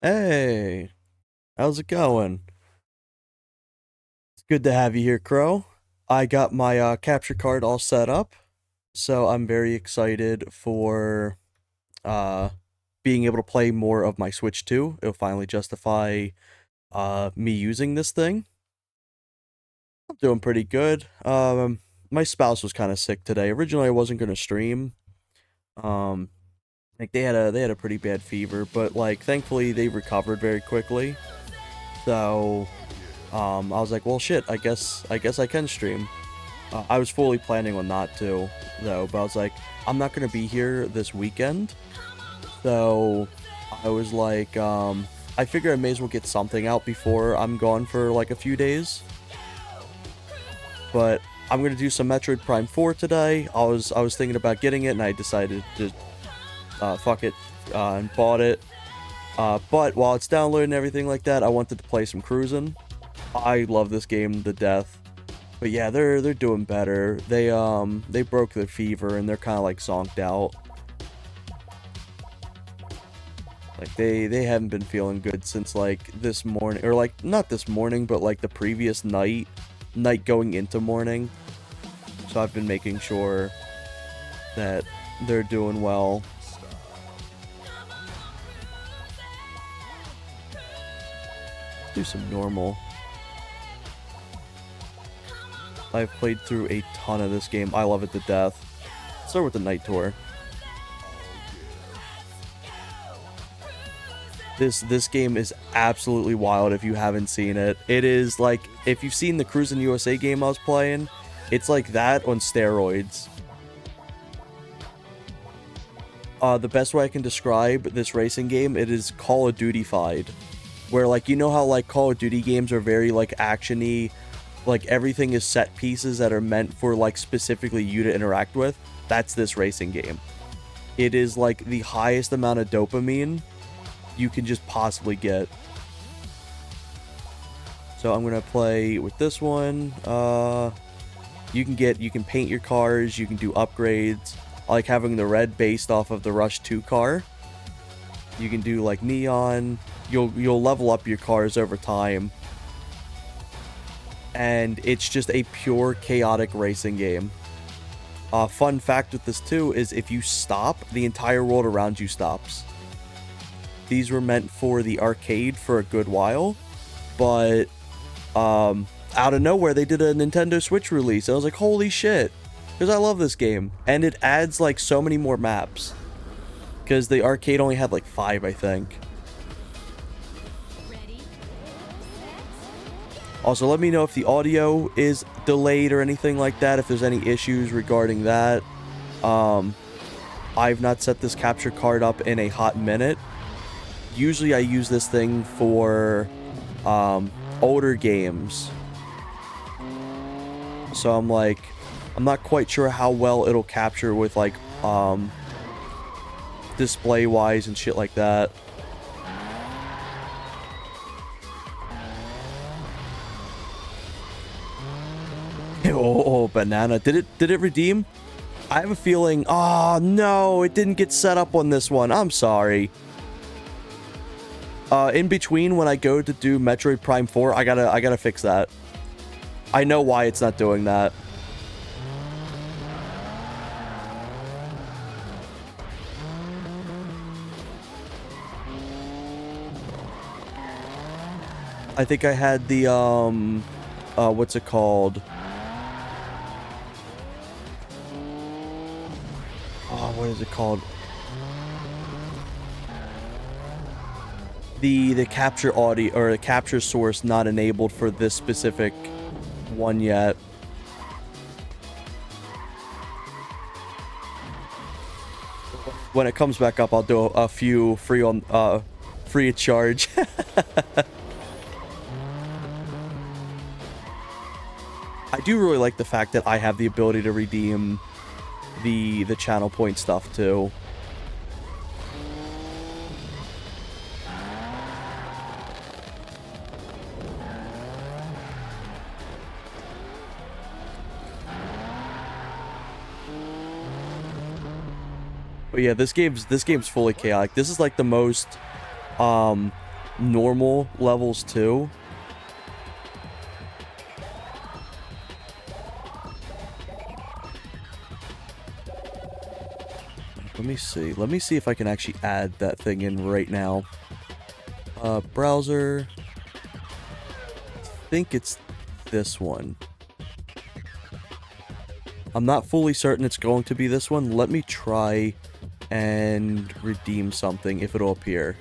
Hey, how's it going? It's good to have you here, Crow. I got my capture card all set up, so I'm very excited for uh being able to play more of my Switch 2. It'll finally justify me using this thing. I'm doing pretty good. My spouse was kind of sick today. Originally I wasn't going to stream. Um like they had a pretty bad fever, but like thankfully they recovered very quickly. So I was like, well, shit. I guess I can stream. I was fully planning on not to, though. But I was like, I'm not gonna be here this weekend, so I was like, I figure I may as well get something out before I'm gone for like a few days. But I'm gonna do some Metroid Prime 4 today. I was thinking about getting it, and I decided to fuck it and bought it. But while it's downloading and everything like that, I wanted to play some Cruisn. I love this game to death. But yeah, they're doing better. They broke their fever and they're kind of like zonked out. Like they haven't been feeling good since like this morning, or like not this morning, but like the previous night going into morning. So I've been making sure that they're doing well. Do some normal. I've played through a ton of this game. I love it to death. Let's start with the night tour. This game is absolutely wild if you haven't seen it. It is like, if you've seen the Cruis'n USA game I was playing, it's like that on steroids. The best way I can describe this racing game, it is Call of Duty-fied. Where like, you know how like Call of Duty games are very like action-y, like everything is set pieces that are meant for like specifically you to interact with? That's this racing game. It is like the highest amount of dopamine you can just possibly get. So I'm gonna play with this one. You can paint your cars, you can do upgrades. I like having the red based off of the Rush 2 car. You can do like neon. You'll level up your cars over time. And it's just a pure chaotic racing game. Fun fact with this too is if you stop, the entire world around you stops. These were meant for the arcade for a good while, but out of nowhere they did a Nintendo Switch release. I was like, holy shit, because I love this game, and it adds like so many more maps. Because the arcade only had like 5, I think. Also, let me know if the audio is delayed or anything like that, if there's any issues regarding that. I've not set this capture card up in a hot minute. Usually I use this thing for older games. So I'm like, I'm not quite sure how well it'll capture with like display wise and shit like that. Oh, banana. Did it redeem? I have a feeling. Oh no, it didn't get set up on this one. I'm sorry. In between when I go to do Metroid Prime 4, I gotta fix that. I know why it's not doing that. I think I had the what's it called? Oh, what is it called? The capture audio or the capture source not enabled for this specific one yet. When it comes back up, I'll do a few free of charge. I do really like the fact that I have the ability to redeem the channel point stuff too. But yeah, this game's fully chaotic. This is like the most normal levels too. Let me see. Let me see if I can actually add that thing in right now. Browser. I think it's this one. I'm not fully certain it's going to be this one. Let me try and redeem something if it'll appear.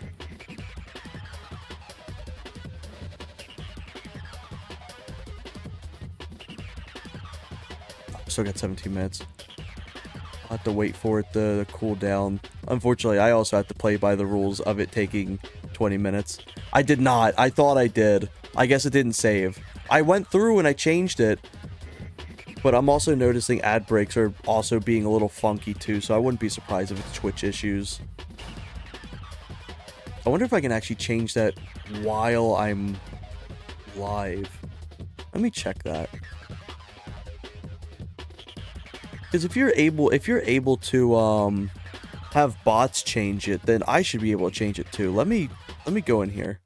Still got 17 minutes. I'll have to wait for it to cool down. Unfortunately, I also have to play by the rules of it taking 20 minutes. I did not. I thought I did. I guess it didn't save. I went through and I changed it. But I'm also noticing ad breaks are also being a little funky too, so I wouldn't be surprised if it's Twitch issues. I wonder if I can actually change that while I'm live. Let me check that. Because if you're able to have bots change it, then I should be able to change it too. Let me go in here.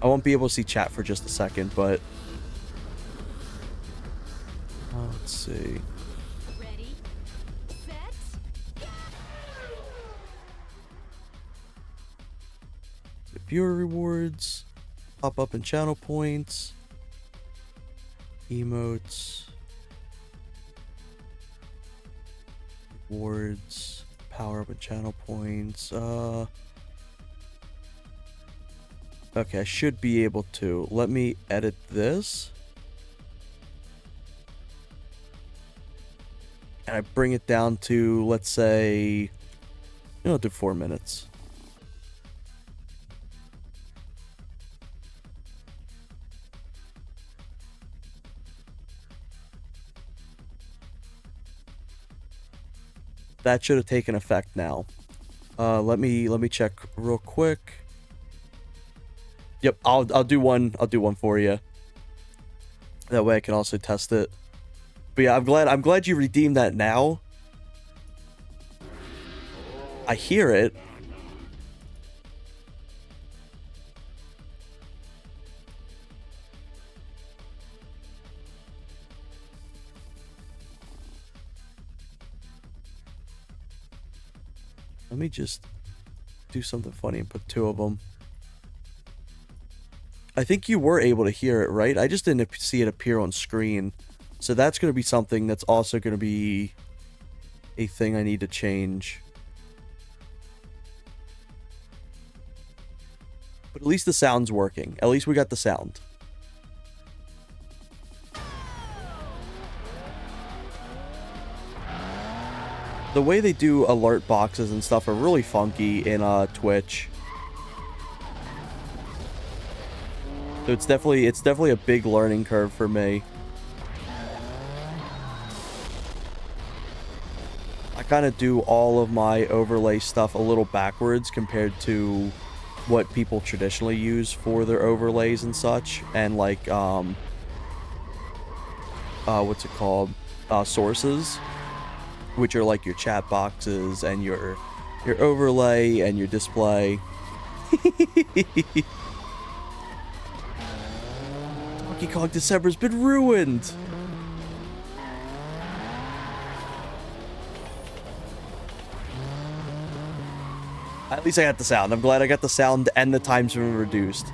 I won't be able to see chat for just a second, but let's see. Ready, set, Viewer rewards, pop up in channel points, emotes, rewards, power up in channel points. Okay, I should be able to. Let me edit this. And I bring it down to, let's say, I'll do 4 minutes. That should have taken effect now. Let me check real quick. Yep, I'll do one for you. That way I can also test it. But yeah, I'm glad you redeemed that now. I hear it. Let me just do something funny and put 2 of them. I think you were able to hear it, right? I just didn't see it appear on screen. So that's going to be something that's also going to be a thing I need to change. But at least the sound's working. At least we got the sound. The way they do alert boxes and stuff are really funky in Twitch. So it's definitely a big learning curve for me. I kind of do all of my overlay stuff a little backwards compared to what people traditionally use for their overlays and such, and like what's it called, sources, which are like your chat boxes and your overlay and your display. Donkey Kong December's been ruined. At least I got the sound. I'm glad I got the sound and the time's been reduced.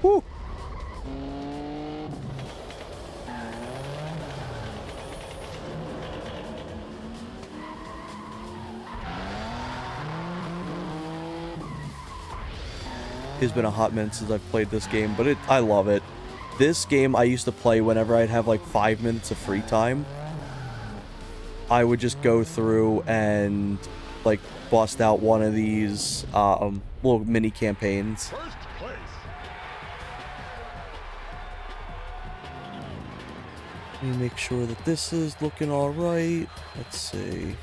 Whew. It's been a hot minute since I've played this game, but I love it. This game I used to play whenever I'd have like 5 minutes of free time. I would just go through and like bust out one of these little mini campaigns. First place. Let me make sure that this is looking all right. Let's see.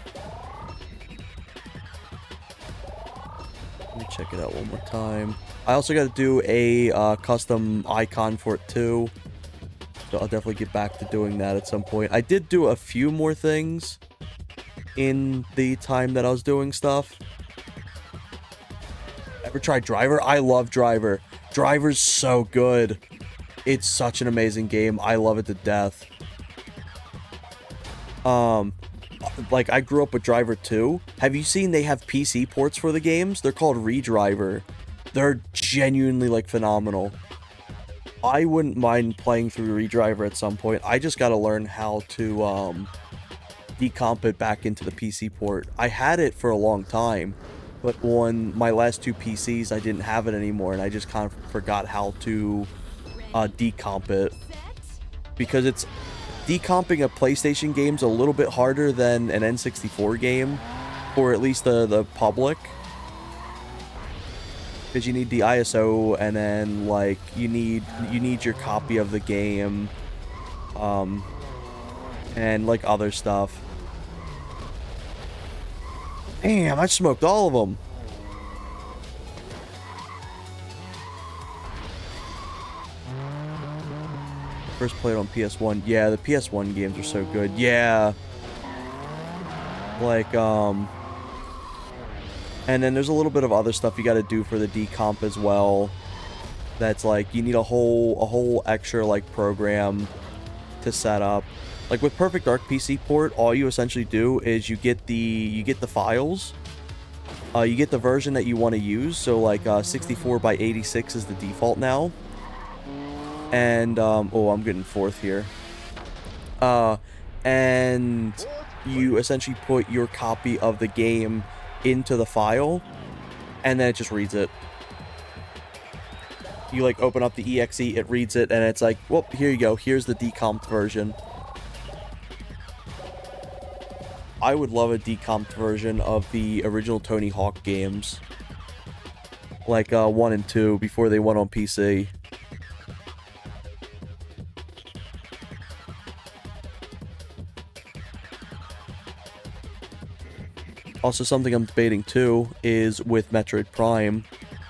me check it out one more time. I also got to do a custom icon for it too. So I'll definitely get back to doing that at some point. I did do a few more things in the time that I was doing stuff. Ever tried Driver? I love Driver. Driver's so good. It's such an amazing game. I love it to death. Like, I grew up with Driver 2. Have you seen they have PC ports for the games? They're called Redriver. They're genuinely, like, phenomenal. I wouldn't mind playing through Redriver at some point. I just gotta learn how to, decomp it back into the PC port. I had it for a long time, but on my last two PCs, I didn't have it anymore, and I just kind of forgot how to, decomp it. Because it's... Decomping a PlayStation game's a little bit harder than an N64 game, or at least the public. Because you need the ISO, and then, like, you need your copy of the game, and, like, other stuff. Damn, I smoked all of them. First played on PS1. Yeah, the PS1 games are so good. Yeah. Like, and then there's a little bit of other stuff you got to do for the decomp as well. That's like, you need a whole extra, like, program to set up. Like, with Perfect Dark PC port, all you essentially do is you get the files. You get the version that you want to use. So, like, 64 by 86 is the default now. And, oh, I'm getting fourth here. And you essentially put your copy of the game into the file, and then it just reads it. You, like, open up the exe, it reads it, and it's like, well, here you go, here's the decomped version. I would love a decomped version of the original Tony Hawk games. Like, 1 and 2, before they went on PC. Also, something I'm debating too is with Metroid Prime,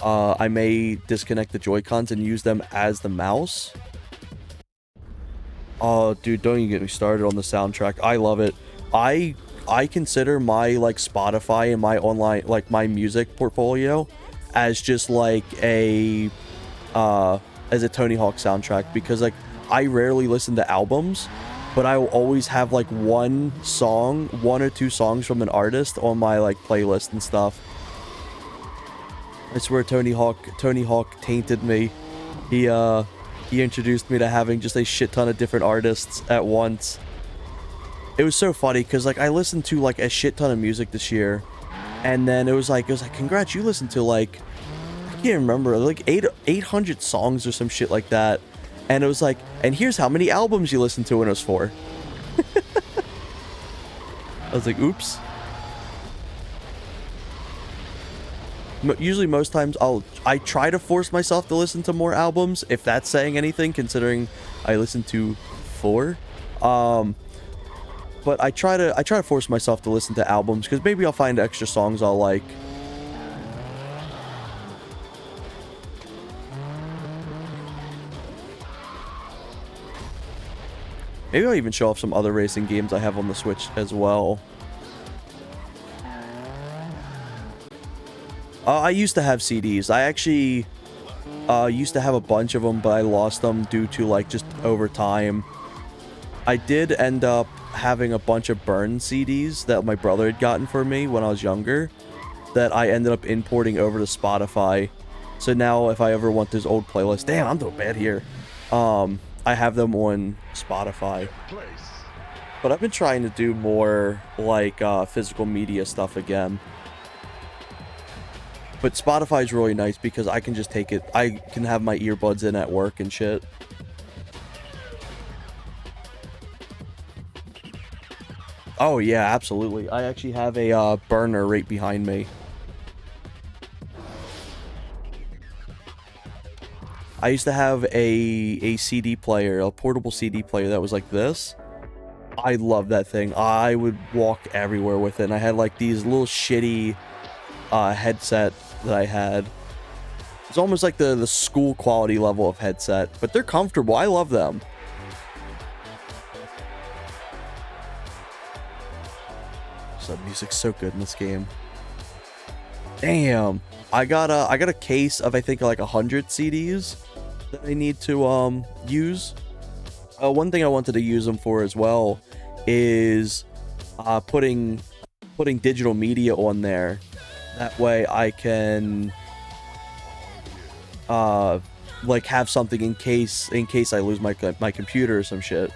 I may disconnect the Joy-Cons and use them as the mouse. Oh, dude, don't even get me started on the soundtrack. I love it. I consider my, like, Spotify and my online, like, my music portfolio as just like as a Tony Hawk soundtrack, because, like, I rarely listen to albums. But I will always have, like, one or two songs from an artist on my, like, playlist and stuff. I swear Tony Hawk tainted me. He introduced me to having just a shit ton of different artists at once. It was so funny, because, like, I listened to, like, a shit ton of music this year. And then it was like, congrats, you listened to, like, I can't remember, like, 800 songs or some shit like that. And it was like, and here's how many albums you listened to, and it was 4. I was like, oops. Usually most times I try to force myself to listen to more albums, if that's saying anything, considering I listen to 4. But I try to force myself to listen to albums, because maybe I'll find extra songs I'll like. Maybe I'll even show off some other racing games I have on the Switch as well. I used to have CDs. I actually used to have a bunch of them, but I lost them due to, like, just over time. I did end up having a bunch of burned CDs that my brother had gotten for me when I was younger, that I ended up importing over to Spotify. So now if I ever want those old playlists... Damn, I'm doing bad here. I have them on Spotify. But I've been trying to do more, like, physical media stuff again. But Spotify is really nice because I can just take it. I can have my earbuds in at work and shit. Oh, yeah, absolutely. I actually have a burner right behind me. I used to have a CD player, a portable CD player that was like this. I love that thing. I would walk everywhere with it. And I had, like, these little shitty headset that I had. It's almost like the school quality level of headset, but they're comfortable. I love them. So music's so good in this game. Damn, I got a case of I think like 100 CDs that I need to use. One thing I wanted to use them for as well is putting digital media on there. That way I can like have something in case I lose my computer or some shit.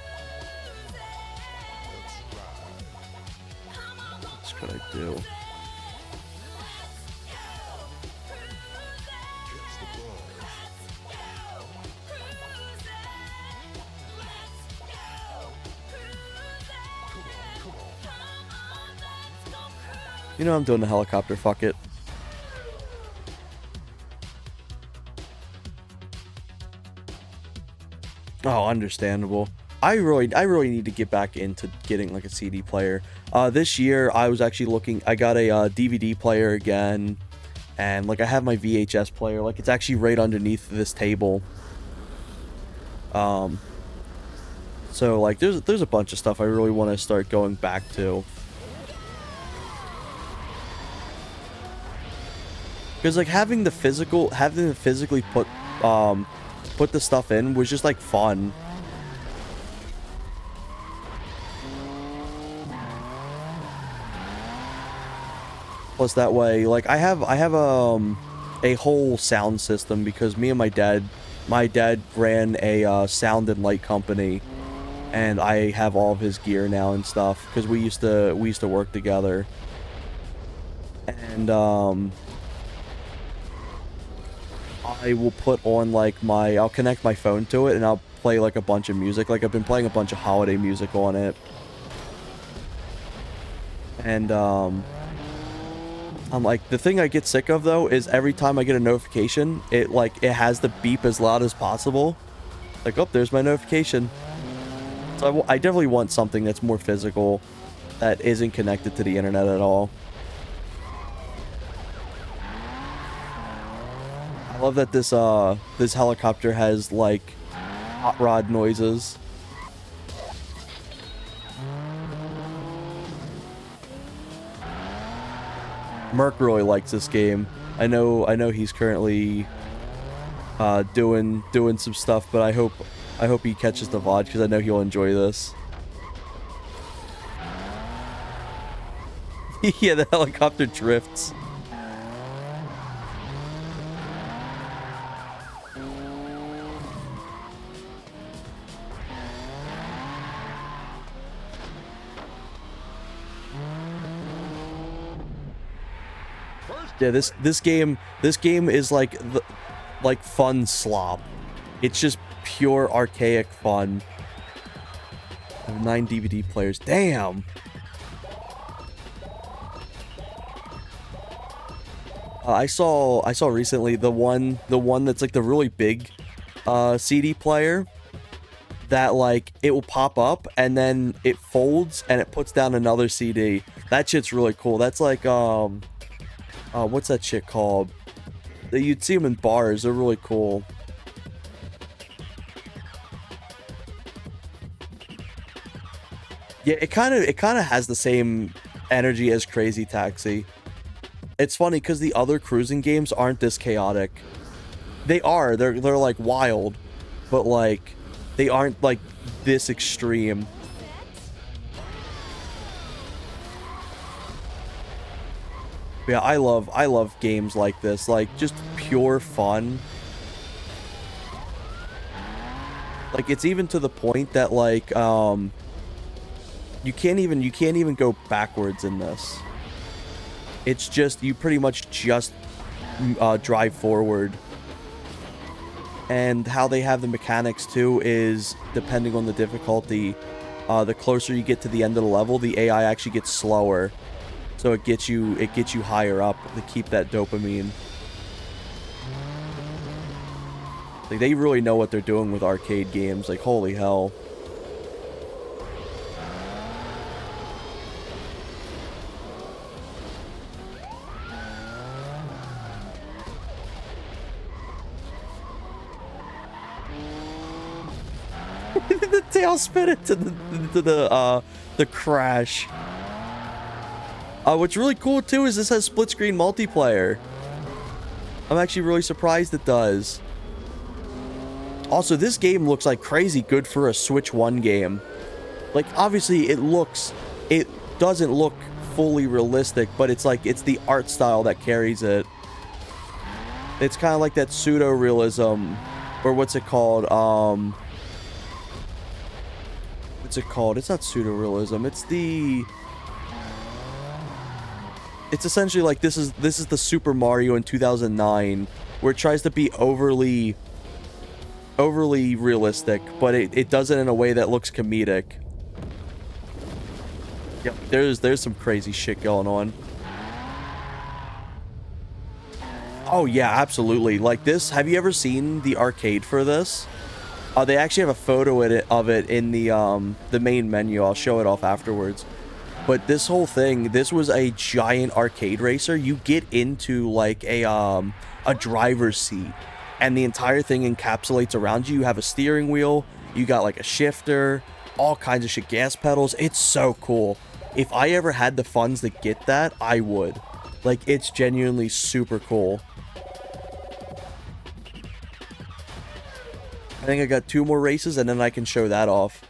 What could I do? You know I'm doing the helicopter, fuck it. Oh, understandable. I really need to get back into getting like a CD player. This year I was actually looking, I got a DVD player again, and like I have my VHS player, like it's actually right underneath this table. So like there's a bunch of stuff I really want to start going back to. Because like having to physically put the stuff in was just like fun. Plus that way, like I have a whole sound system because me and my dad ran a sound and light company, and I have all of his gear now and stuff because we used to work together. And I will put on like I'll connect my phone to it and I'll play like a bunch of music. Like I've been playing a bunch of holiday music on it. And I'm like, the thing I get sick of though is every time I get a notification, it has to beep as loud as possible. Like, oh, there's my notification. So I definitely want something that's more physical, that isn't connected to the internet at all. I love that this helicopter has like hot rod noises. Merc really likes this game. I know he's currently doing some stuff, but I hope he catches the VOD because I know he'll enjoy this. Yeah, the helicopter drifts. Yeah, this game is like fun slop. It's just pure archaic fun. I have 9 DVD players. Damn. I saw recently the one that's like the really big CD player that like it will pop up and then it folds and it puts down another CD. That shit's really cool. That's like what's that shit called? You'd see them in bars. They're really cool. Yeah, it kind of has the same energy as Crazy Taxi. It's funny because the other cruising games aren't this chaotic. They are. They're like wild, but like they aren't like this extreme. Yeah, I love games like this, like just pure fun. Like it's even to the point that like you can't even go backwards in this. It's just you pretty much just drive forward. And how they have the mechanics too is depending on the difficulty, the closer you get to the end of the level, the AI actually gets slower. So it gets you higher up to keep that dopamine. Like they really know what they're doing with arcade games. Like holy hell. The tail spin into the crash. What's really cool too is this has split screen multiplayer. I'm actually really surprised it does. Also, this game looks like crazy good for a Switch 1 game. Like, obviously it doesn't look fully realistic, but it's like, it's the art style that carries it. It's kind of like that pseudo-realism, or what's it called? What's it called? It's not pseudo-realism. It's essentially like this is the Super Mario in 2009, where it tries to be overly realistic, but it does it in a way that looks comedic. Yep, there's some crazy shit going on. Oh yeah, absolutely. Like this, have you ever seen the arcade for this? They actually have a photo of it in the main menu. I'll show it off afterwards. But this whole thing, this was a giant arcade racer. You get into like a driver's seat, and the entire thing encapsulates around you. You have a steering wheel, you got like a shifter, all kinds of shit, gas pedals. It's so cool. If I ever had the funds to get that, I would. Like, it's genuinely super cool. I think I got 2 more races, and then I can show that off.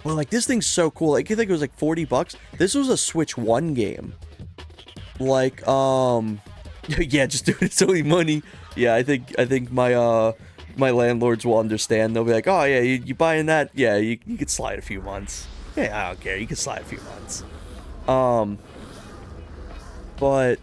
Well, like, this thing's so cool. Like, I think it was like 40 bucks. This was a Switch 1 game. Like, yeah, just do it. It's only money. Yeah, I think my my landlords will understand. They'll be like, oh yeah, you buying that? Yeah, you could slide a few months. Yeah, I don't care. You can slide a few months. But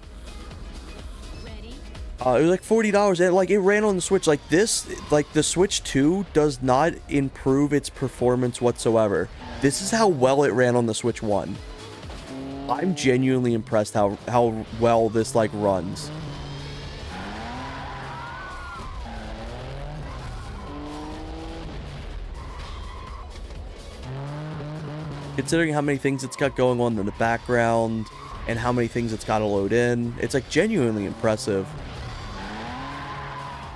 it was like $40, and like it ran on the Switch. Like this, like the Switch 2 does not improve its performance whatsoever. This is how well it ran on the Switch 1. I'm genuinely impressed how well this like runs. Considering how many things it's got going on in the background and how many things it's got to load in, it's like genuinely impressive.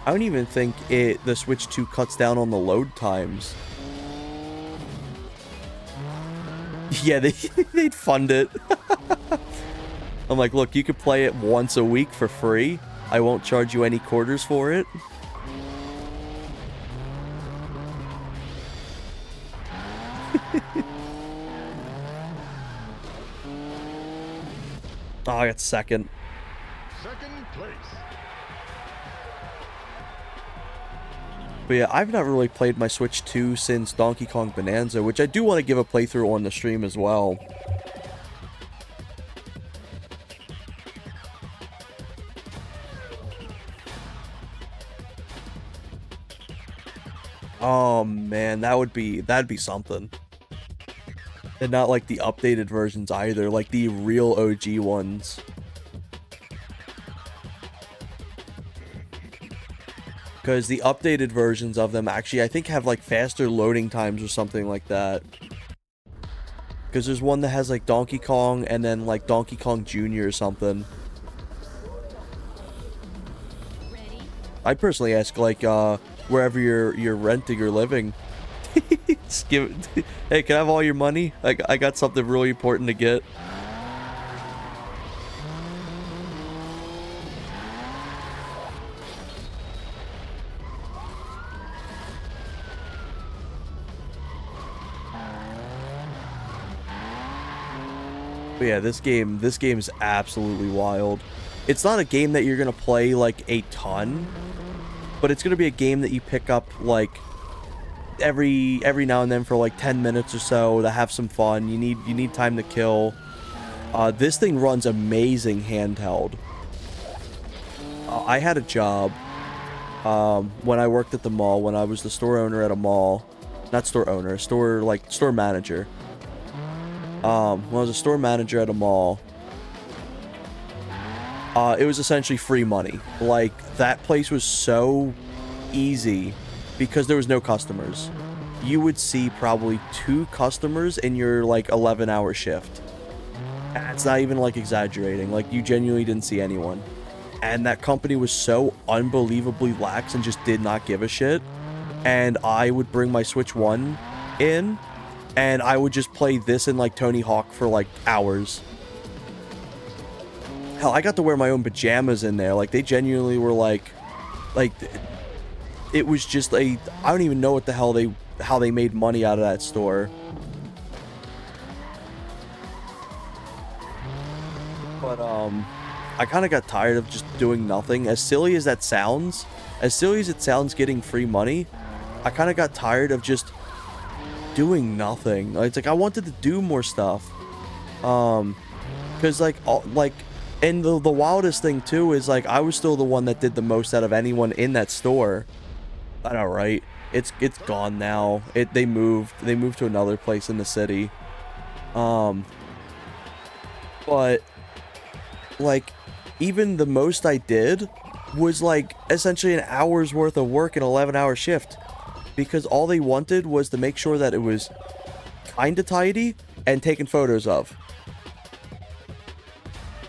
I don't even think the Switch 2 cuts down on the load times. Yeah, they'd fund it. I'm like, look, you could play it once a week for free. I won't charge you any quarters for it. Oh, I got second. Second place. But yeah, I've not really played my Switch 2 since Donkey Kong Bonanza, which I do want to give a playthrough on the stream as well. Oh man, that'd be something. And not like the updated versions either, like the real OG ones. Because the updated versions of them actually, I think, have like faster loading times or something like that. Because there's one that has like Donkey Kong and then like Donkey Kong Jr. or something. Ready? I personally ask like wherever you're renting or living. Just give it, hey, can I have all your money? I got something really important to get. But yeah, this game is absolutely wild. It's not a game that you're gonna play like a ton, but it's gonna be a game that you pick up like every now and then for like 10 minutes or so to have some fun. You need time to kill. This thing runs amazing handheld. I had a job when I worked at the mall, when I was the store owner at a mall. Not store owner, store manager. When I was a store manager at a mall, it was essentially free money. Like, that place was so easy because there was no customers. You would see probably 2 customers in your like 11-hour shift. It's not even like exaggerating. Like, you genuinely didn't see anyone. And that company was so unbelievably lax and just did not give a shit. And I would bring my Switch 1 in, and I would just play this and like Tony Hawk for like hours. Hell, I got to wear my own pajamas in there. Like, they genuinely were like it was just I don't even know what the hell how they made money out of that store. But I kind of got tired of just doing nothing. As silly as that sounds, as silly as it sounds getting free money, I kind of got tired of just doing nothing. It's like I wanted to do more stuff. Cuz and the wildest thing too is like I was still the one that did the most out of anyone in that store. I know, right? It's gone now. They moved to another place in the city. But like even the most I did was like essentially an hour's worth of work in an 11-hour shift, because all they wanted was to make sure that it was kind of tidy and taken photos of.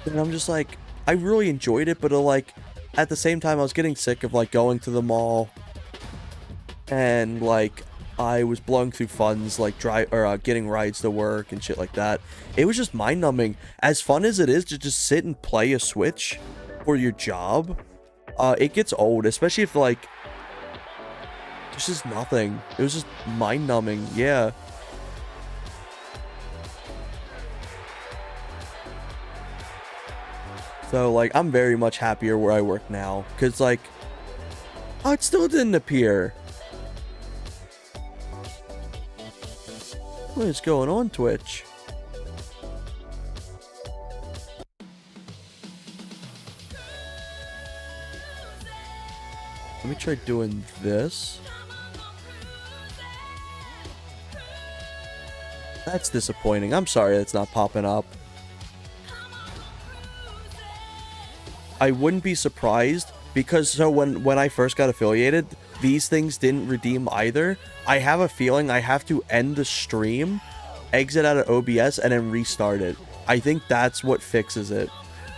And I'm just like, I really enjoyed it, but like at the same time I was getting sick of like going to the mall, and like I was blowing through funds like getting rides to work and shit like that. It was just mind-numbing. As fun as it is to just sit and play a Switch for your job, it gets old, especially if like there's just nothing. It was just mind-numbing. Yeah. So like I'm very much happier where I work now, because like, oh, it still didn't appear. What is going on, Twitch? Let me try doing this. That's disappointing. I'm sorry that's not popping up. I wouldn't be surprised, because so when I first got affiliated, these things didn't redeem either. I have a feeling I have to end the stream, exit out of OBS, and then restart it. I think that's what fixes it.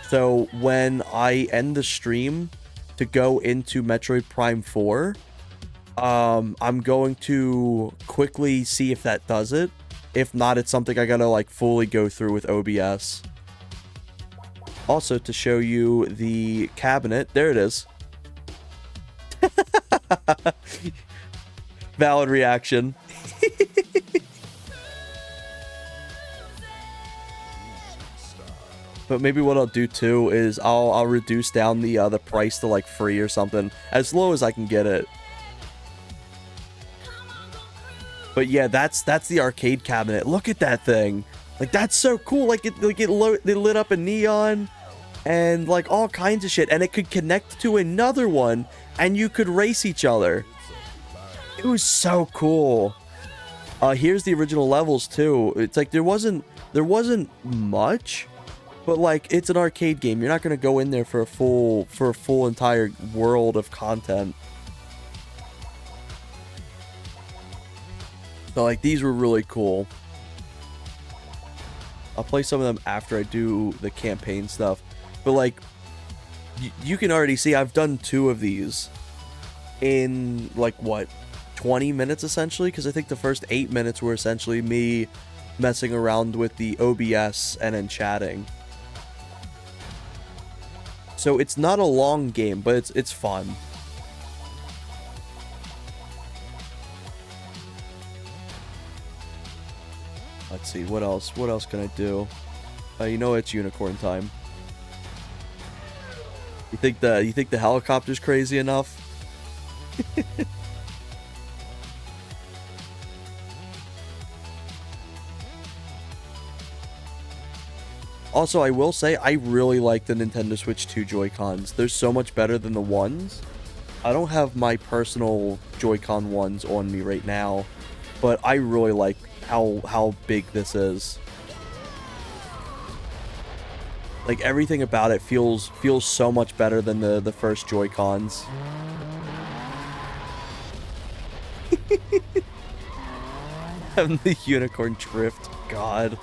So when I end the stream to go into Metroid Prime 4, I'm going to quickly see if that does it. If not, it's something I gotta like fully go through with OBS. Also, to show you the cabinet, there it is. Valid reaction. But maybe what I'll do too is I'll reduce down the price to like free or something, as low as I can get it. But yeah, that's the arcade cabinet. Look at that thing. Like, that's so cool. Like it lit up a neon and like all kinds of shit, and it could connect to another one and you could race each other. It was so cool. Here's the original levels too. It's like there wasn't much, but like it's an arcade game. You're not gonna go in there for a full entire world of content. So like these were really cool. I'll play some of them after I do the campaign stuff. But like you can already see I've done 2 of these in like what, 20 minutes essentially, because I think the first 8 minutes were essentially me messing around with the OBS and then chatting. So it's not a long game, but it's fun. Let's see, what else can I do? You know it's unicorn time. You think the helicopter's crazy enough? Also, I will say I really like the Nintendo Switch 2 Joy-Cons. They're so much better than the ones. I don't have my personal Joy-Con ones on me right now, but I really like how big this is. Like everything about it feels so much better than the first Joy-Cons. Having the unicorn drift, God.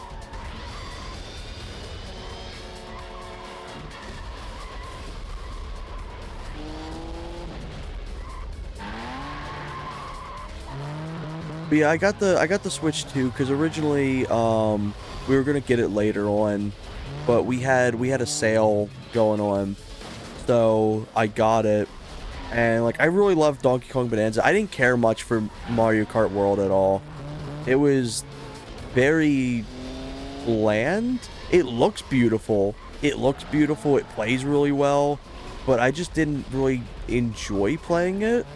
But yeah, I got the Switch too, because originally we were gonna get it later on, but we had a sale going on, so I got it. And like I really love Donkey Kong Bonanza. I didn't care much for Mario Kart World at all. It was very bland. It looks beautiful. It looks beautiful. It plays really well, but I just didn't really enjoy playing it.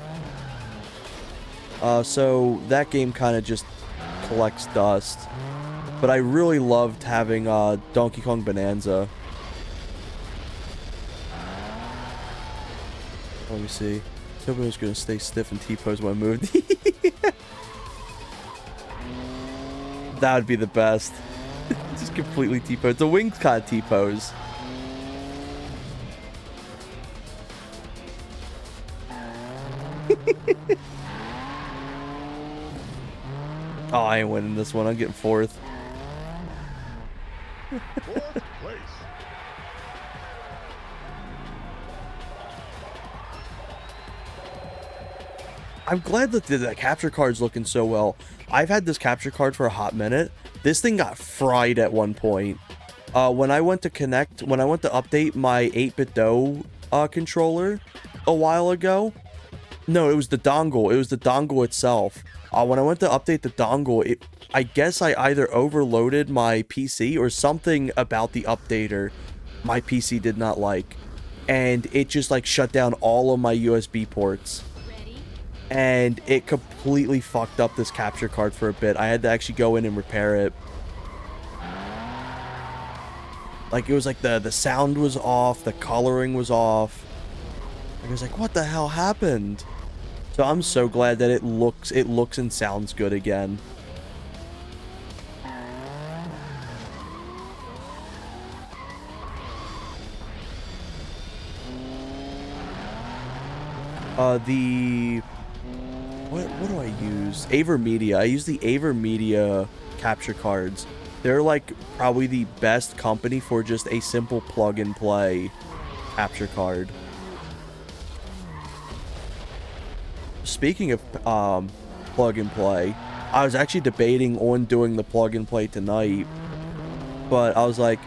So that game kind of just collects dust. But I really loved having Donkey Kong Bonanza. Let me see. I was hoping it was going to stay stiff and T-pose when I moved. That would be the best. Just completely T-pose. The wings kind of T-pose. Oh, I ain't winning this one. I'm getting fourth. Fourth place. I'm glad that the capture card's looking so well. I've had this capture card for a hot minute. This thing got fried at one point. When I went to update my 8-bit Do controller a while ago. No, it was the dongle. It was the dongle itself. When I went to update the dongle, I guess I either overloaded my PC or something about the updater my PC did not like. And it just like shut down all of my USB ports. And it completely fucked up this capture card for a bit. I had to actually go in and repair it. Like, it was like the sound was off, the coloring was off. I was like, what the hell happened? So I'm so glad that it looks and sounds good again. What do I use? AverMedia. I use the AverMedia capture cards. They're like probably the best company for just a simple plug and play capture card. Speaking of plug and play, I was actually debating on doing the plug and play tonight, but I was like,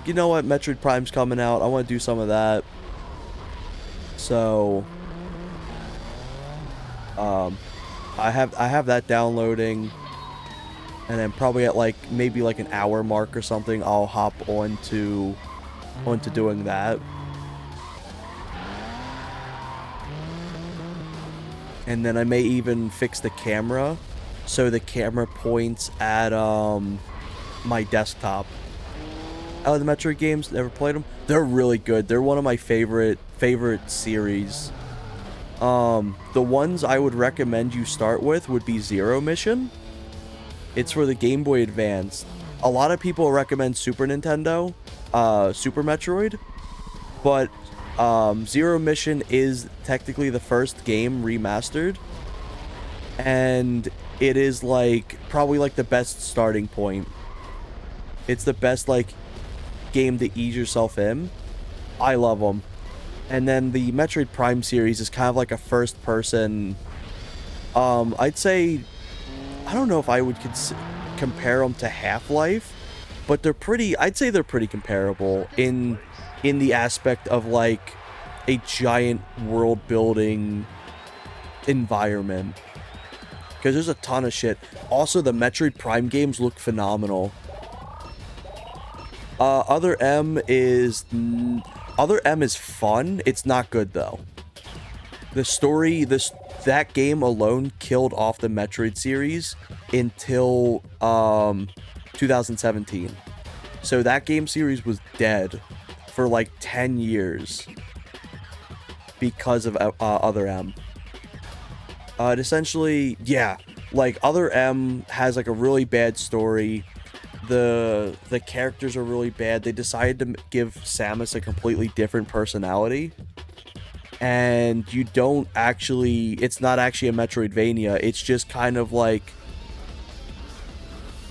you know what? Metroid Prime's coming out. I want to do some of that. So I have that downloading, and then probably at like maybe like an hour mark or something, I'll hop onto doing that. And then I may even fix the camera so the camera points at my desktop. Oh, the Metroid games, never played them. They're really good. They're one of my favorite series. The ones I would recommend you start with would be Zero Mission. It's for the Game Boy Advance. A lot of people recommend Super Nintendo, Super Metroid, but Zero Mission is technically the first game remastered, and it is like probably like the best starting point. It's the best like game to ease yourself in. I love them. And then the Metroid Prime series is kind of like a first person, I'd say, I don't know if I would compare them to Half-Life, but I'd say they're pretty comparable in the aspect of like a giant world building environment, because there's a ton of shit. Also, the Metroid Prime games look phenomenal. Other M is fun. It's not good though. The story, that game alone killed off the Metroid series until 2017. So that game series was dead for like 10 years because of Other M. It essentially, yeah, like Other M has like a really bad story. The characters are really bad. They decided to give Samus a completely different personality. And you don't actually, it's not actually a Metroidvania. It's just kind of like,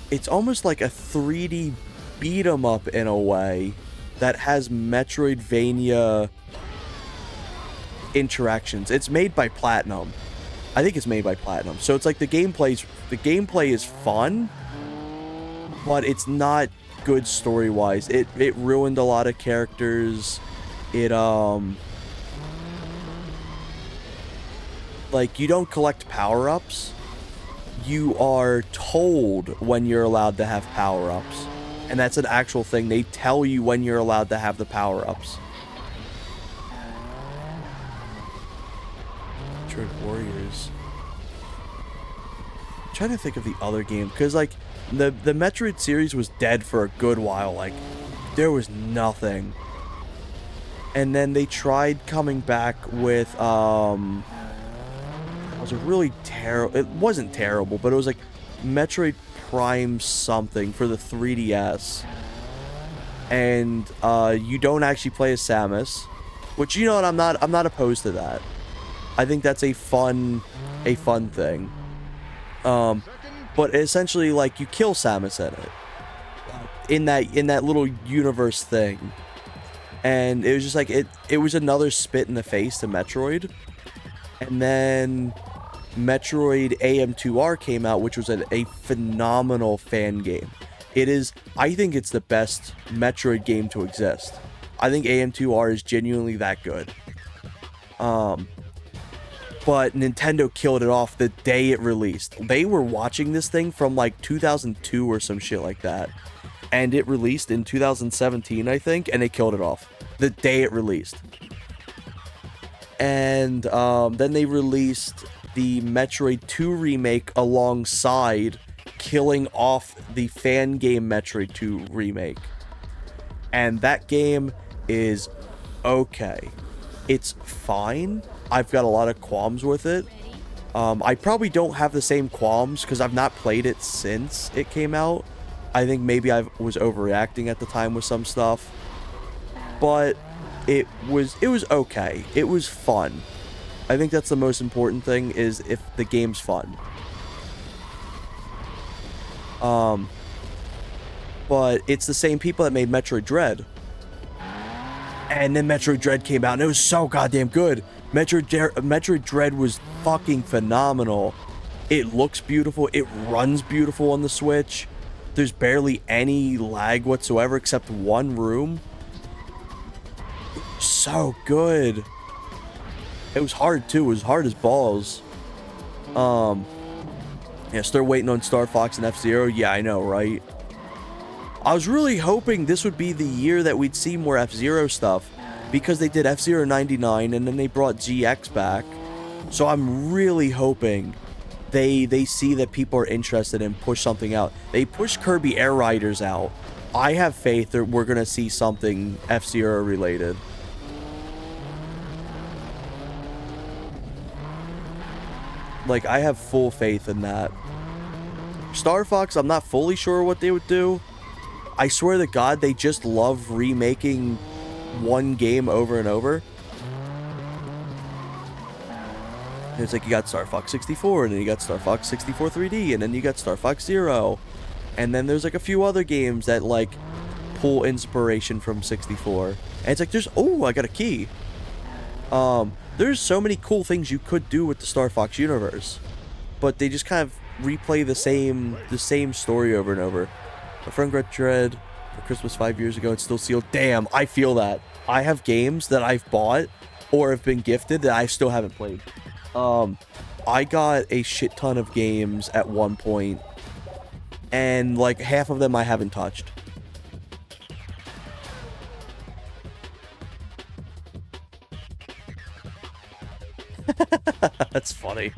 it's almost like a 3D beat 'em up in a way that has Metroidvania interactions. It's made by Platinum. I think it's made by Platinum. So it's like the gameplay is fun, but it's not good story-wise. It ruined a lot of characters. It like, you don't collect power-ups. You are told when you're allowed to have power-ups. And that's an actual thing. They tell you when you're allowed to have the power-ups. Metroid Warriors. I'm trying to think of the other game, because like the Metroid series was dead for a good while. Like, there was nothing. And then they tried coming back with it was a really terrible, it wasn't terrible, but it was like Metroid Prime something for the 3DS. And you don't actually play as Samus, which, you know what, I'm not opposed to that. I think that's a fun thing. But essentially, like, you kill Samus in it, in that little universe thing, and it was just like it was another spit in the face to Metroid. And then Metroid AM2R came out, which was a phenomenal fan game. I think it's the best Metroid game to exist. I think AM2R is genuinely that good. But Nintendo killed it off the day it released. They were watching this thing from like 2002 or some shit like that. And it released in 2017, I think, and they killed it off the day it released. And then they released the Metroid 2 remake alongside killing off the fan game Metroid 2 remake. And that game is okay. It's fine. I've got a lot of qualms with it. I probably don't have the same qualms because I've not played it since it came out. I think maybe I was overreacting at the time with some stuff. But it was okay. It was fun. I think that's the most important thing, is if the game's fun. But it's the same people that made Metroid Dread. And then Metroid Dread came out and it was so goddamn good. Metroid Dread was fucking phenomenal. It looks beautiful. It runs beautiful on the Switch. There's barely any lag whatsoever except one room. So good. It was hard too. It was hard as balls. Yeah, still waiting on Star Fox and F-Zero. Yeah, I know, right? I was really hoping this would be the year that we'd see more F-Zero stuff, because they did F-Zero 99 and then they brought GX back. So I'm really hoping they see that people are interested and push something out. They pushed Kirby Air Riders out. I have faith that we're going to see something F-Zero related. Like, I have full faith in that. Star Fox, I'm not fully sure what they would do. I swear to God, they just love remaking one game over and over. And it's like, you got Star Fox 64, and then you got Star Fox 64 3D, and then you got Star Fox Zero. And then there's like a few other games that like pull inspiration from 64. And it's like, oh, I got a key. There's so many cool things you could do with the Star Fox universe, but they just kind of replay the same story over and over. My friend got Dread for Christmas 5 years ago. It's still sealed. Damn, I feel that. I have games that I've bought or have been gifted that I still haven't played. I got a shit ton of games at one point, and like half of them I haven't touched. That's funny.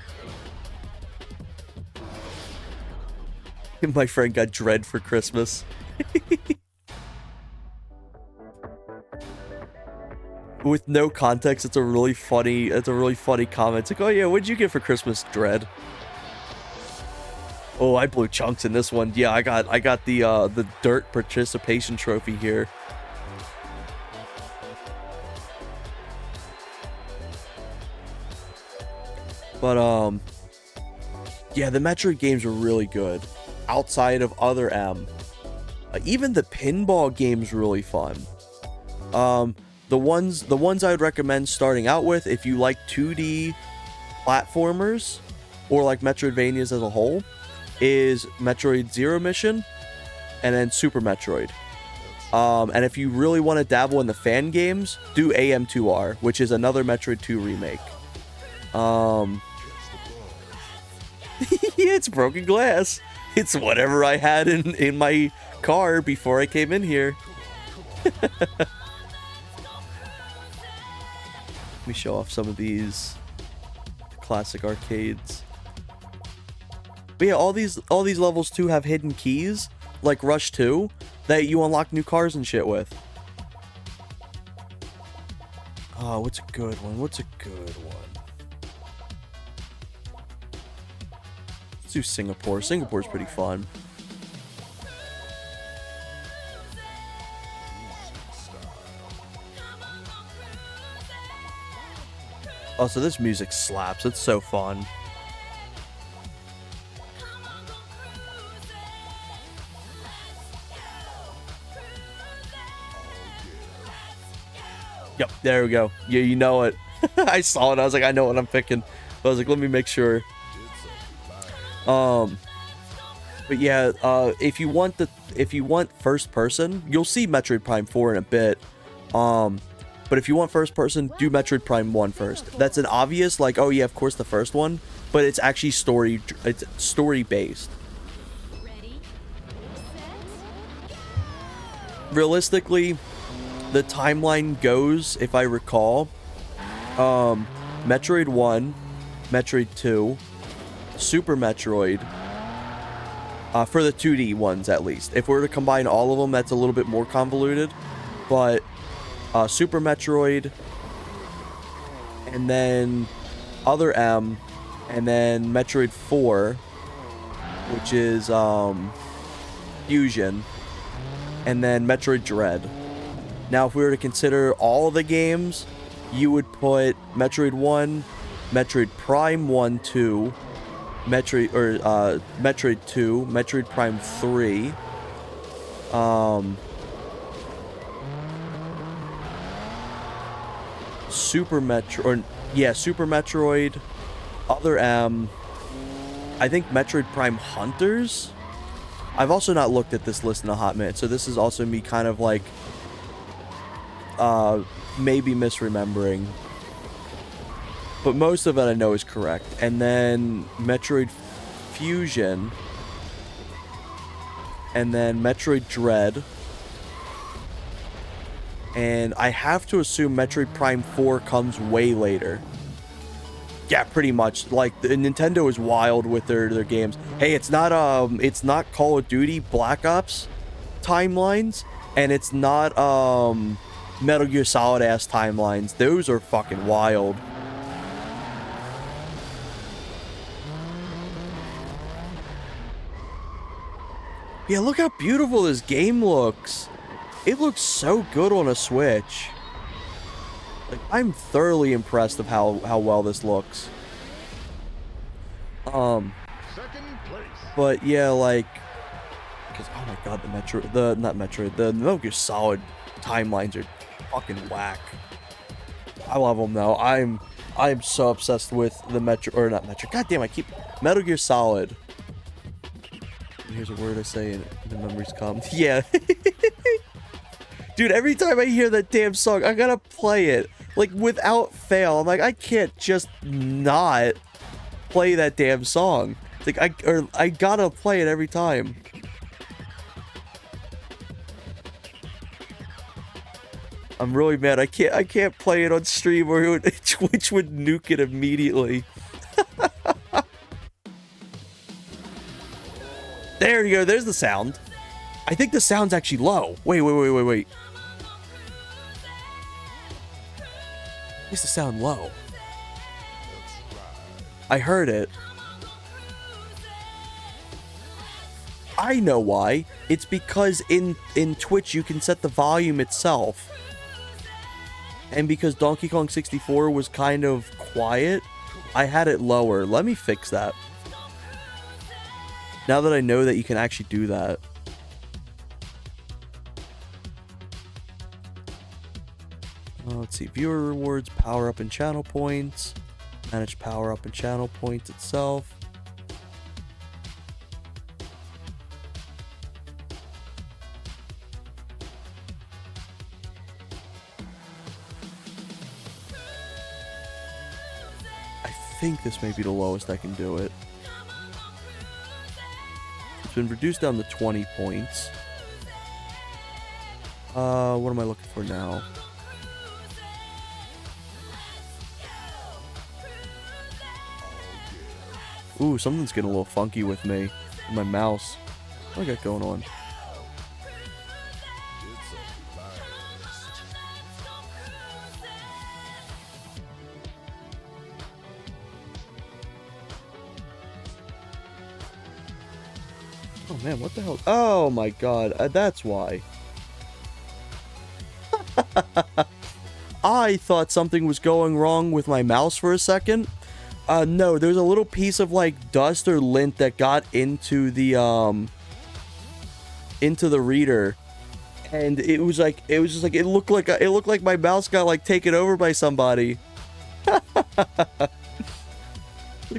My friend got Dread for Christmas. With no context, it's a really funny comment. It's like, oh yeah, what'd you get for Christmas, Dread? Oh, I blew chunks in this one. Yeah, I got the dirt participation trophy here. But yeah, the Metroid games were really good. Outside of other M, even the pinball game's really fun. The ones I would recommend starting out with, if you like 2D platformers, or like Metroidvanias as a whole, is Metroid Zero Mission and then Super Metroid. And if you really want to dabble in the fan games, do AM2R, which is another Metroid 2 remake. Yeah, it's broken glass. It's whatever I had in my car before I came in here. Let me show off some of these classic arcades. But yeah, all these levels too have hidden keys, like Rush 2, that you unlock new cars and shit with. Oh, what's a good one? What's a good one? Let's do Singapore. Singapore's pretty fun. Oh, so this music slaps. It's so fun. Yep, there we go. Yeah, you know it. I saw it. I was like, I know what I'm picking. But I was like, let me make sure. But yeah, if you want first person, you'll see Metroid Prime 4 in a bit. But if you want first person, do Metroid Prime 1 first. That's an obvious, like, oh yeah, of course the first one, but it's actually story based. Ready, set, Realistically, the timeline goes, if I recall, Metroid 1, Metroid 2, Super Metroid, for the 2D ones at least. If we were to combine all of them, that's a little bit more convoluted, but Super Metroid, and then Other M, and then Metroid 4, which is Fusion, and then Metroid Dread. Now, if we were to consider all the games, you would put Metroid 1, Metroid Prime 1, 2, Metroid 2, Metroid Prime 3, Super Metroid, Other M, I think Metroid Prime Hunters. I've also not looked at this list in a hot minute, so this is also me kind of like maybe misremembering. But most of it I know is correct. And then Metroid Fusion, and then Metroid Dread, and I have to assume Metroid Prime 4 comes way later. Yeah, pretty much. Like, Nintendo is wild with their games. Hey, it's not Call of Duty Black Ops timelines, and it's not Metal Gear Solid ass timelines. Those are fucking wild. Yeah, look how beautiful this game looks. It looks so good on a Switch. Like, I'm thoroughly impressed of how well this looks. Second place. But yeah, like, because oh my god, the Metal Gear Solid timelines are fucking whack. I love them though. I'm so obsessed with the God damn, I keep Metal Gear Solid. Here's a word I say and the memories come. Yeah. Dude, every time I hear that damn song, I gotta play it. Like, without fail. I'm like, I can't just not play that damn song. It's like, I gotta play it every time. I'm really mad. I can't play it on stream or Twitch would nuke it immediately. There you go. There's the sound. I think the sound's actually low. Wait. Where's the sound low? I heard it. I know why. It's because in Twitch you can set the volume itself. And because Donkey Kong 64 was kind of quiet, I had it lower. Let me fix that. Now that I know that you can actually do that. Let's see. Viewer rewards, power up and channel points. Manage power up and channel points itself. think this may be the lowest I can do it. It's been reduced down to 20 points. What am I looking for now? Ooh, something's getting a little funky with me. My mouse. What do I got going on? Oh man, what the hell? Oh my god, that's why. I thought something was going wrong with my mouse for a second. No, there's a little piece of like dust or lint that got into the reader, and it was just like it looked like my mouse got like taken over by somebody. Like,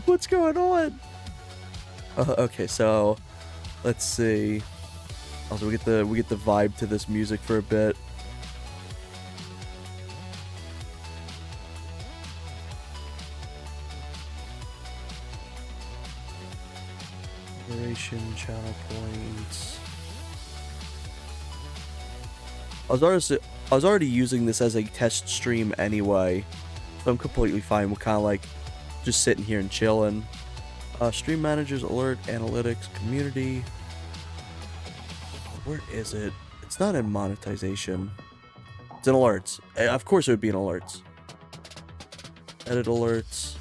what's going on? Okay, so let's see. Also, we get the vibe to this music for a bit. Channel points. I was already using this as a test stream anyway, so I'm completely fine with kind of like just sitting here and chilling. Stream managers, alert, analytics, community. Where is it? It's not in monetization. It's in alerts. Of course it would be in alerts. Edit alerts.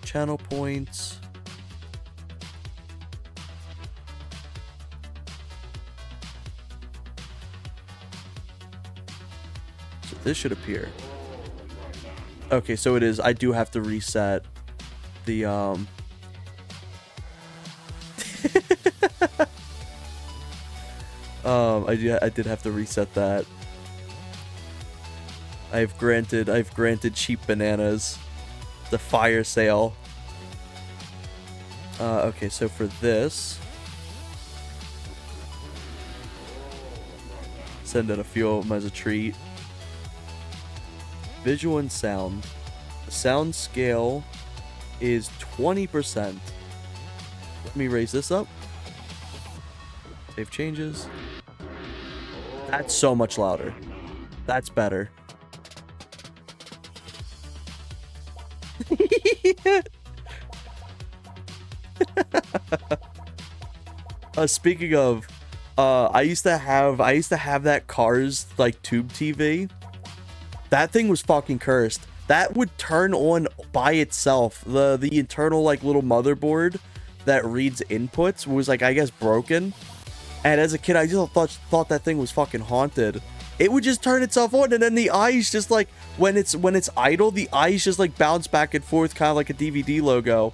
Channel points. So this should appear. Okay, so it is. I do have to reset the I did have to reset that. I've granted cheap bananas the fire sale. Okay, so for this, send out a few of them as a treat. Visual and sound. The sound scale is 20%. Let me raise this up. Save changes. That's so much louder. That's better. Speaking of, I used to have that Cars like tube TV. That thing was fucking cursed. That would turn on by itself. The internal like little motherboard that reads inputs was like, I guess, broken. And as a kid, I just thought that thing was fucking haunted. It would just turn itself on, and then the eyes just like when it's idle, the eyes just like bounce back and forth, kind of like a DVD logo.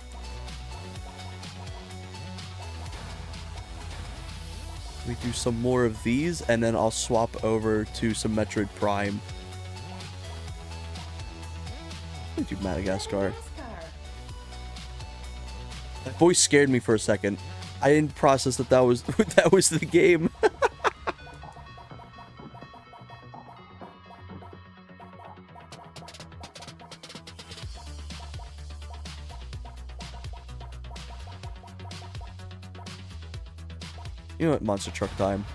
We do some more of these, and then I'll swap over to some Metroid Prime. Let me do Madagascar. That voice scared me for a second. I didn't process that was that was the game. You know what? Monster truck time.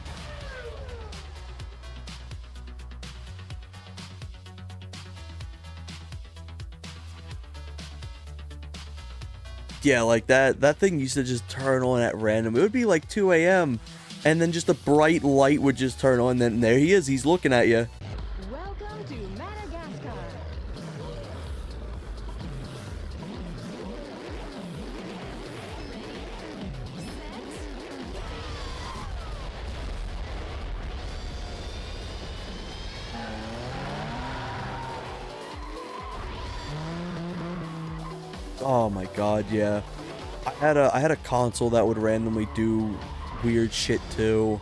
Yeah, like that thing used to just turn on at random. It would be like 2 a.m. and then just a bright light would just turn on, and then there he is. He's looking at you. Welcome to Madagascar. Oh my god, yeah. I had a console that would randomly do weird shit too.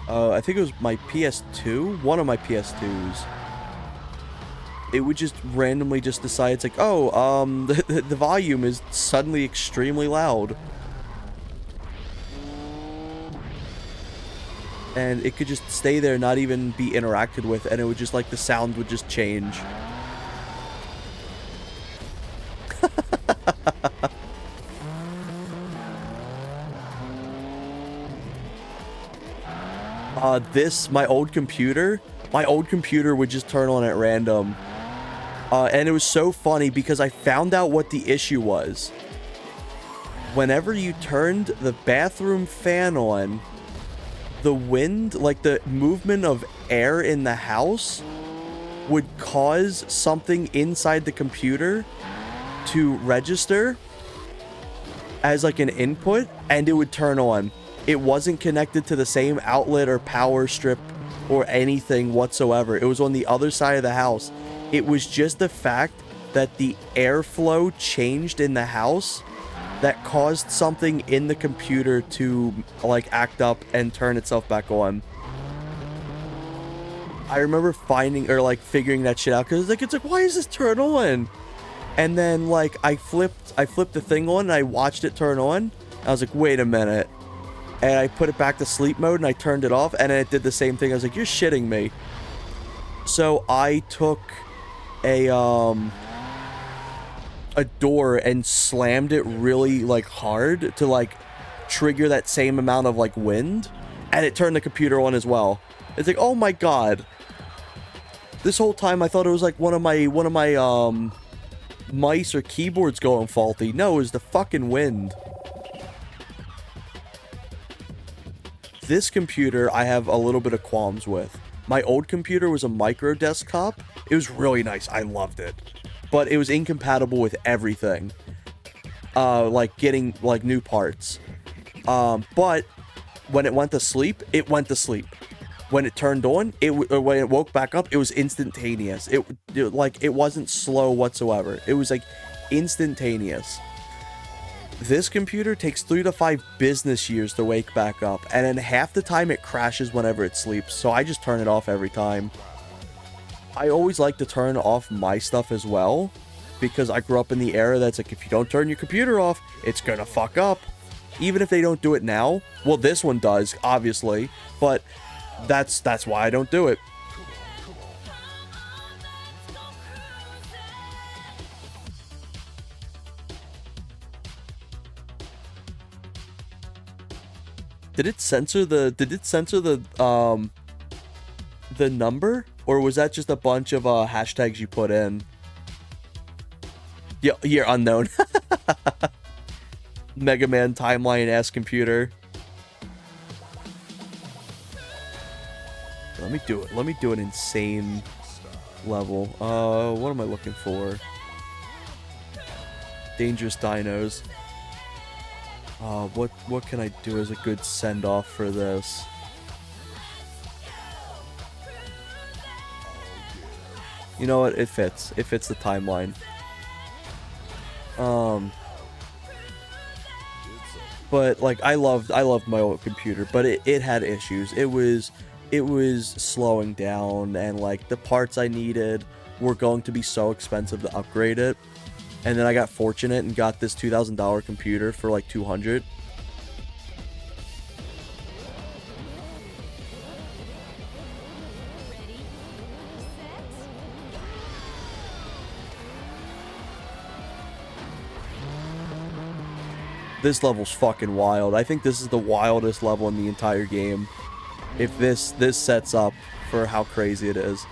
I think it was my PS2, one of my PS2s. It would just randomly just decide, it's like, oh, the volume is suddenly extremely loud. And it could just stay there, not even be interacted with, and it would just like the sound would just change. My old computer would just turn on at random. And it was so funny because I found out what the issue was. Whenever you turned the bathroom fan on, the wind, like the movement of air in the house, would cause something inside the computer to register as like an input, and it would turn on. It wasn't connected to the same outlet or power strip or anything whatsoever. It was on the other side of the house. It was just the fact that the airflow changed in the house that caused something in the computer to like act up and turn itself back on. I remember finding or like figuring that shit out because it's like why is this turn on? And then like I flipped the thing on and I watched it turn on. I was like, wait a minute. And I put it back to sleep mode and I turned it off and it did the same thing. I was like, you're shitting me. So I took a door and slammed it really like hard to like trigger that same amount of like wind, and it turned the computer on as well. It's like, oh my god. This whole time I thought it was like one of my mice or keyboards going faulty. No, it was the fucking wind. This computer I have a little bit of qualms with. My old computer was a micro desktop. It was really nice. I loved it. But it was incompatible with everything. Like getting like new parts. But when it went to sleep, it went to sleep. When it turned on, when it woke back up, it was instantaneous. It wasn't slow whatsoever. It was like instantaneous. This computer takes 3 to 5 business years to wake back up, and then half the time it crashes whenever it sleeps, so I just turn it off every time. I always like to turn off my stuff as well, because I grew up in the era that's like, if you don't turn your computer off, it's gonna fuck up. Even if they don't do it now. Well, this one does, obviously, but that's why I don't do it. Did it censor the number, or was that just a bunch of hashtags you put in? Yeah, you're unknown. Mega Man timeline ass computer. Let me do it. Let me do an insane level. What am I looking for? Dangerous dinos. What can I do as a good send-off for this? You know what? It fits. It fits the timeline. But like I loved my old computer, but it had issues. It was slowing down, and like the parts I needed were going to be so expensive to upgrade it. And then I got fortunate and got this $2,000 computer for like $200. This level's fucking wild. I think this is the wildest level in the entire game. If this sets up for how crazy it is.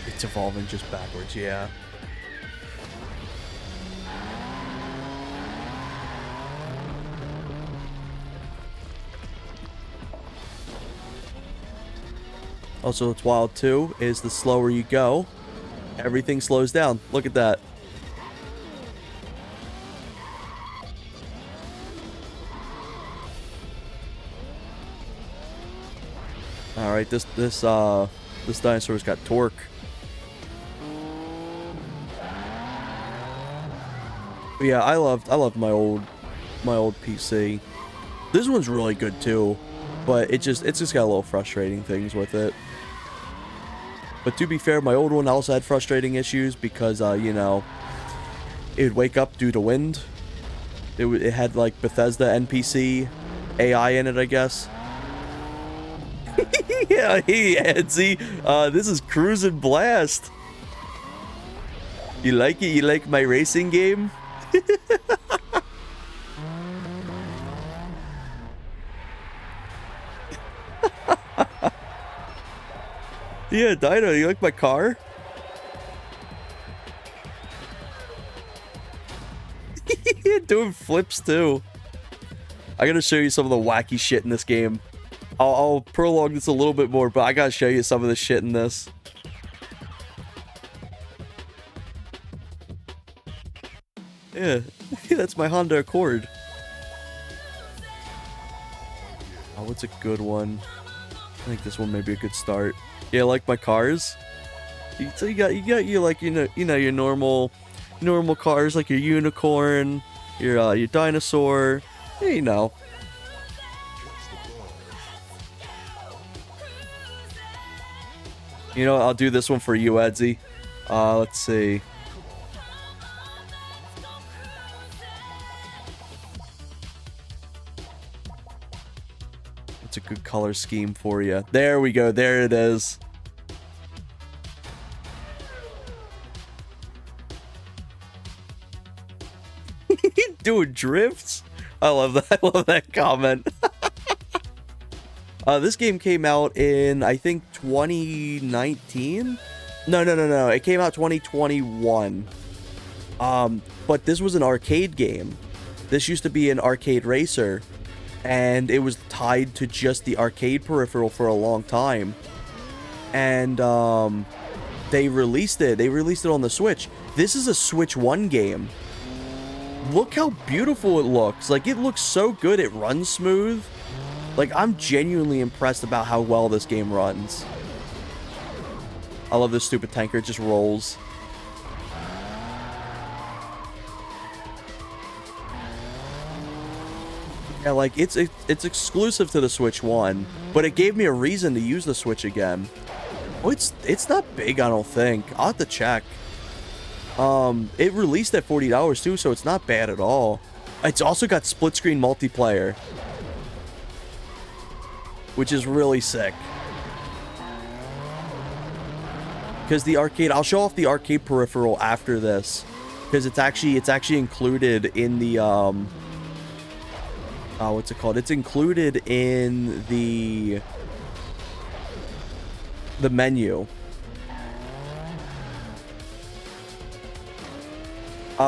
It's evolving just backwards, yeah. Also, what's wild too is the slower you go, everything slows down. Look at that. All right, this dinosaur's got torque. But yeah, I loved my old PC. This one's really good too, but it's just got a little frustrating things with it. But to be fair, my old one also had frustrating issues because you know, it would wake up due to wind. It had like Bethesda NPC AI in it, I guess. Yeah, hey Edsy, this is Cruisn Blast. You like it? You like my racing game? Yeah, Dino, you like my car? Doing flips too. I gotta show you some of the wacky shit in this game. I'll prolong this a little bit more, but I gotta show you some of the shit in this. Yeah, that's my Honda Accord. Oh, what's a good one? I think this one may be a good start. Yeah, like my cars. So you got your like your normal cars, like your unicorn, your dinosaur. Yeah, you know. You know, I'll do this one for you, Edsy. Let's see. It's a good color scheme for you. There we go. There it is. Doing drifts? I love that. I love that comment. This game came out in, I think, 2019? No. It came out 2021. But this was an arcade game. This used to be an arcade racer. And it was tied to just the arcade peripheral for a long time. And, they released it. They released it on the Switch. This is a Switch 1 game. Look how beautiful it looks. Like, it looks so good. It runs smooth. Like, I'm genuinely impressed about how well this game runs. I love this stupid tanker. It just rolls. Yeah, like, it's exclusive to the Switch 1, but it gave me a reason to use the Switch again. Oh, it's not big, I don't think. I'll have to check. It released at $40 too, so it's not bad at all. It's also got split screen multiplayer, which is really sick. Because the arcade, I'll show off the arcade peripheral after this, because it's actually included in the what's it called? It's included in the menu.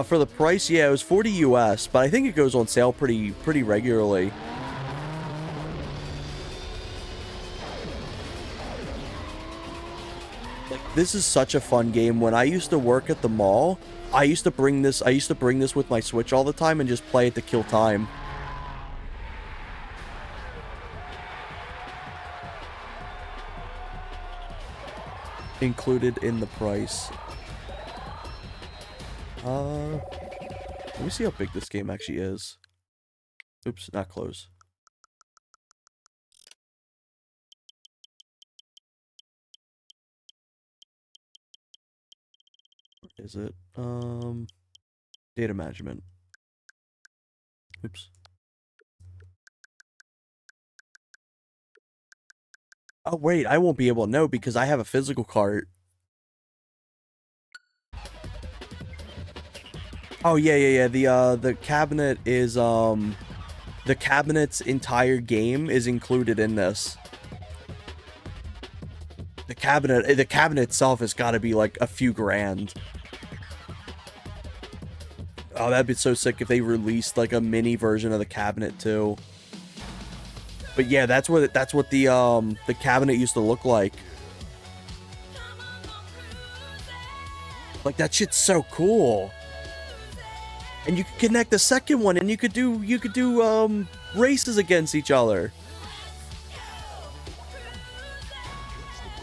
For the price, yeah, it was $40 US, but I think it goes on sale pretty regularly. Like, this is such a fun game. When I used to work at the mall, I used to bring this with my Switch all the time and just play it to kill time. Included in the price. Let me see how big this game actually is. Oops, not close. Where is it? Data management. Oops. Oh, wait, I won't be able to know because I have a physical cart. Oh, yeah. The cabinet is, the cabinet's entire game is included in this. The cabinet itself has got to be like a few grand. Oh, that'd be so sick if they released like a mini version of the cabinet too. But yeah, that's what the cabinet used to look like. Like, that shit's so cool. And you could connect the second one, and you could do races against each other.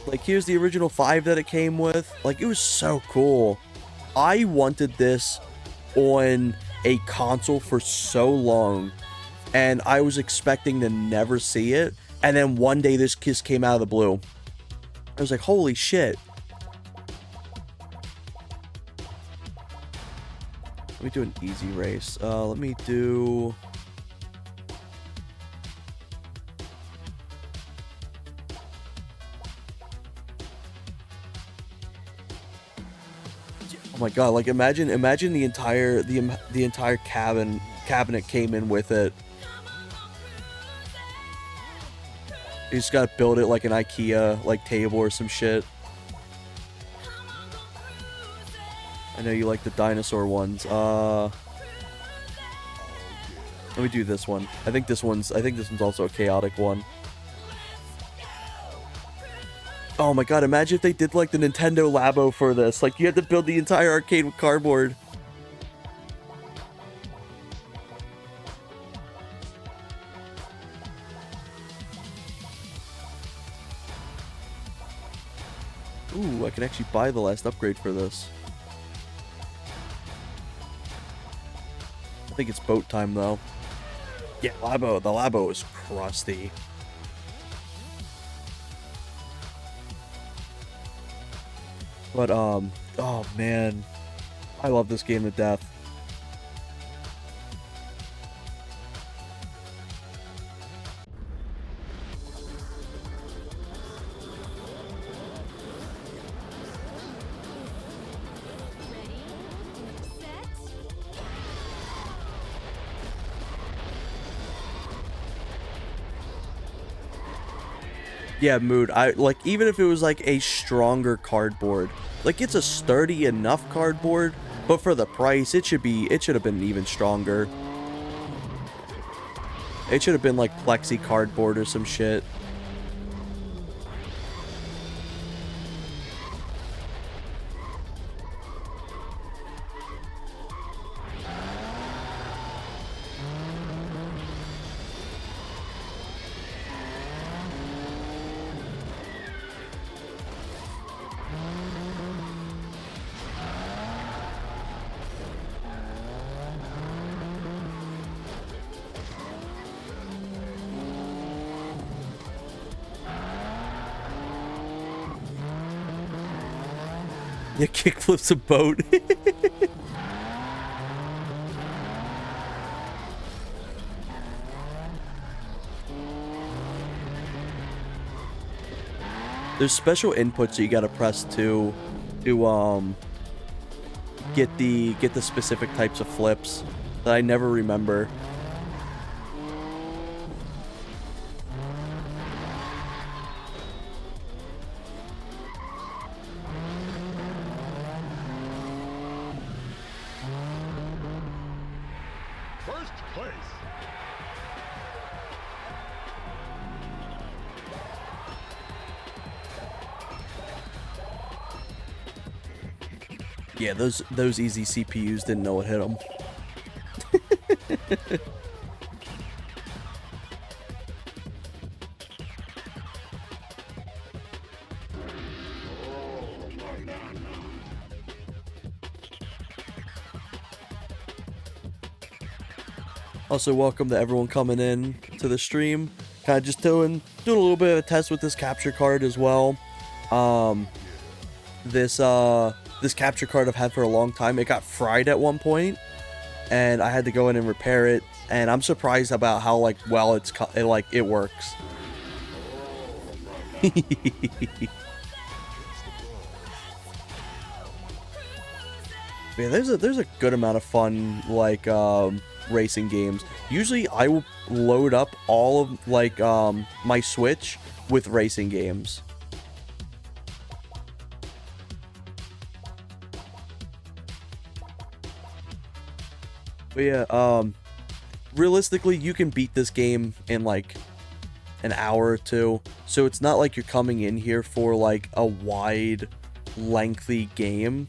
Like, here's the original 5 that it came with. Like, it was so cool. I wanted this on a console for so long, and I was expecting to never see it. And then one day this just came out of the blue. I was like, holy shit. Let me do an easy race. Let me do... Oh my god, like imagine the entire cabinet came in with it. You just gotta build it like an IKEA like table or some shit. I know you like the dinosaur ones. Let me do this one. I think this one's also a chaotic one. Oh my god, imagine if they did like the Nintendo Labo for this. Like you had to build the entire arcade with cardboard. Ooh, I can actually buy the last upgrade for this. I think it's boat time though. Yeah, the Labo is crusty. But oh man, I love this game to death. Yeah, Mood. I like even if it was like a stronger cardboard. Like it's a sturdy enough cardboard, but for the price, it should have been even stronger. It should have been like plexi cardboard or some shit. Yeah, kickflips a boat. There's special inputs that you gotta press to get the specific types of flips that I never remember. First place. Yeah, those easy CPUs didn't know what hit them. Also, welcome to everyone coming in to the stream. Kind of just doing a little bit of a test with this capture card as well. This capture card I've had for a long time. It got fried at one point, and I had to go in and repair it. And I'm surprised about how like well it works. Yeah, there's a good amount of fun like racing games. Usually I will load up all of like my Switch with racing games. But yeah, realistically you can beat this game in like an hour or two. So it's not like you're coming in here for like a wide, lengthy game.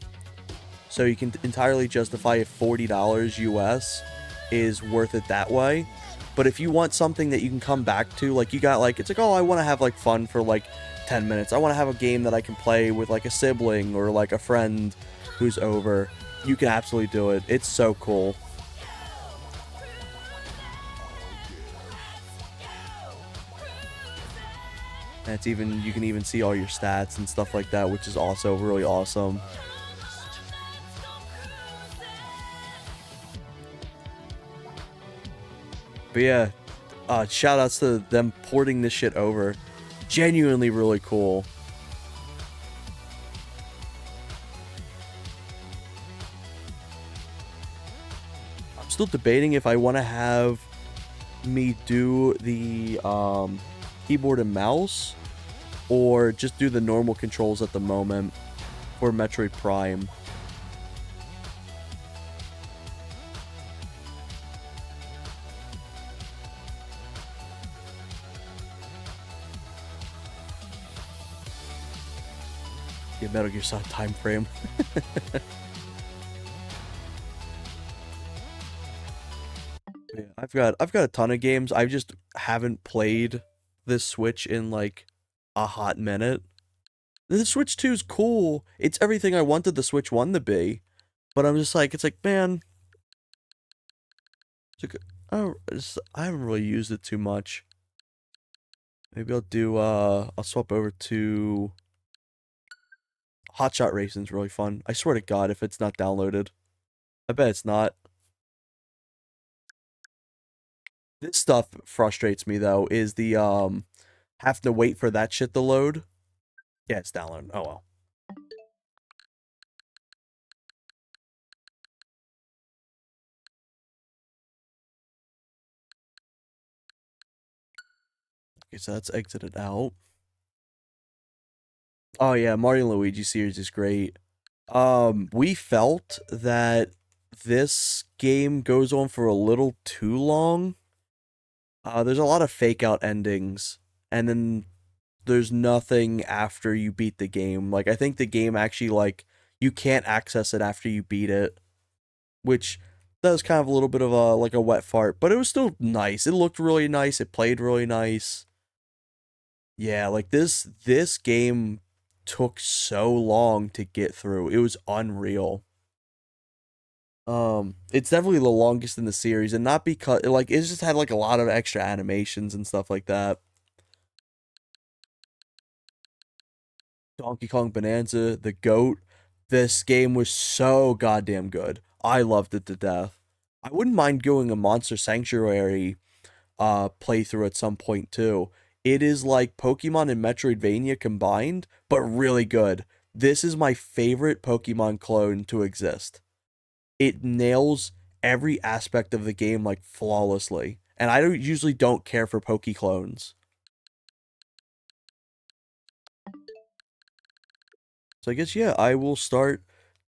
So you can entirely justify if $40 US is worth it that way. But if you want something that you can come back to, like you got like, it's like, oh, I want to have like fun for like 10 minutes. I want to have a game that I can play with like a sibling or like a friend who's over. You can absolutely do it. It's so cool. And it's even, you can even see all your stats and stuff like that, which is also really awesome. But yeah, shout outs to them porting this shit over. Genuinely really cool. I'm still debating if I want to have me do the keyboard and mouse or just do the normal controls at the moment for Metroid Prime. Yeah, Metal Gear Solid time frame. Yeah, I've got a ton of games. I just haven't played this Switch in like a hot minute. The Switch 2 is cool. It's everything I wanted the Switch 1 to be. But I'm just like, it's like, man, it's like, I haven't really used it too much. Maybe I'll swap over to Hotshot Racing's really fun. I swear to God, if it's not downloaded. I bet it's not. This stuff frustrates me though, is the have to wait for that shit to load. Yeah, it's downloaded. Oh well. Okay, so that's exited out. Oh yeah, Mario and Luigi series is great. We felt that this game goes on for a little too long. There's a lot of fake out endings, and then there's nothing after you beat the game. Like I think the game actually like you can't access it after you beat it, which that was kind of a little bit of a like a wet fart, but it was still nice. It looked really nice. It played really nice. Yeah, like this game took so long to get through. It was unreal. It's definitely the longest in the series, and not because like it just had like a lot of extra animations and stuff like that. Donkey Kong Bonanza, the GOAT. This game was so goddamn good. I loved it to death. I wouldn't mind going a Monster Sanctuary playthrough at some point too. It is like Pokemon and Metroidvania combined, but really good. This is my favorite Pokemon clone to exist. It nails every aspect of the game like flawlessly. And I don't usually don't care for Poke clones. So I guess yeah, I will start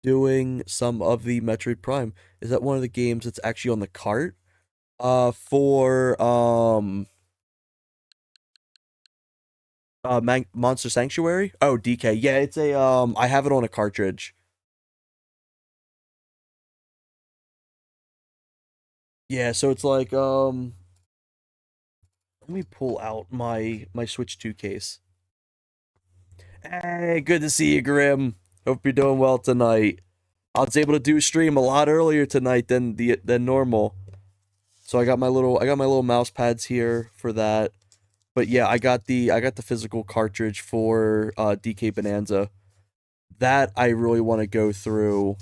doing some of the Metroid Prime. Is that one of the games that's actually on the cart? For Monster Sanctuary? Oh, DK. Yeah, it's a I have it on a cartridge. Yeah, so it's like let me pull out my Switch 2 case. Hey, good to see you, Grim. Hope you're doing well tonight. I was able to do a stream a lot earlier tonight than normal. So I got my little mouse pads here for that. But yeah, I got the physical cartridge for DK Bonanza. That I really want to go through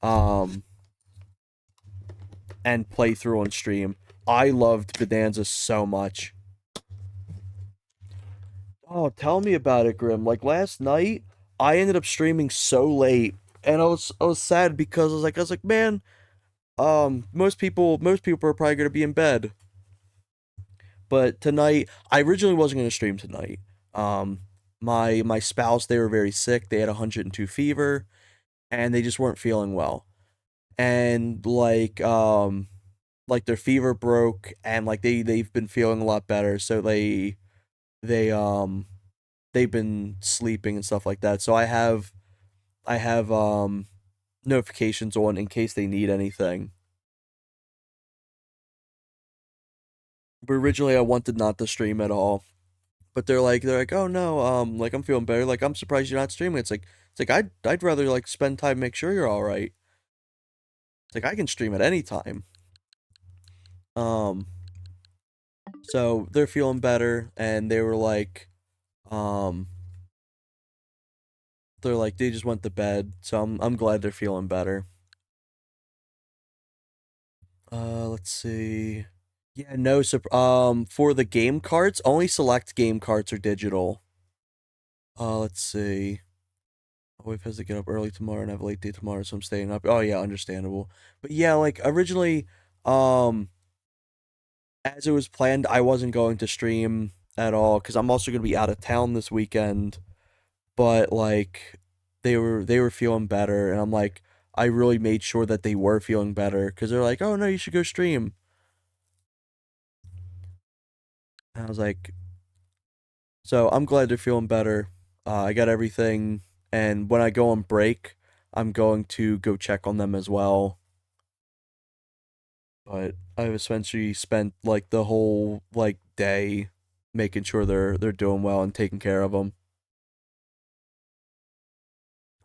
um and play through on stream. I loved Bonanza so much. Oh, tell me about it, Grim. Like last night, I ended up streaming so late, and I was sad because I was like, man, most people are probably gonna be in bed. But tonight, I originally wasn't gonna stream tonight. Um, my spouse, they were very sick. They had 102 fever, and they just weren't feeling well. And like their fever broke, and like they've been feeling a lot better. So they they've been sleeping and stuff like that. So I have notifications on in case they need anything. But originally I wanted not to stream at all. But they're like, "Oh no, like I'm feeling better. Like I'm surprised you're not streaming." It's like I'd rather like spend time make sure you're all right. It's like I can stream at any time. Um so they're feeling better and they were like um they're like they just went to bed. So I'm glad they're feeling better. Let's see. Yeah, no, for the game carts, only select game carts are digital. Let's see. My wife has to get up early tomorrow and have a late day tomorrow, so I'm staying up. Oh yeah, understandable. But yeah, like originally, um, as it was planned, I wasn't going to stream at all because I'm also gonna be out of town this weekend. But like, they were feeling better, and I'm like, I really made sure that they were feeling better because they're like, oh no, you should go stream. And I was like, so I'm glad they're feeling better. I got everything, and when I go on break, I'm going to go check on them as well. But I've essentially spent like the whole like day making sure they're doing well and taking care of them.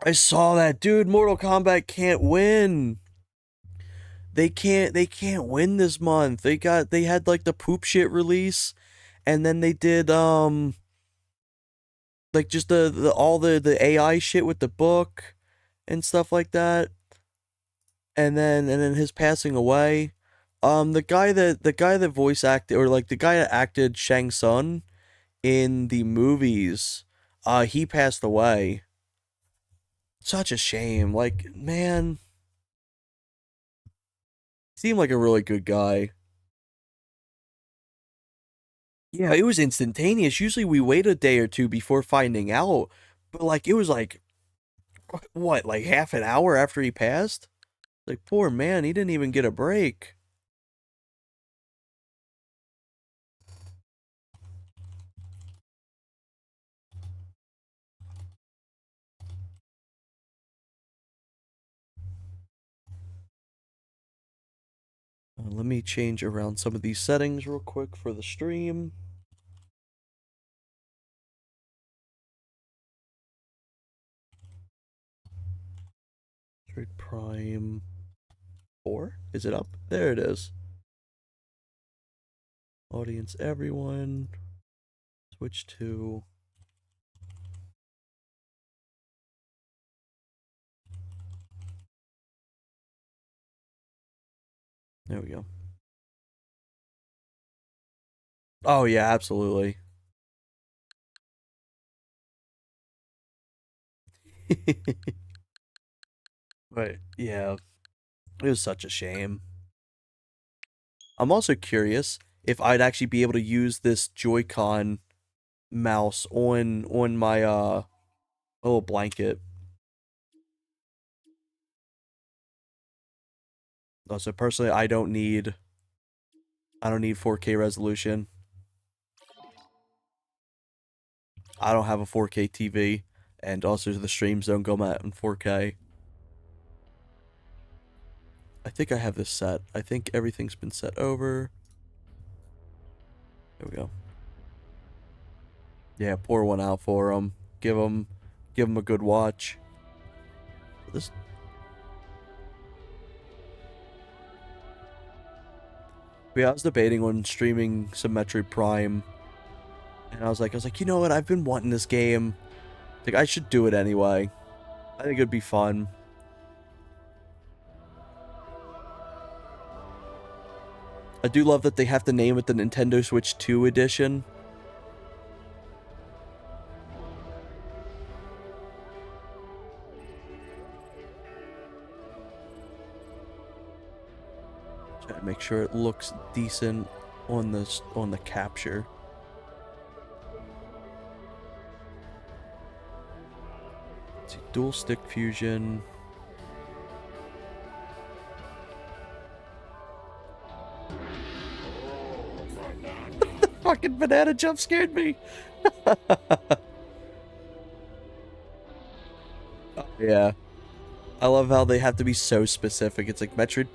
I saw that, dude. Mortal Kombat can't win. They can't win this month. They had like the poop shit release, and then they did like just the all the AI shit with the book and stuff like that. And then his passing away. The guy that voice acted, or like the guy that acted Shang Tsung in the movies, he passed away. Such a shame. Like, man, seemed like a really good guy. Yeah, it was instantaneous. Usually we wait a day or two before finding out, but like it was like what, like half an hour after he passed? Like poor man, he didn't even get a break. Let me change around some of these settings real quick for the stream. Metroid Prime 4? Is it up? There it is. Audience everyone. Switch to. There we go. Oh yeah, absolutely. But yeah, it was such a shame. I'm also curious if I'd actually be able to use this Joy-Con mouse on my little blanket. So personally, I don't need 4K resolution. I don't have a 4K TV, and also the streams don't go out in 4K. I think I have this set. I think everything's been set over. There we go. Yeah, pour one out for them. Give them a good watch. This. Yeah, I was debating on streaming some Metroid Prime, and I was like, you know what? I've been wanting this game. Like, I should do it anyway. I think it'd be fun. I do love that they have to name it the Nintendo Switch 2 edition. Try to make sure it looks decent on the capture. Let's see, dual stick fusion. Fucking banana jump scared me. Yeah. I love how they have to be so specific. It's like Metroid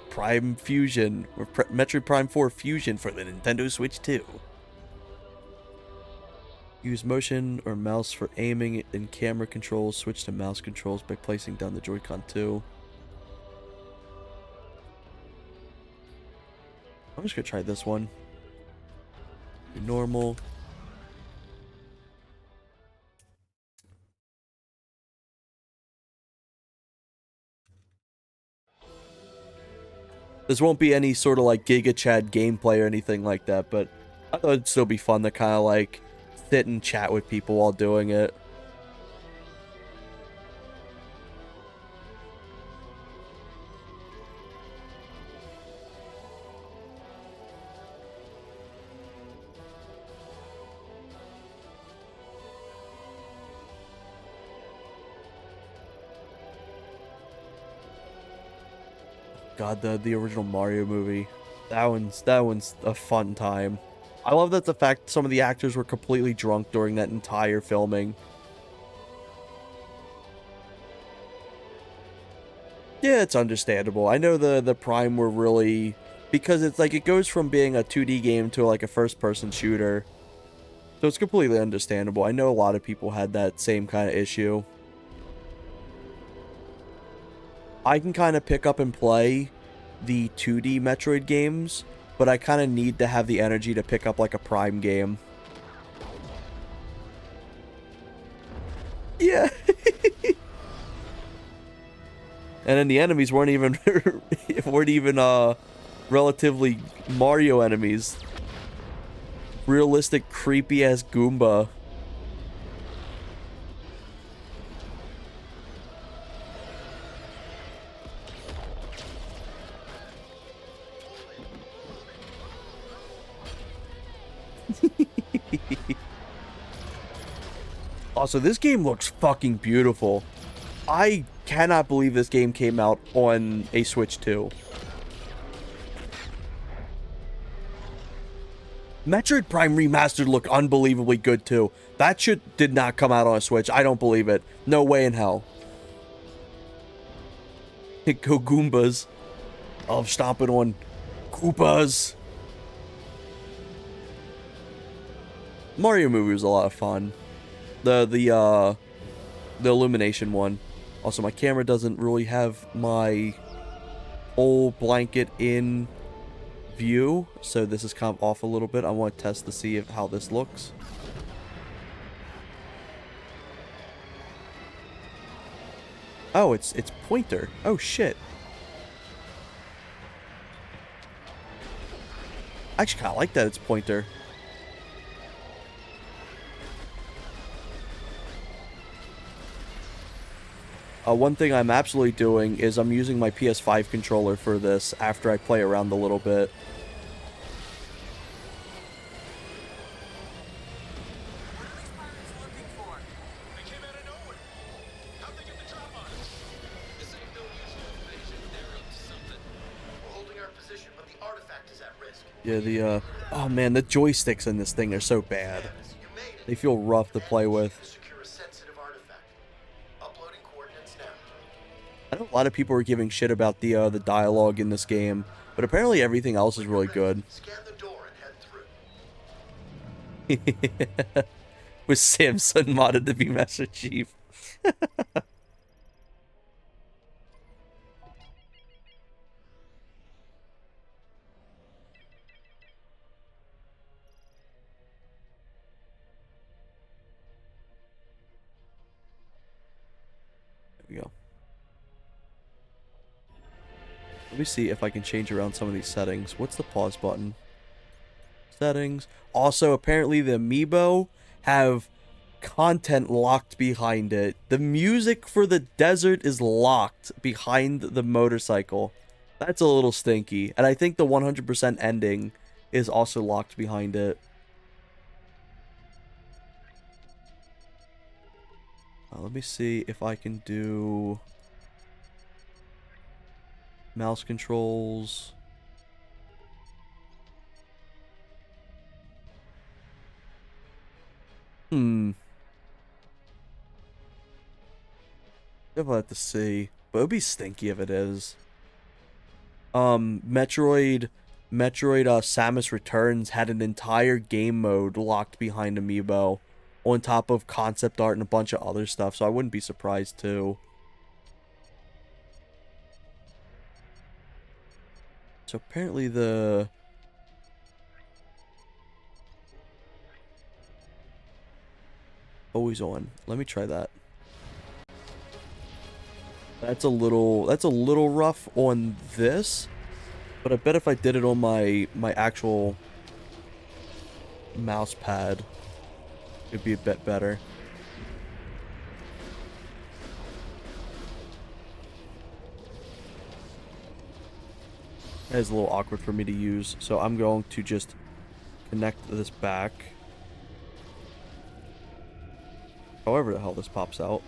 Prime Fusion, or Metroid Prime 4 Fusion for the Nintendo Switch 2. Use motion or mouse for aiming and camera controls. Switch to mouse controls by placing down the Joy-Con 2. I'm just gonna try this one. Normal. This won't be any sort of like Giga Chad gameplay or anything like that, but I thought it'd still be fun to kind of like sit and chat with people while doing it. God, the original Mario movie. That one's a fun time. I love that the fact some of the actors were completely drunk during that entire filming. Yeah, it's understandable. I know the Prime were really, because it's like it goes from being a 2D game to like a first-person shooter. So it's completely understandable. I know a lot of people had that same kind of issue. I can kind of pick up and play the 2D Metroid games, but I kind of need to have the energy to pick up like a Prime game. Yeah. And then the enemies weren't even relatively Mario enemies. Realistic creepy ass Goomba. Also, this game looks fucking beautiful. I cannot believe this game came out on a Switch 2. Metroid Prime Remastered looked unbelievably good too. That shit did not come out on a Switch. I don't believe it. No way in hell. Go Goombas. Oh, stomping on Koopas. Mario movie was a lot of fun. The Illumination one. Also, my camera doesn't really have my whole blanket in view, so this is kind of off a little bit. I want to test to see how this looks. Oh, it's pointer. Oh shit. I actually kind of like that it's pointer. One thing I'm absolutely doing is I'm using my PS5 controller for this after I play around a little bit. Yeah, oh man, the joysticks in this thing are so bad. They feel rough to play with. I know a lot of people were giving shit about the dialogue in this game, but apparently everything else is really good. With Samson modded to be Master Chief. There we go. Let me see if I can change around some of these settings. What's the pause button? Settings. Also, apparently the amiibo have content locked behind it. The music for the desert is locked behind the motorcycle. That's a little stinky. And I think the 100% ending is also locked behind it. Let me see if I can do mouse controls. I'll have to see. But it would be stinky if it is. Metroid Samus Returns had an entire game mode locked behind Amiibo, on top of concept art and a bunch of other stuff, so I wouldn't be surprised too. So apparently the always on. Let me try that. That's a little rough on this, But I bet if I did it on my actual mouse pad, it'd be a bit better. That is a little awkward for me to use, so I'm going to just connect this back. However the hell this pops out.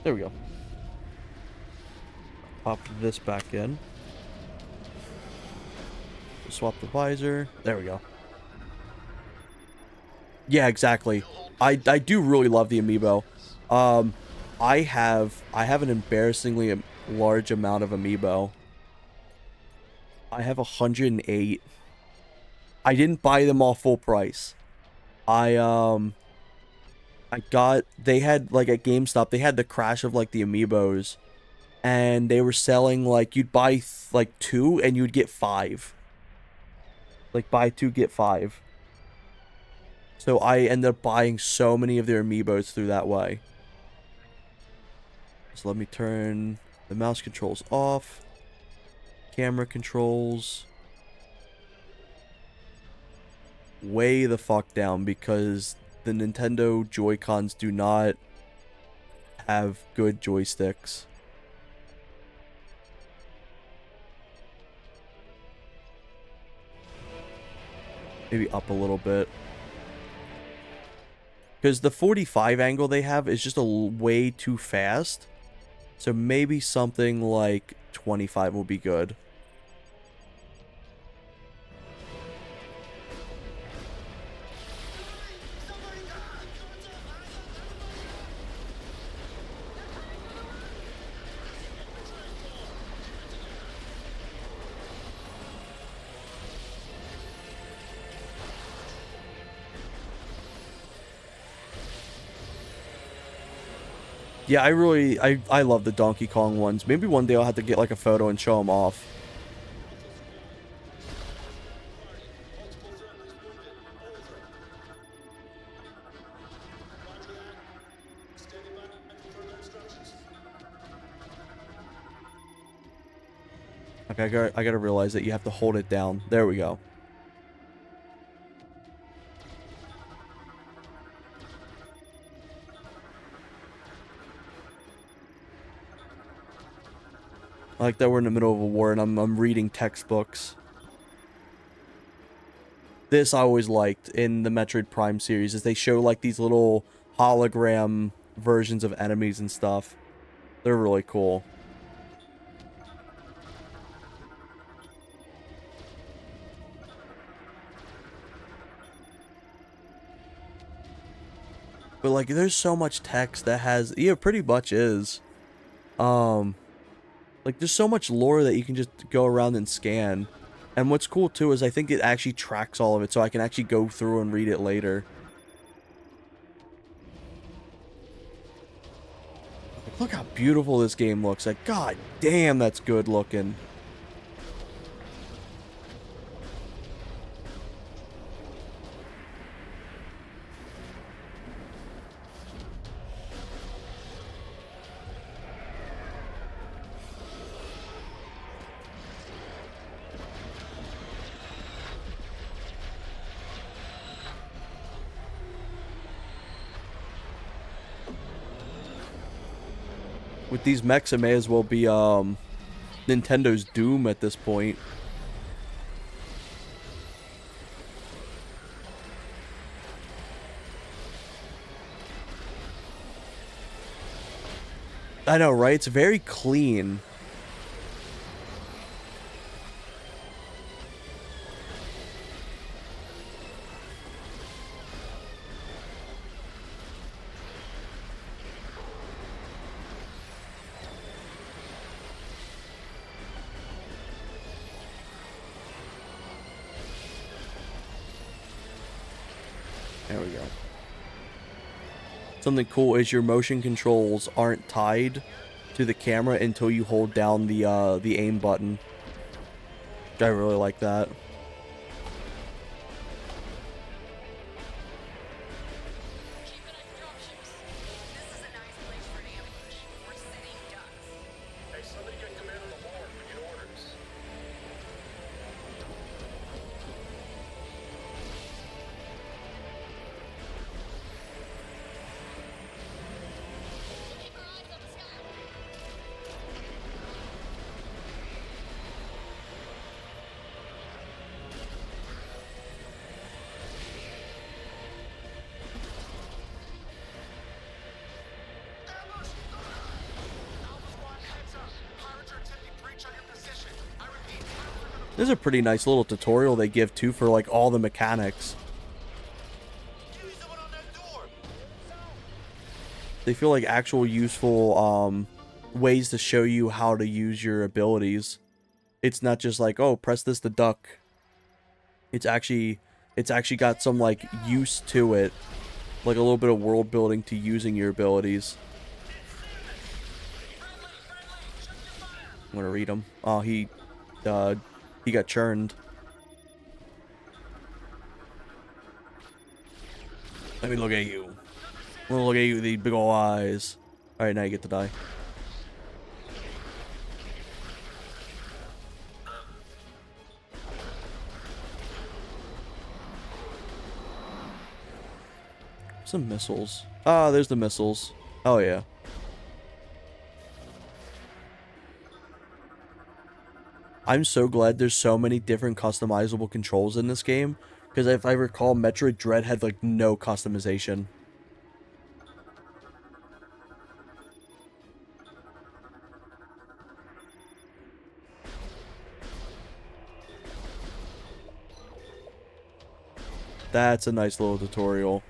There we go. Pop this back in. Swap the visor. There we go. Yeah, exactly. I do really love the amiibo. I have an embarrassingly large amount of amiibo. I have 108. I didn't buy them all full price. I got, they had like at GameStop, they had the crash of like the amiibos, and they were selling like you'd buy like 2 and you'd get 5. Like buy 2 get 5. So I ended up buying so many of their amiibos through that way. So let me turn the mouse controls off. Camera controls way the fuck down because the Nintendo Joy-Cons do not have good joysticks. Maybe up a little bit. Because the 45 angle they have is just way too fast. So maybe something like 25 will be good. Yeah, I love the Donkey Kong ones. Maybe one day I'll have to get like a photo and show them off. Okay, I gotta realize that you have to hold it down. There we go. I like that we're in the middle of a war and I'm reading textbooks. This I always liked in the Metroid Prime series is they show like these little hologram versions of enemies and stuff. They're really cool. But like there's so much text that has, yeah, pretty much is. Like there's so much lore that you can just go around and scan. And what's cool too is I think it actually tracks all of it so I can actually go through and read it later. Look how beautiful this game looks. Like, god damn, that's good looking. With these mechs, it may as well be Nintendo's Doom at this point. I know, right? It's very clean. There we go. Something cool is your motion controls aren't tied to the camera until you hold down the aim button. I really like that. This is a pretty nice little tutorial they give too for like all the mechanics. They feel like actual useful ways to show you how to use your abilities. It's not just like, oh, press this to duck. It's actually got some like use to it, like a little bit of world building to using your abilities. I'm gonna read him. Oh, he got churned. Let me look at you. I'm gonna look at you with these big ol' eyes. All right, now you get to die. Some missiles. Ah, there's the missiles. Oh yeah. I'm so glad there's so many different customizable controls in this game, because if I recall, Metroid Dread had like no customization. That's a nice little tutorial.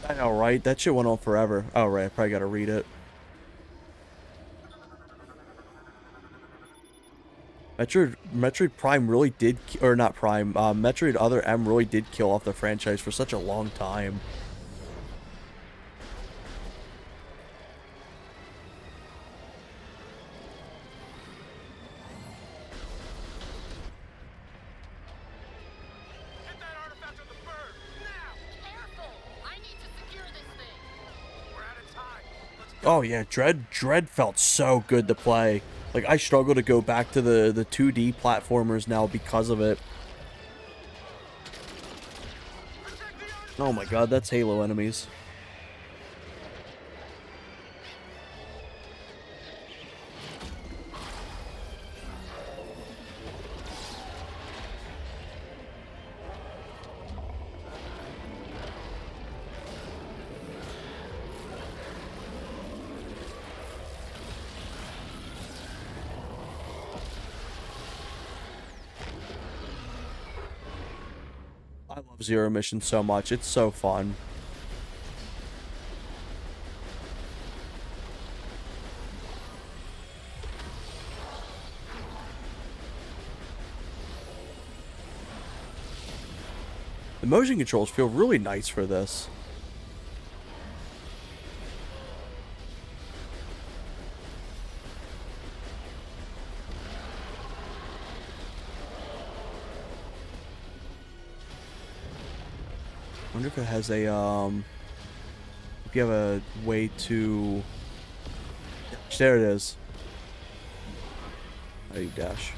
I know, right? That shit went on forever. Oh, right. I probably gotta read it. Metroid Prime really did, or not Prime, Metroid Other M really did kill off the franchise for such a long time. Get that artifact on the bird! Now! Careful! I need to secure this thing. We're out of time. Let's go. Oh yeah, Dread felt so good to play. Like, I struggle to go back to the 2D platformers now because of it. Oh my god, that's Halo enemies. I love Zero Mission so much. It's so fun. The motion controls feel really nice for this. I wonder if it has a, if you have a way to... There it is. There you dash.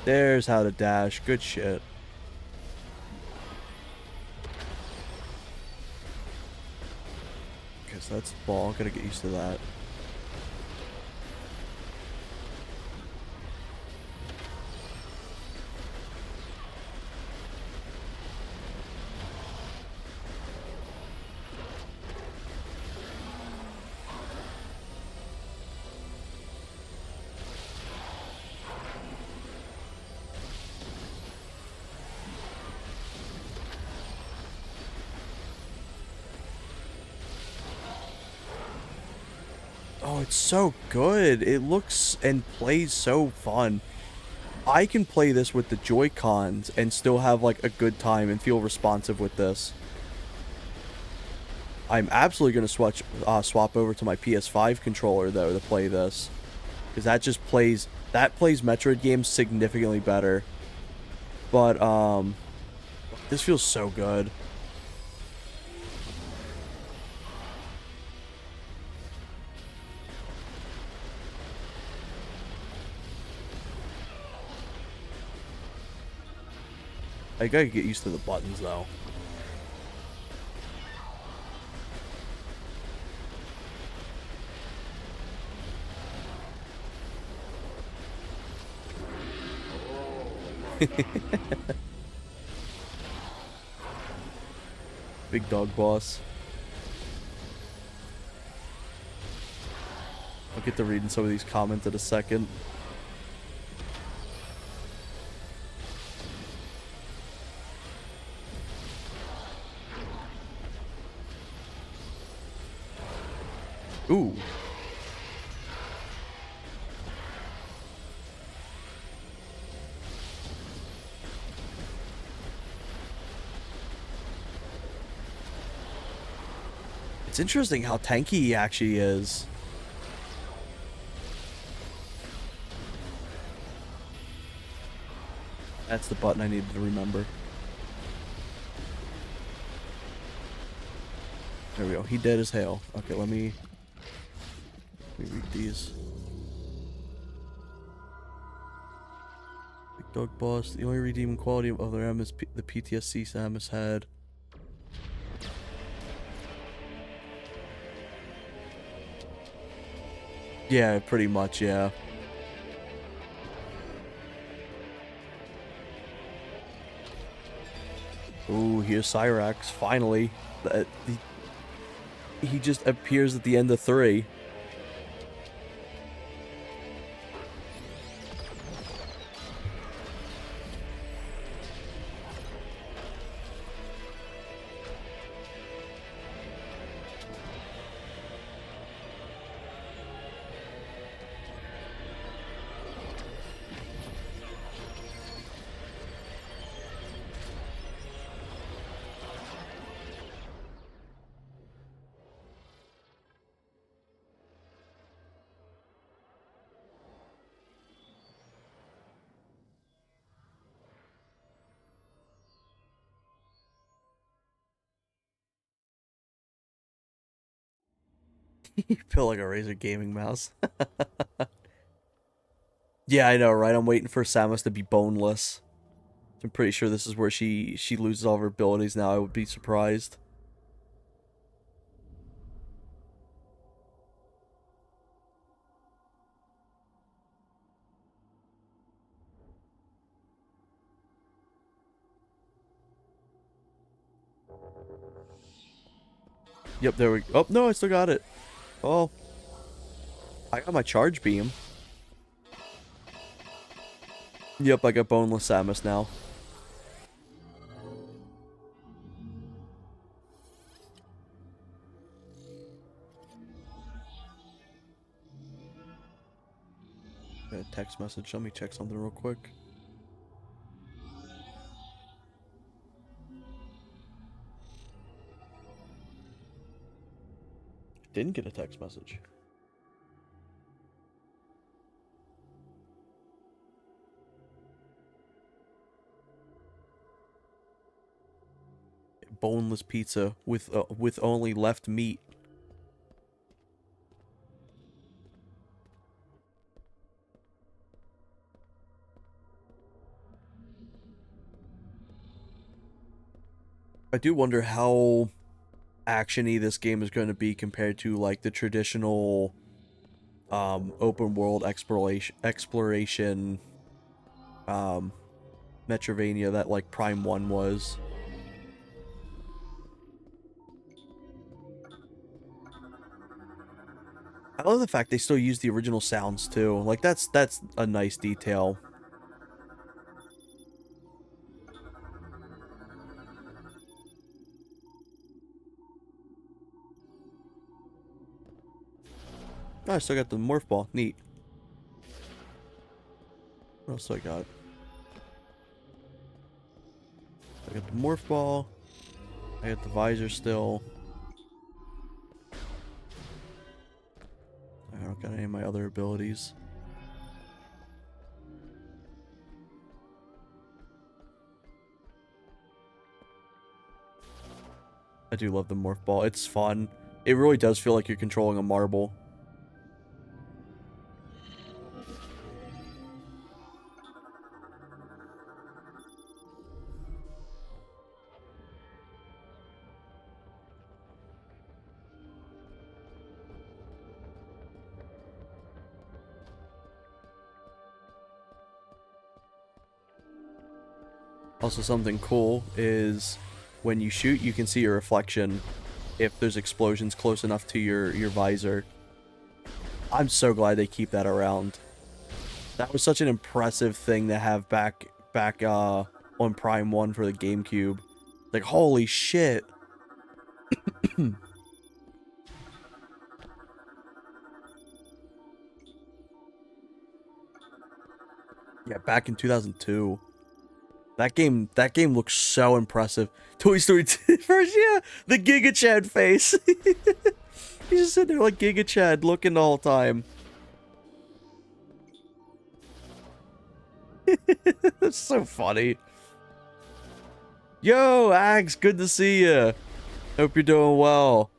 There's how to dash. Good shit. Okay, so that's the ball. Gotta get used to that. Oh, it's so good. It looks and plays so fun. I can play this with the Joy-Cons and still have like a good time and feel responsive with this. I'm absolutely going to swap over to my PS5 controller though to play this, because that just plays Metroid games significantly better. But this feels so good. I gotta get used to the buttons, though. Big dog boss. I'll get to reading some of these comments in a second. Ooh. It's interesting how tanky he actually is. That's the button I needed to remember. There we go. He dead as hell. Okay, let me read these. Big dog boss. The only redeeming quality of other M is the PTSD Samus had. Yeah, pretty much, yeah. Ooh, here's Cyrax, finally. He just appears at the end of 3. You feel like a Razer gaming mouse. Yeah, I know, right? I'm waiting for Samus to be boneless. I'm pretty sure this is where she loses all of her abilities now. I would be surprised. Yep, there we go. Oh, no, I still got it. Oh, I got my charge beam. Yep, I got boneless Samus now. Got a text message. Let me check something real quick. Didn't get a text message. Boneless pizza with only left meat. I do wonder how actiony this game is going to be compared to like the traditional open world exploration Metrovania that like Prime 1 was. I love the fact they still use the original sounds too. Like that's a nice detail. Oh, I still got the morph ball. Neat. What else do I got? I got the morph ball. I got the visor still. I don't got any of my other abilities. I do love the morph ball. It's fun. It really does feel like you're controlling a marble. Also, something cool is when you shoot, you can see your reflection if there's explosions close enough to your visor. I'm so glad they keep that around. That was such an impressive thing to have back on Prime 1 for the GameCube. Like, holy shit. Yeah, back in 2002. That game looks so impressive. Toy Story 2 first, yeah, the Giga Chad face. He's just sitting there like Giga Chad looking the whole time. That's so funny. Yo, Axe, good to see you. Hope you're doing well.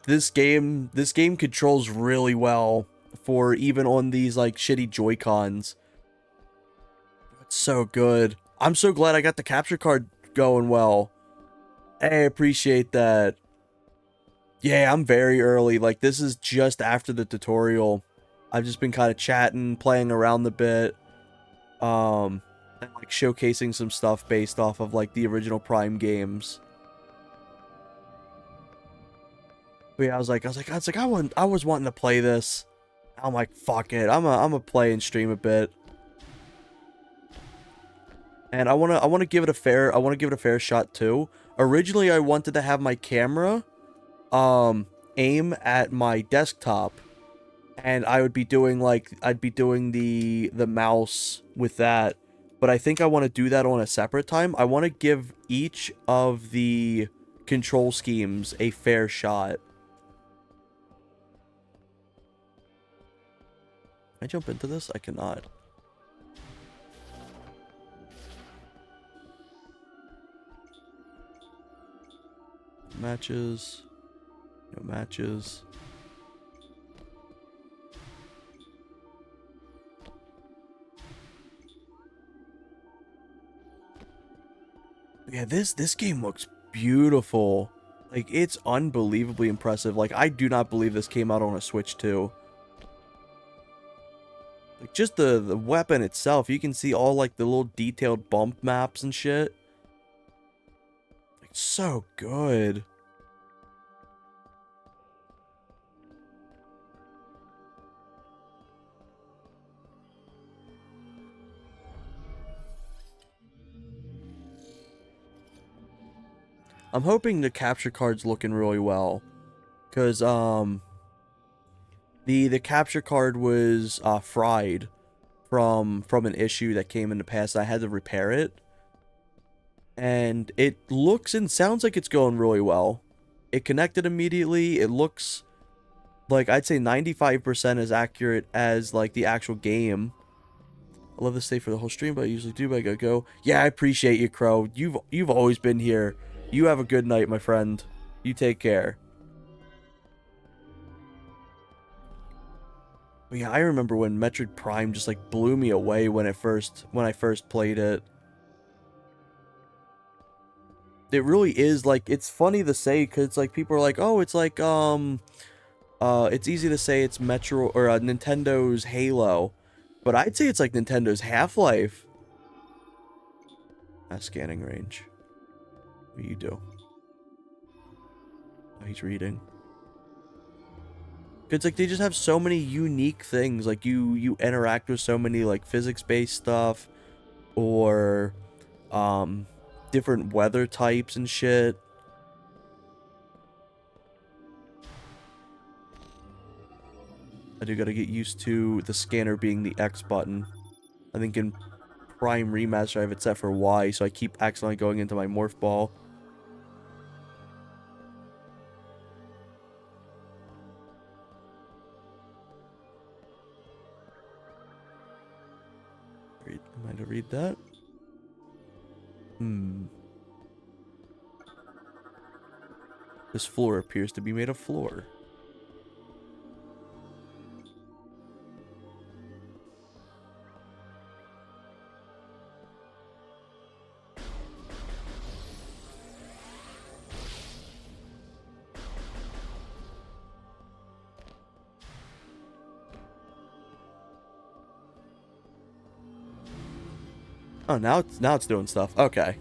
This game controls really well for even on these like shitty Joy-Cons. It's so good. I'm so glad I got the capture card going well. I appreciate that. Yeah, I'm very early. Like, this is just after the tutorial. I've just been kind of chatting, playing around a bit. And like showcasing some stuff based off of like the original Prime games. But yeah, I was like, I was wanting to play this. I'm like, fuck it. I'm a play and stream a bit. And I wanna give it a fair shot too. Originally I wanted to have my camera aim at my desktop, and I'd be doing the mouse with that. But I think I want to do that on a separate time. I want to give each of the control schemes a fair shot. Can I jump into this? I cannot. Matches. No matches. Yeah, this game looks beautiful. Like, it's unbelievably impressive. Like, I do not believe this came out on a Switch 2. Like, just the weapon itself, you can see all, like, the little detailed bump maps and shit. Like, so good. I'm hoping the capture card's looking really well. Because, the capture card was, fried from an issue that came in the past. I had to repair it. And it looks and sounds like it's going really well. It connected immediately. It looks like, I'd say 95% as accurate as like the actual game. I love to stay for the whole stream, but I usually do, but I gotta go. Yeah, I appreciate you, Crow. You've always been here. You have a good night, my friend. You take care. But yeah, I remember when Metroid Prime just like blew me away when I first played it. It really is, like, it's funny to say, because it's like people are like, oh, it's like it's easy to say it's Metro or Nintendo's Halo, but I'd say it's like Nintendo's Half-Life. Scanning range. What do you do? Oh, he's reading. It's like they just have so many unique things. Like you interact with so many like physics-based stuff, or different weather types and shit. I do gotta get used to the scanner being the X button. I think in Prime Remaster I have it set for Y, so I keep accidentally going into my morph ball. Am I to read that? This floor appears to be made of floor. Oh, now it's doing stuff. Okay.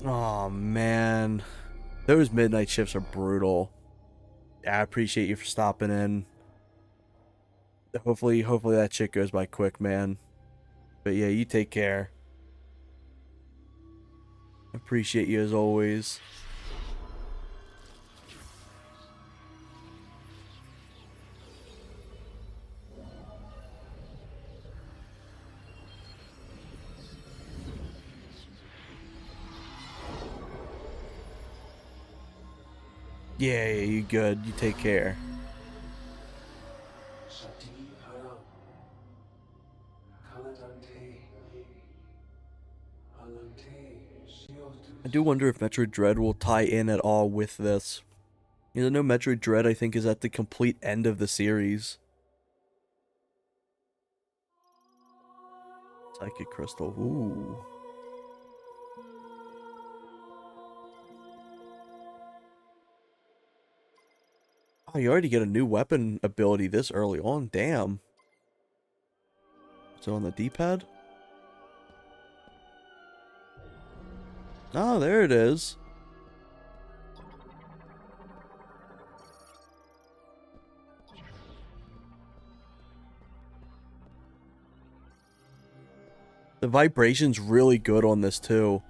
Oh man, those midnight shifts are brutal. I appreciate you for stopping in. Hopefully that shit goes by quick, man. But yeah, you take care. Appreciate you as always. Yeah, you good. You take care. I do wonder if Metroid Dread will tie in at all with this. You know, Metroid Dread, I think, is at the complete end of the series. Psychic Crystal. Ooh. Oh, you already get a new weapon ability this early on. Damn. So on the D-pad? Oh, there it is. The vibration's really good on this too.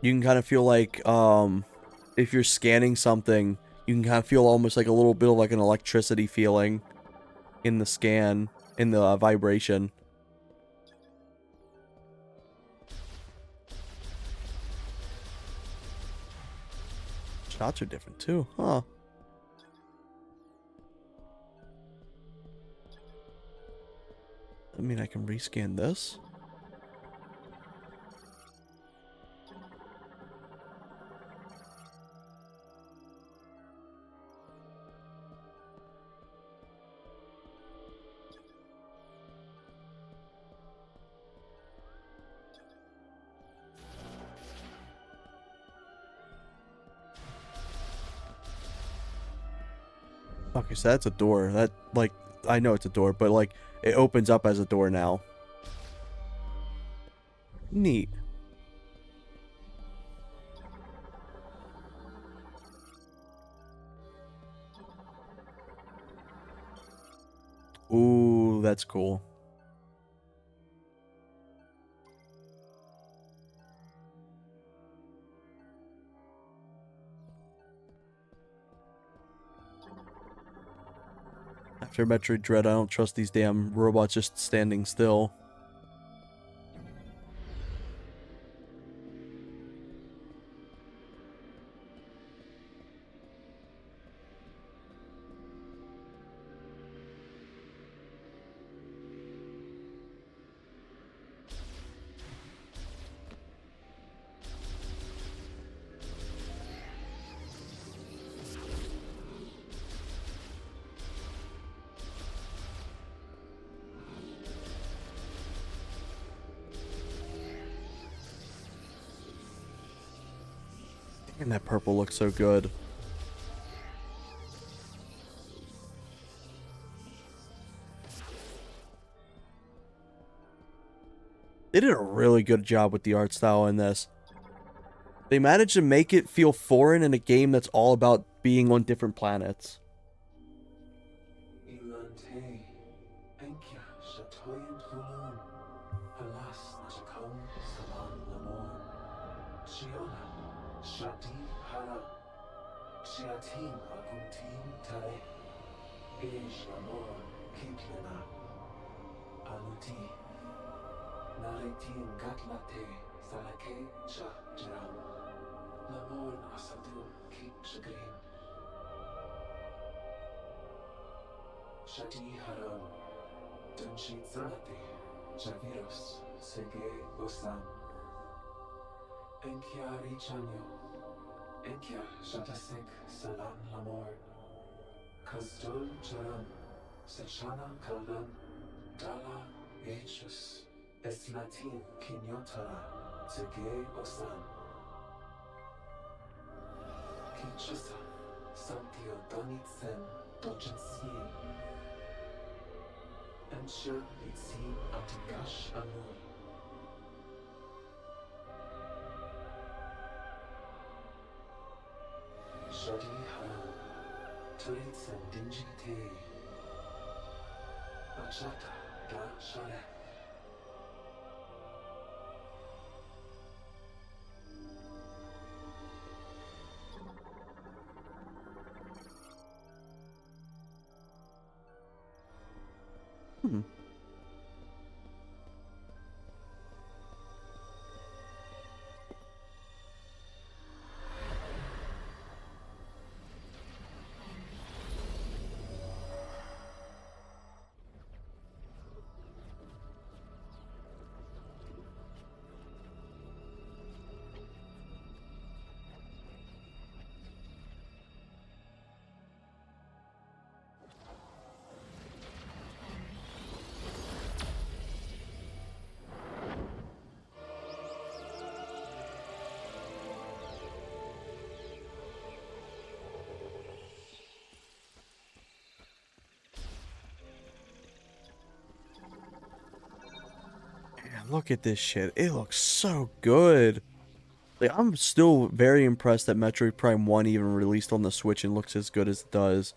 You can kind of feel like if you're scanning something, you can kind of feel almost like a little bit of like an electricity feeling in the scan, in the vibration. Shots are different too, huh? I mean, I can rescan this. Okay, so that's a door. That, like, I know it's a door, but, like, it opens up as a door now. Neat. Ooh, that's cool. After Metroid Dread, I don't trust these damn robots just standing still. Damn, that purple looks so good. They did a really good job with the art style in this. They managed to make it feel foreign in a game that's all about being on different planets. Shadi Haram, Dunshi Zanati, Javirus, Sege Osam, Enkia Richanyo, Enkia Shatasek Salan Lamor, Kazdul Charan, Sachana Kalan, Dala Hechus, Eslatin Kinyotara, Sege Osam, Kinshasa, Santio Donitsen, Dojensi, Ensure Itzi Atikash Amui. Shadi Haram, Turitsen Dinjite, Achata Da Shale. Hmm. Man, look at this shit. It looks so good. Like, I'm still very impressed that Metroid Prime 1 even released on the Switch and looks as good as it does.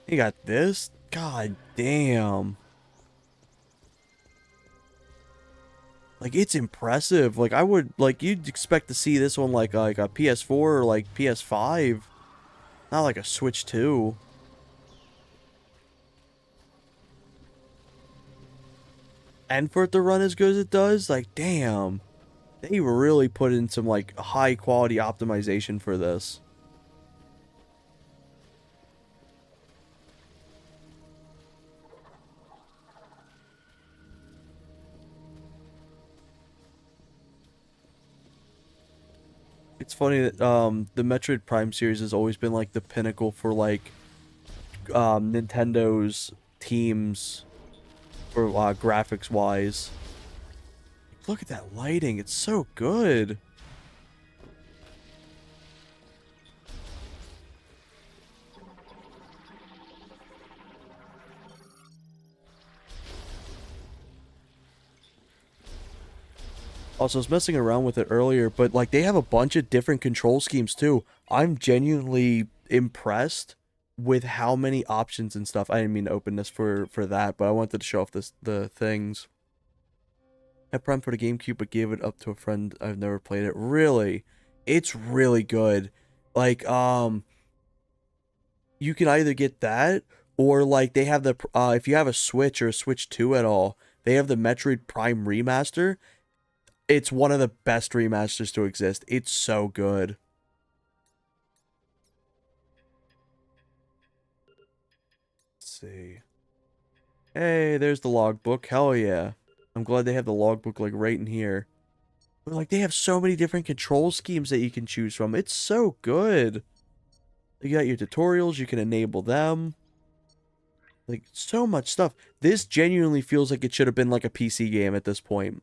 You got this? God damn. Like, it's impressive. Like, I would, like, you'd expect to see this one like a PS4 or like PS5. Not like a Switch 2. And for it to run as good as it does, like, damn. They really put in some, like, high quality optimization for this. It's funny that the Metroid Prime series has always been like the pinnacle for like Nintendo's teams for graphics wise. Look at that lighting, it's so good. Also, I was messing around with it earlier, but like they have a bunch of different control schemes too. I'm genuinely impressed with how many options and stuff. I didn't mean to open this for that, but I wanted to show off the things. I Prime for the GameCube, but gave it up to a friend. I've never played it. Really, it's really good. Like you can either get that or like they have the if you have a Switch or a Switch 2 at all, they have the Metroid Prime remaster. It's one of the best remasters to exist. It's so good. Let's see. Hey, there's the logbook. Hell yeah. I'm glad they have the logbook like right in here. But like they have so many different control schemes that you can choose from. It's so good. You got your tutorials, you can enable them. Like so much stuff. This genuinely feels like it should have been like a PC game at this point.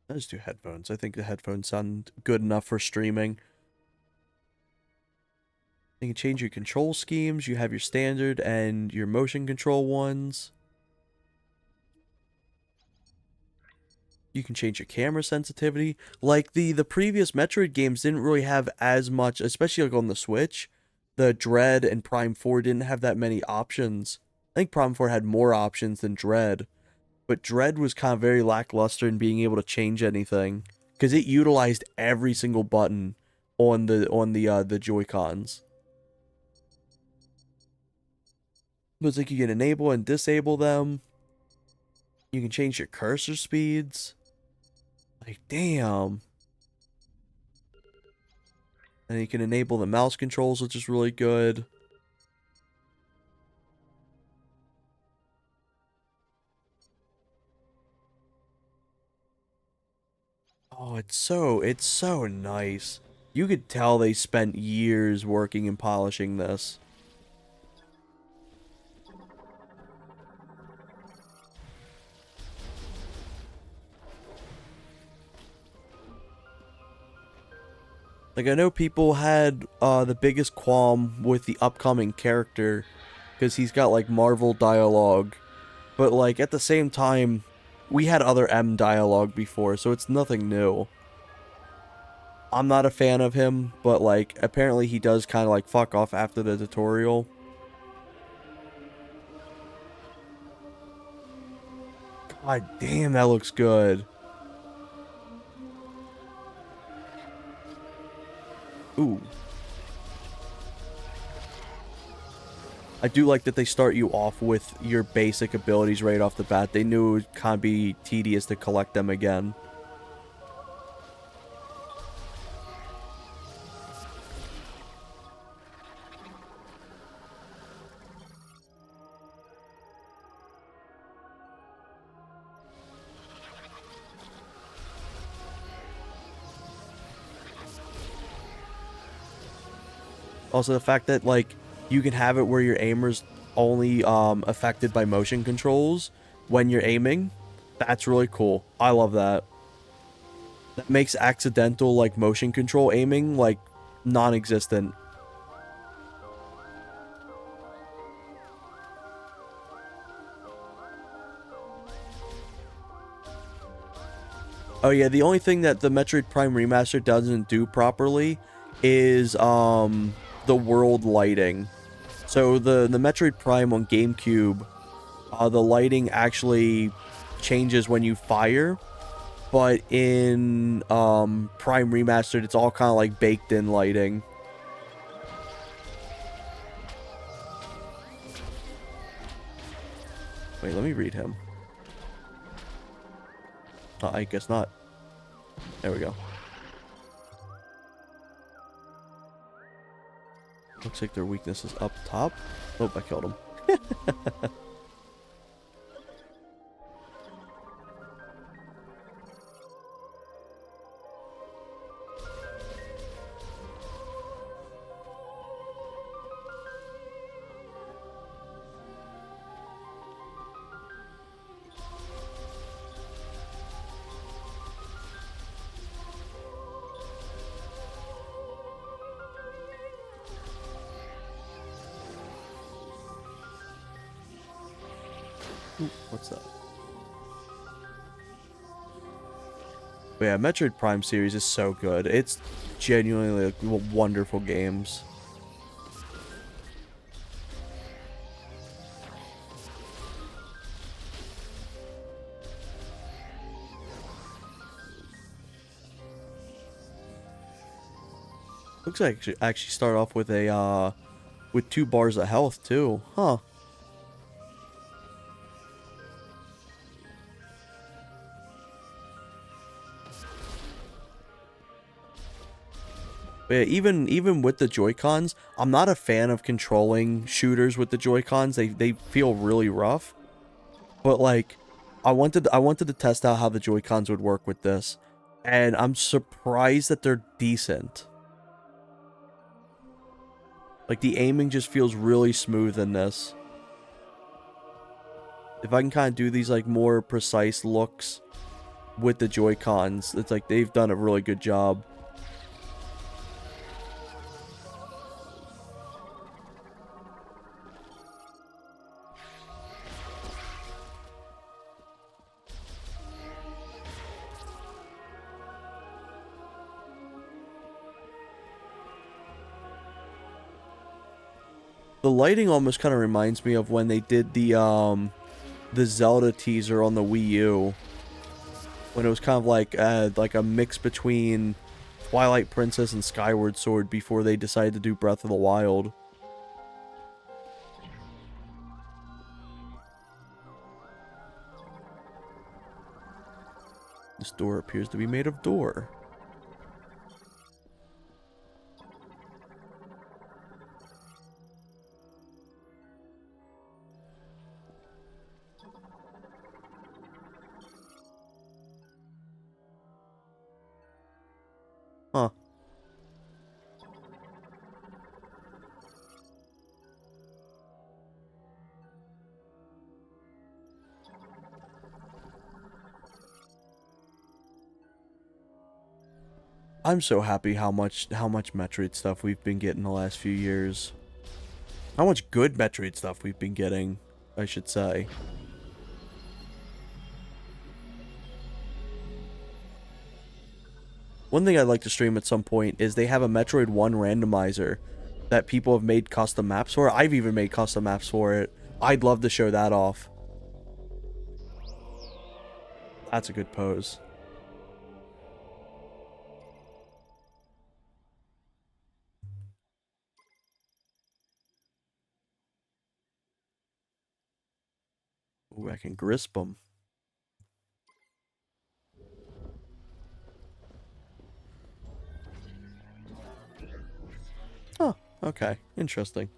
Let's do headphones. I think the headphones sound good enough for streaming. You can change your control schemes. You have your standard and your motion control ones. You can change your camera sensitivity. Like the previous Metroid games didn't really have as much, especially like on the Switch. The Dread and Prime 4 didn't have that many options. I think Prime 4 had more options than Dread. But Dread was kind of very lackluster in being able to change anything. Because it utilized every single button on the Joy-Cons. But it's like you can enable and disable them. You can change your cursor speeds. Like, damn. And you can enable the mouse controls, which is really good. Oh, it's so nice. You could tell they spent years working and polishing this. Like, I know people had the biggest qualm with the upcoming character because he's got like Marvel dialogue, but like at the same time, we had other M dialogue before, so it's nothing new. I'm not a fan of him, but like apparently he does kind of like fuck off after the tutorial. God damn, that looks good. Ooh. I do like that they start you off with your basic abilities right off the bat. They knew it would kind of be tedious to collect them again. Also, the fact that, like, you can have it where your aimer's only affected by motion controls when you're aiming, that's really cool. I love that. That makes accidental, like, motion control aiming, like, non-existent. Oh yeah, the only thing that the Metroid Prime Remaster doesn't do properly is the world lighting. So the Metroid Prime on GameCube, the lighting actually changes when you fire, but in Prime Remastered, it's all kind of like baked in lighting. Wait, let me read him. I guess not. There we go. Looks like their weakness is up top. Oh, I killed him. Ooh, what's that? But yeah, Metroid Prime series is so good. It's genuinely like wonderful games. Looks like I actually start off with a with 2 bars of health too. Huh. But yeah, even with the Joy-Cons, I'm not a fan of controlling shooters with the Joy-Cons. They feel really rough. But like I wanted to test out how the Joy-Cons would work with this. And I'm surprised that they're decent. Like the aiming just feels really smooth in this. If I can kind of do these like more precise looks with the Joy-Cons, it's like they've done a really good job. The lighting almost kind of reminds me of when they did the Zelda teaser on the Wii U, when it was kind of like a mix between Twilight Princess and Skyward Sword before they decided to do Breath of the Wild. This door appears to be made of door. I'm so happy how much Metroid stuff we've been getting the last few years. How much good Metroid stuff we've been getting, I should say. One thing I'd like to stream at some point is they have a Metroid 1 randomizer that people have made custom maps for. I've even made custom maps for it. I'd love to show that off. That's a good pose. Ooh, I can grasp them. Oh, okay. Interesting.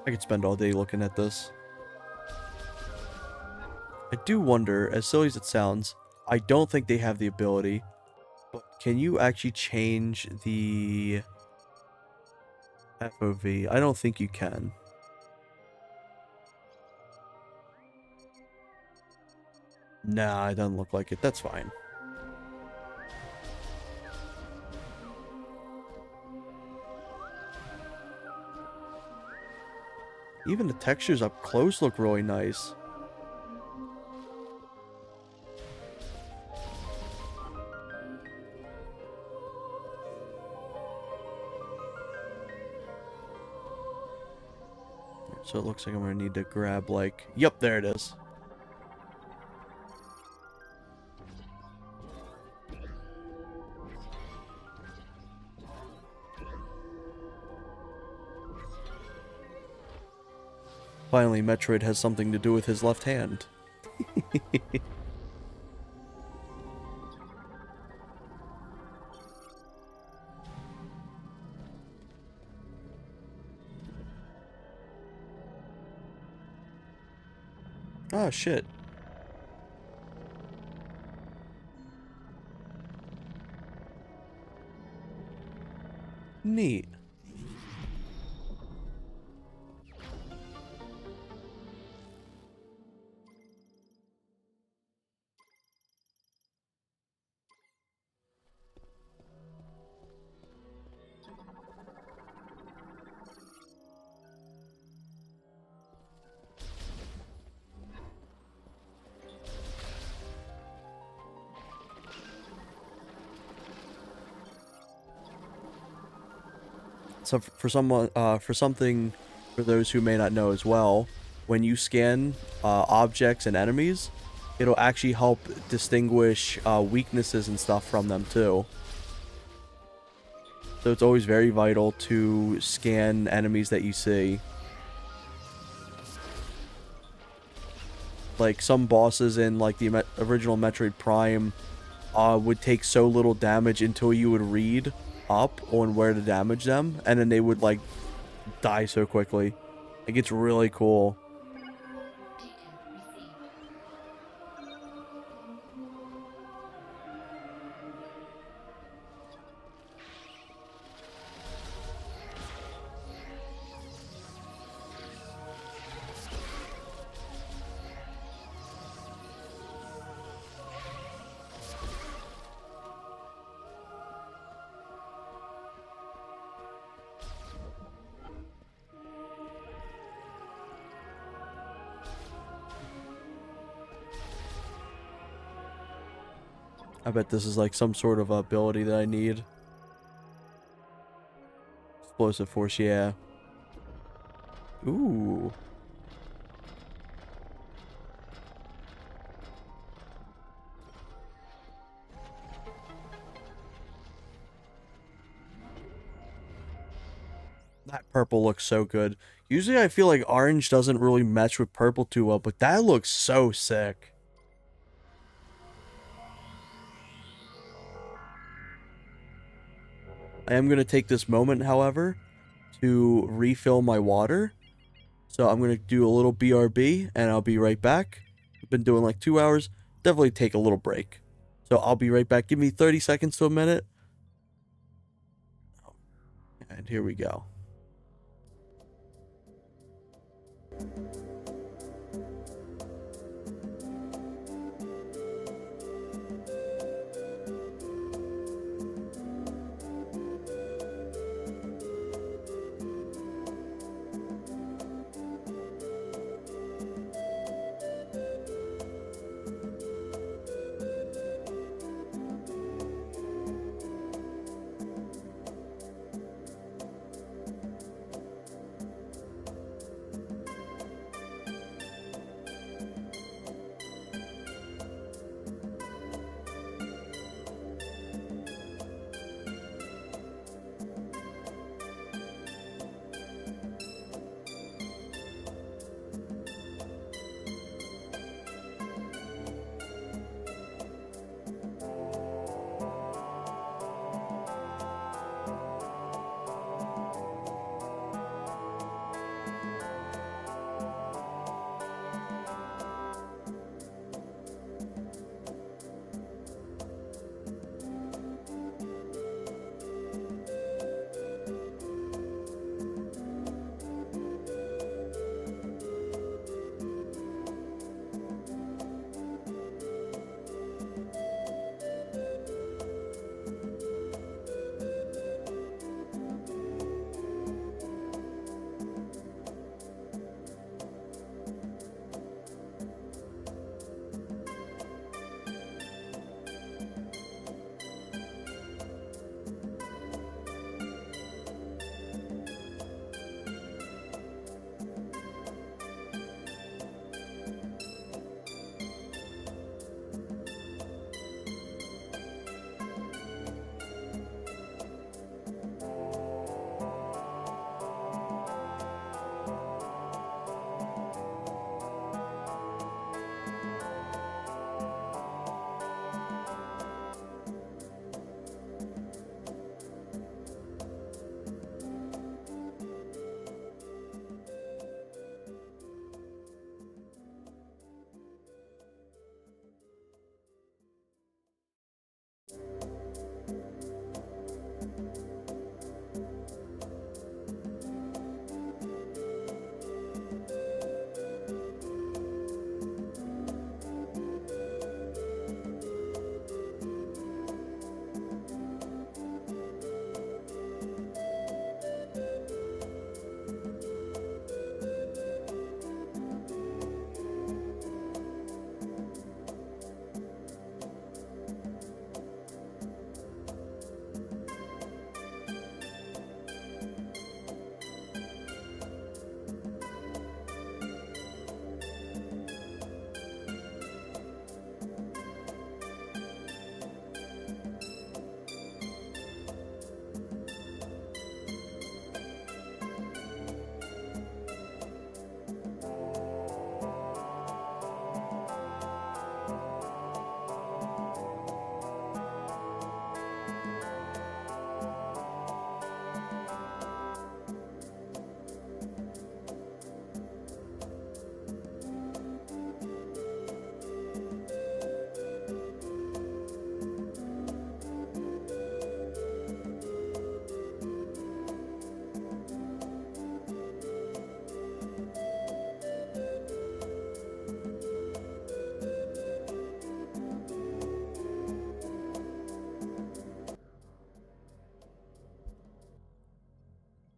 I could spend all day looking at this. I do wonder, as silly as it sounds, I don't think they have the ability, but can you actually change the FOV? I don't think you can. Nah, it doesn't look like it. That's fine. Even the textures up close look really nice. So it looks like I'm gonna need to grab like... Yep, there it is. Finally, Metroid has something to do with his left hand. Oh, shit. Neat. So for someone, for something, for those who may not know as well, when you scan objects and enemies, it'll actually help distinguish weaknesses and stuff from them too. So it's always very vital to scan enemies that you see. Like some bosses in like the original Metroid Prime would take so little damage until you would read up on where to damage them, and then they would like die so quickly. Like it's really cool. I bet this is like some sort of ability that I need. Explosive force, yeah. Ooh. That purple looks so good. Usually I feel like orange doesn't really match with purple too well, but that looks so sick. I am going to take this moment, however, to refill my water. So I'm going to do a little BRB, and I'll be right back. been doing like 2 hours. Definitely take a little break. So I'll be right back. Give me 30 seconds to a minute. And here we go.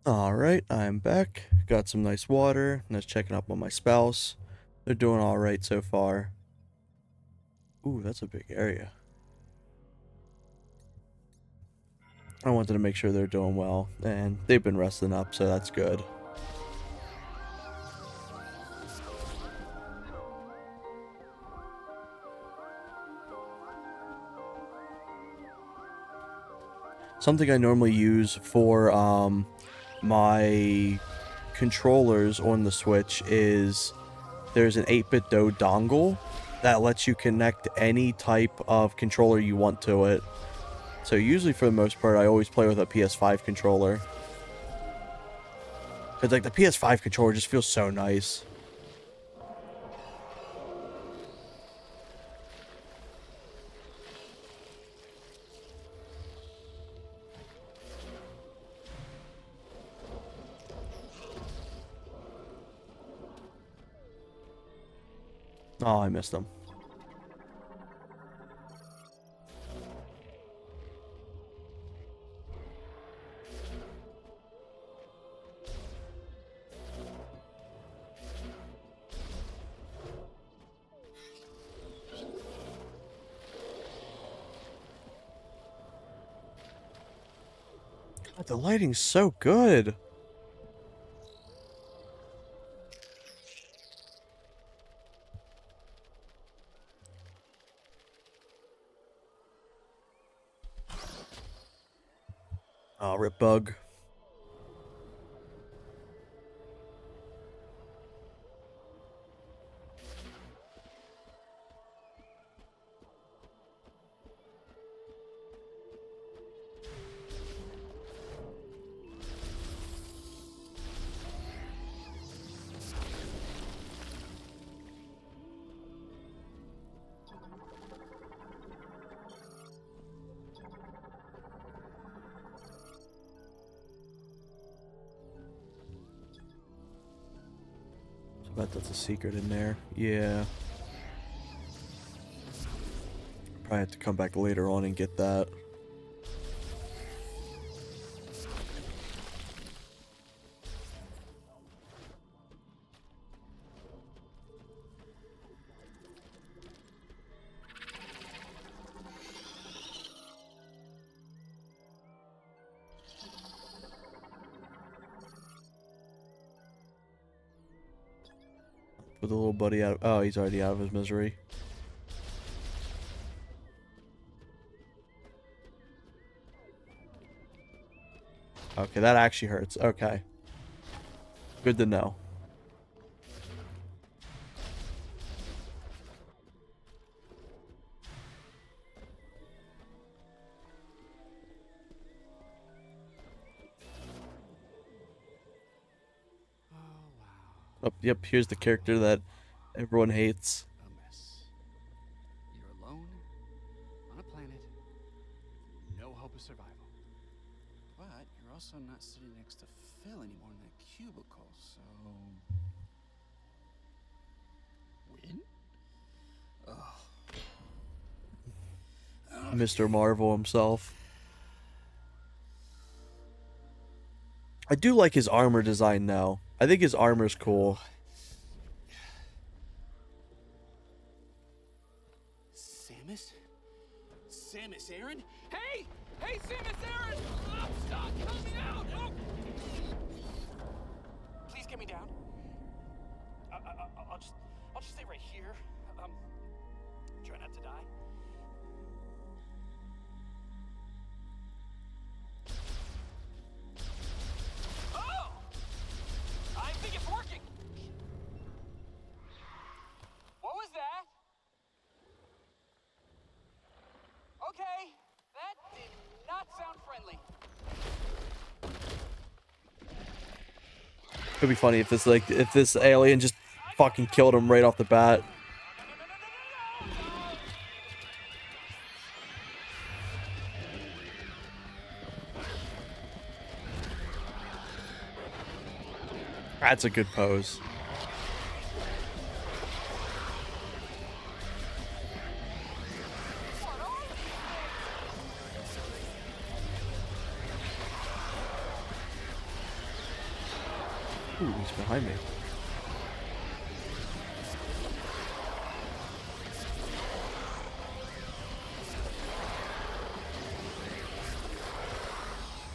Alright, I'm back. Got some nice water. And I was checking up on my spouse. They're doing alright so far. Ooh, that's a big area. I wanted to make sure they're doing well. And they've been resting up, so that's good. Something I normally use for my controllers on the Switch is there's an 8-bit DO dongle that lets you connect any type of controller you want to it. So usually for the most part I always play with a PS5 controller. Cause like the PS5 controller just feels so nice. Oh, I missed them. God, the lighting's so good. Oh, rip bug. I bet that's a secret in there. Yeah. Probably have to come back later on and get that. Put the little buddy out. Oh, he's already out of his misery. Okay, that actually hurts. Okay. Good to know. Oh, yep, here's the character that everyone hates. A mess. You're alone on a planet, no hope of survival. But you're also not sitting next to Phil anymore in that cubicle, so win? Mr. Marvel himself. I do like his armor design now. I think his armor's cool. Samus? Samus Aran? Hey! Hey, Samus Aran! Oh, stop coming out! Oh! Please get me down. I'll just stay right here. Try not to die. Oh! I think it's working. What was that? Okay, that did not sound friendly. It'd be funny if this alien just fucking killed him right off the bat. That's a good pose. Ooh, he's behind me.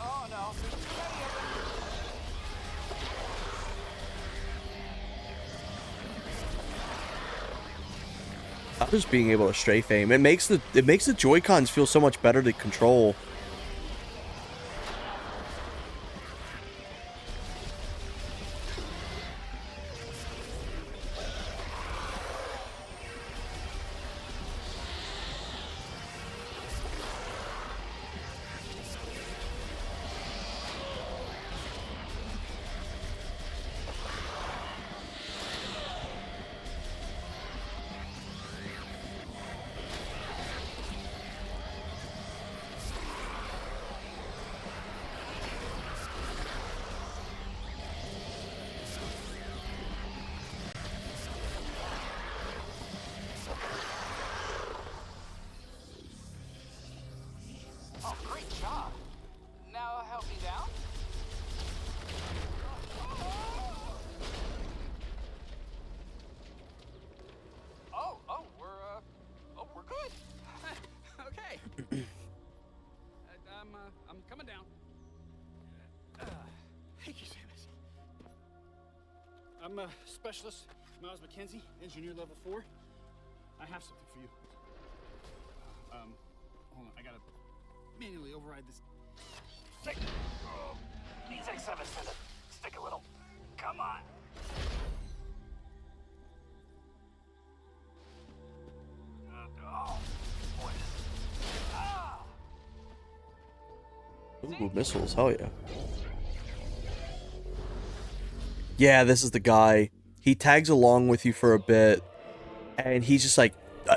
Oh no, there's too many of them. Not just being able to strafe aim. It makes the Joy-Cons feel so much better to control. I'm a specialist, Miles McKenzie, engineer level 4. I have something for you. Hold on, I gotta manually override this. These X7 said stick a little. Come on. Oh, boy. Ah! Ooh, missiles, hell yeah. Yeah, this is the guy. He tags along with you for a bit, and he's just like,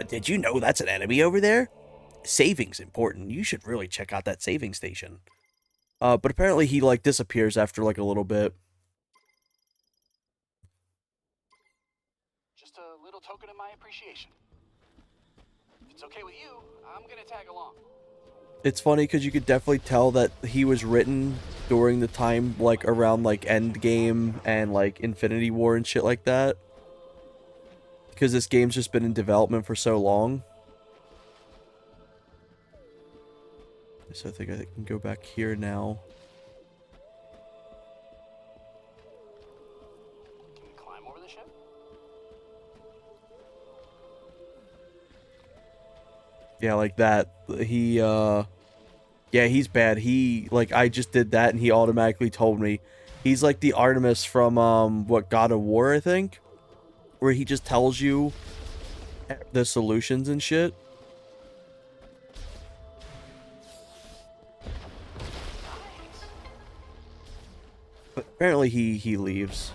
did you know that's an enemy over there? Saving's important. You should really check out that saving station. But apparently he, like, disappears after, like, a little bit. Just a little token of my appreciation. If it's okay with you, I'm gonna tag along. It's funny because you could definitely tell that he was written during the time, like, around, like, Endgame and, like, Infinity War and shit like that. Because this game's just been in development for so long. So I think I can go back here now. Can we climb over the ship? Yeah, like that. Yeah, he's bad. Like, I just did that and he automatically told me. He's like the Artemis from, what, God of War, I think? Where he just tells you the solutions and shit. But apparently he leaves.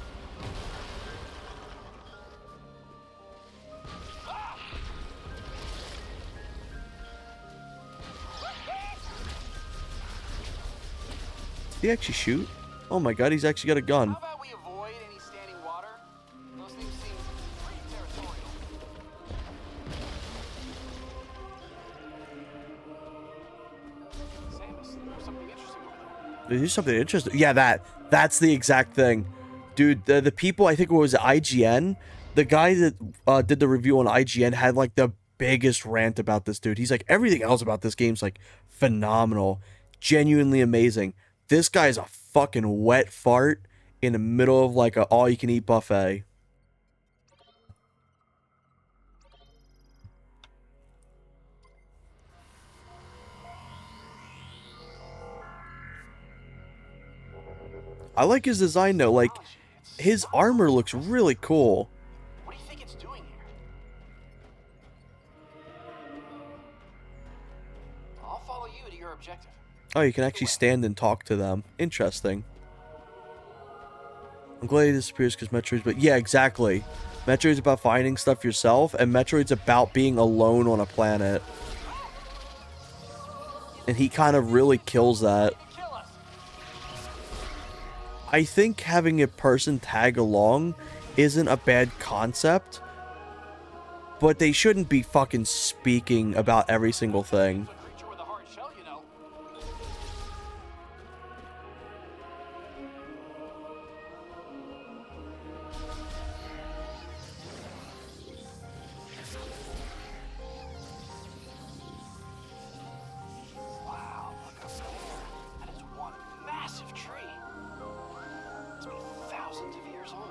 Did he actually shoot? Oh my god, he's actually got a gun. How about we avoid any standing water? Those things seem pretty territorial. Samus, there's something interesting over there. There's something interesting. Yeah, that's the exact thing. Dude, the people, I think it was IGN, the guy that did the review on IGN had like the biggest rant about this dude. He's like, everything else about this game's like phenomenal, genuinely amazing. This guy's a fucking wet fart in the middle of like a all-you-can-eat buffet. I like his design though. Like, his armor looks really cool. What do you think it's doing here? I'll follow you to your objective. Oh, you can actually stand and talk to them. Interesting. I'm glad he disappears because Metroid's... But yeah, exactly. Metroid's about finding stuff yourself, and Metroid's about being alone on a planet. And he kind of really kills that. I think having a person tag along isn't a bad concept, but they shouldn't be fucking speaking about every single thing. Creature with a hard shell, you know. Wow, look up there. That is one massive tree. It's been thousands of years old.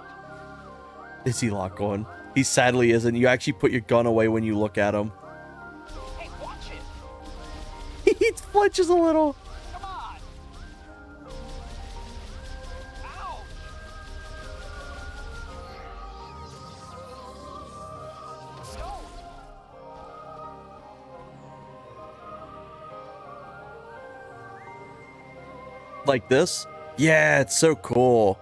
Is he locked on? He sadly isn't. You actually put your gun away when you look at him. Hey, watch it. He flinches a little. Come on. Ow. Don't. Like this? Yeah, it's so cool.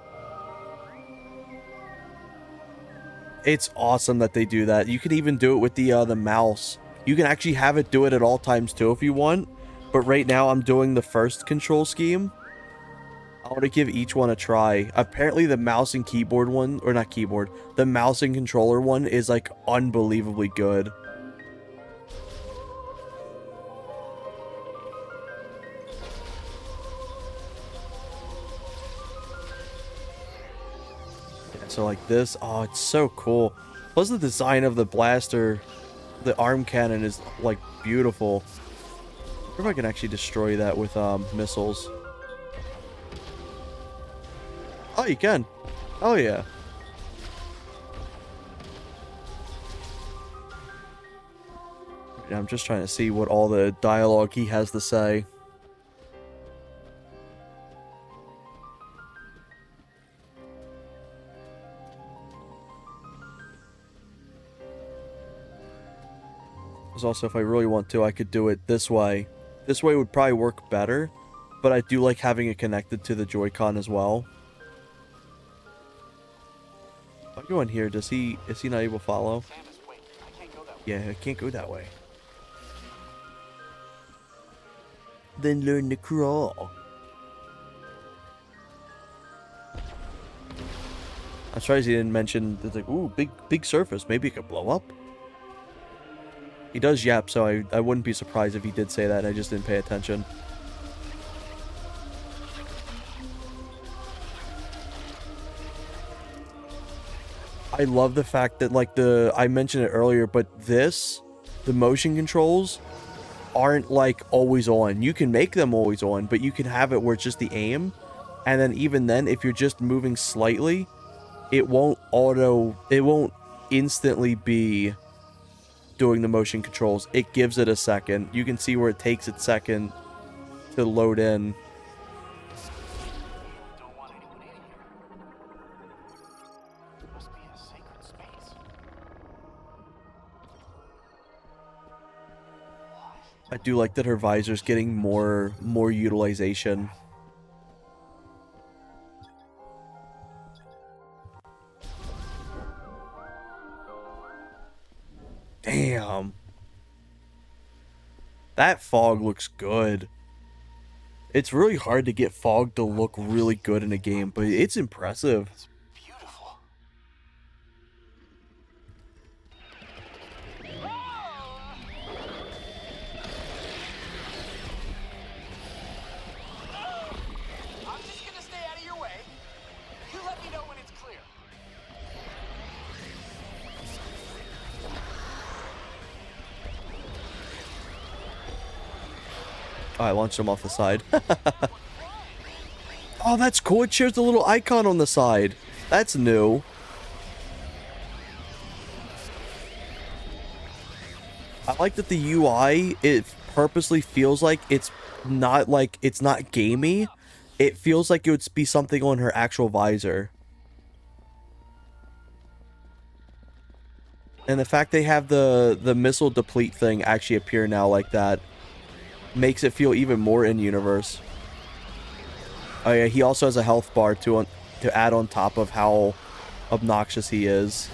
It's awesome that they do that. You can even do it with the mouse. You can actually have it do it at all times too if you want. But right now I'm doing the first control scheme. I want to give each one a try. Apparently the mouse and keyboard one, or not keyboard, the mouse and controller one is like unbelievably good. So like this, oh, it's so cool. Plus the design of the blaster, the arm cannon is like beautiful. I wonder if I can actually destroy that with missiles. Oh, you can. Oh yeah. Yeah, I'm just trying to see what all the dialogue he has to say. Because also, if I really want to, I could do it this way. This way would probably work better, but I do like having it connected to the Joy-Con as well. If I go in here, is he not able to follow? Samus, wait. I can't go that way. Yeah, I can't go that way. Then learn to crawl. I'm surprised he didn't mention, it's like, ooh, big surface. Maybe it could blow up. He does yap, so I wouldn't be surprised if he did say that. I just didn't pay attention. I love the fact that, like, I mentioned it earlier, but the motion controls aren't, like, always on. You can make them always on, but you can have it where it's just the aim. And then even then, if you're just moving slightly, it won't instantly be doing the motion controls. It gives it a second. You can see where it takes its second to load in. Don't want anyone in here. Must be a sacred space. I do like that her visor's getting more utilization. Damn. That fog looks good. It's really hard to get fog to look really good in a game, but it's impressive. It's beautiful. I'm just gonna stay out of your way. You let me know when it's clear. Oh, I launched him off the side. Oh, that's cool. It shares the little icon on the side. That's new. I like that the UI, it purposely feels like it's not gamey. It feels like it would be something on her actual visor. And the fact they have the missile deplete thing actually appear now like that makes it feel even more in-universe. Oh yeah, he also has a health bar to add on top of how obnoxious he is.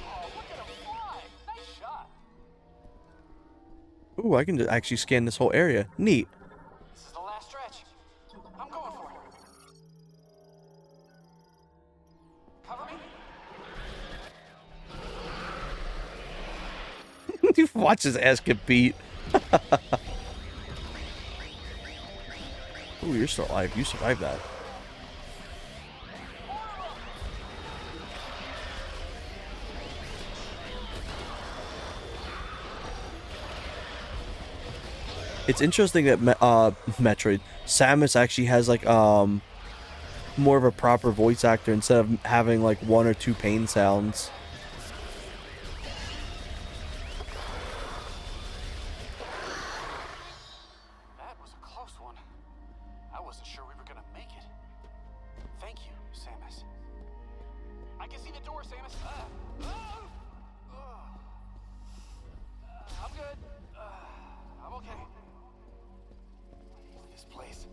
Oh, look at him fly! Nice shot. Ooh, I can just actually scan this whole area. Neat. This is the last stretch. I'm going for it. Cover me. Watch his ass get beat. Ooh, you're still alive. You survived that. It's interesting that Metroid Samus actually has like more of a proper voice actor instead of having like one or two pain sounds. That was a close one. I wasn't sure we were gonna make it. Thank you, Samus. I can see the door, Samus. I'm good. I'm okay. Leave this place.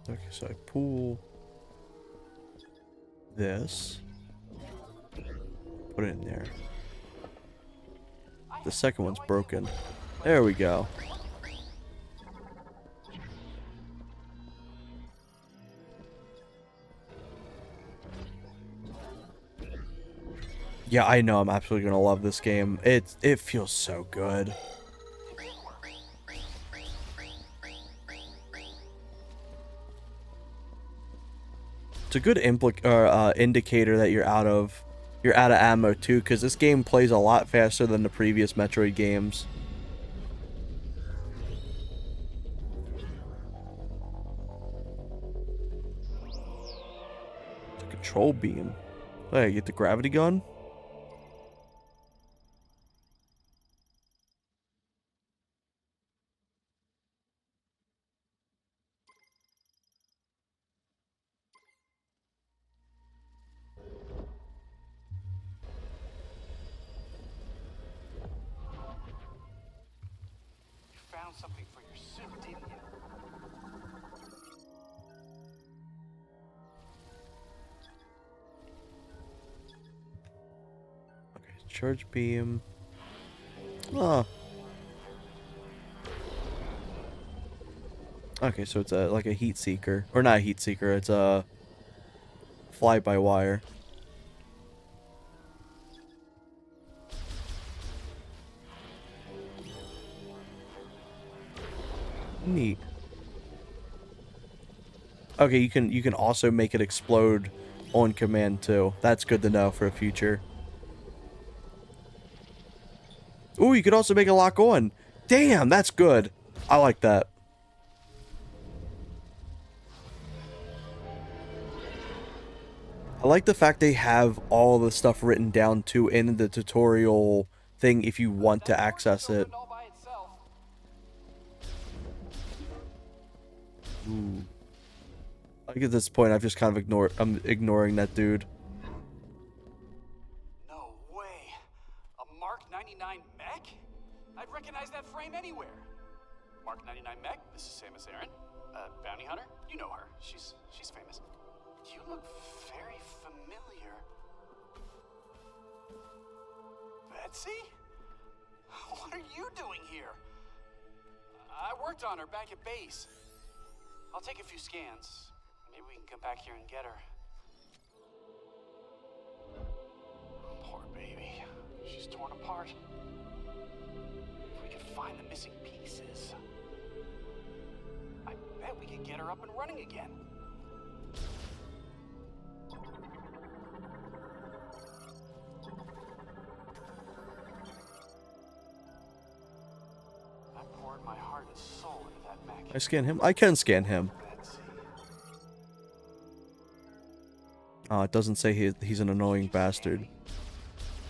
Okay, so I pull this, put it in there. The second one's broken. There we go. Yeah, I know I'm absolutely gonna love this game. It feels so good. It's a good indicator that you're out of ammo too, because this game plays a lot faster than the previous Metroid games. It's a control beam. Hey, get the gravity gun. You found something for your suit, didn't you? Okay, charge beam. Oh. Okay, so it's like a heat seeker, or not a heat seeker. It's a fly-by-wire. Neat. Okay, you can also make it explode on command too. That's good to know for a future. Ooh, you could also make it lock on. Damn, that's good. I like that. I like the fact they have all the stuff written down too in the tutorial thing if you want to access it. All by itself. Ooh. Like at this point, I've just kind of I'm ignoring that dude. No way. A Mark 99 mech? I'd recognize that frame anywhere. Mark 99 mech, this is Samus Aran. Bounty hunter, you know her. She's famous. You look very familiar. Betsy? What are you doing here? I worked on her back at base. I'll take a few scans. Maybe we can come back here and get her. Poor baby. She's torn apart. If we could find the missing pieces, I bet we could get her up and running again. I poured my heart and soul into that mech. I scan him? I can scan him. Betsy. Oh, it doesn't say he's an annoying bastard.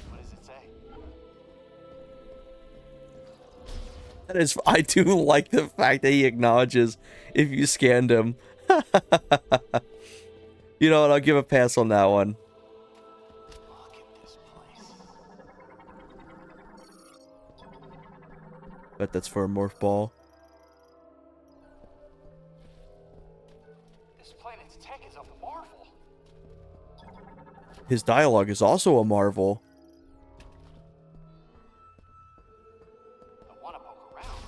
What does it say? That is, I do like the fact that he acknowledges if you scanned him. You know what? I'll give a pass on that one. Look at this place. Bet that's for a morph ball. This planet's tech is a marvel. His dialogue is also a marvel. I want to poke around,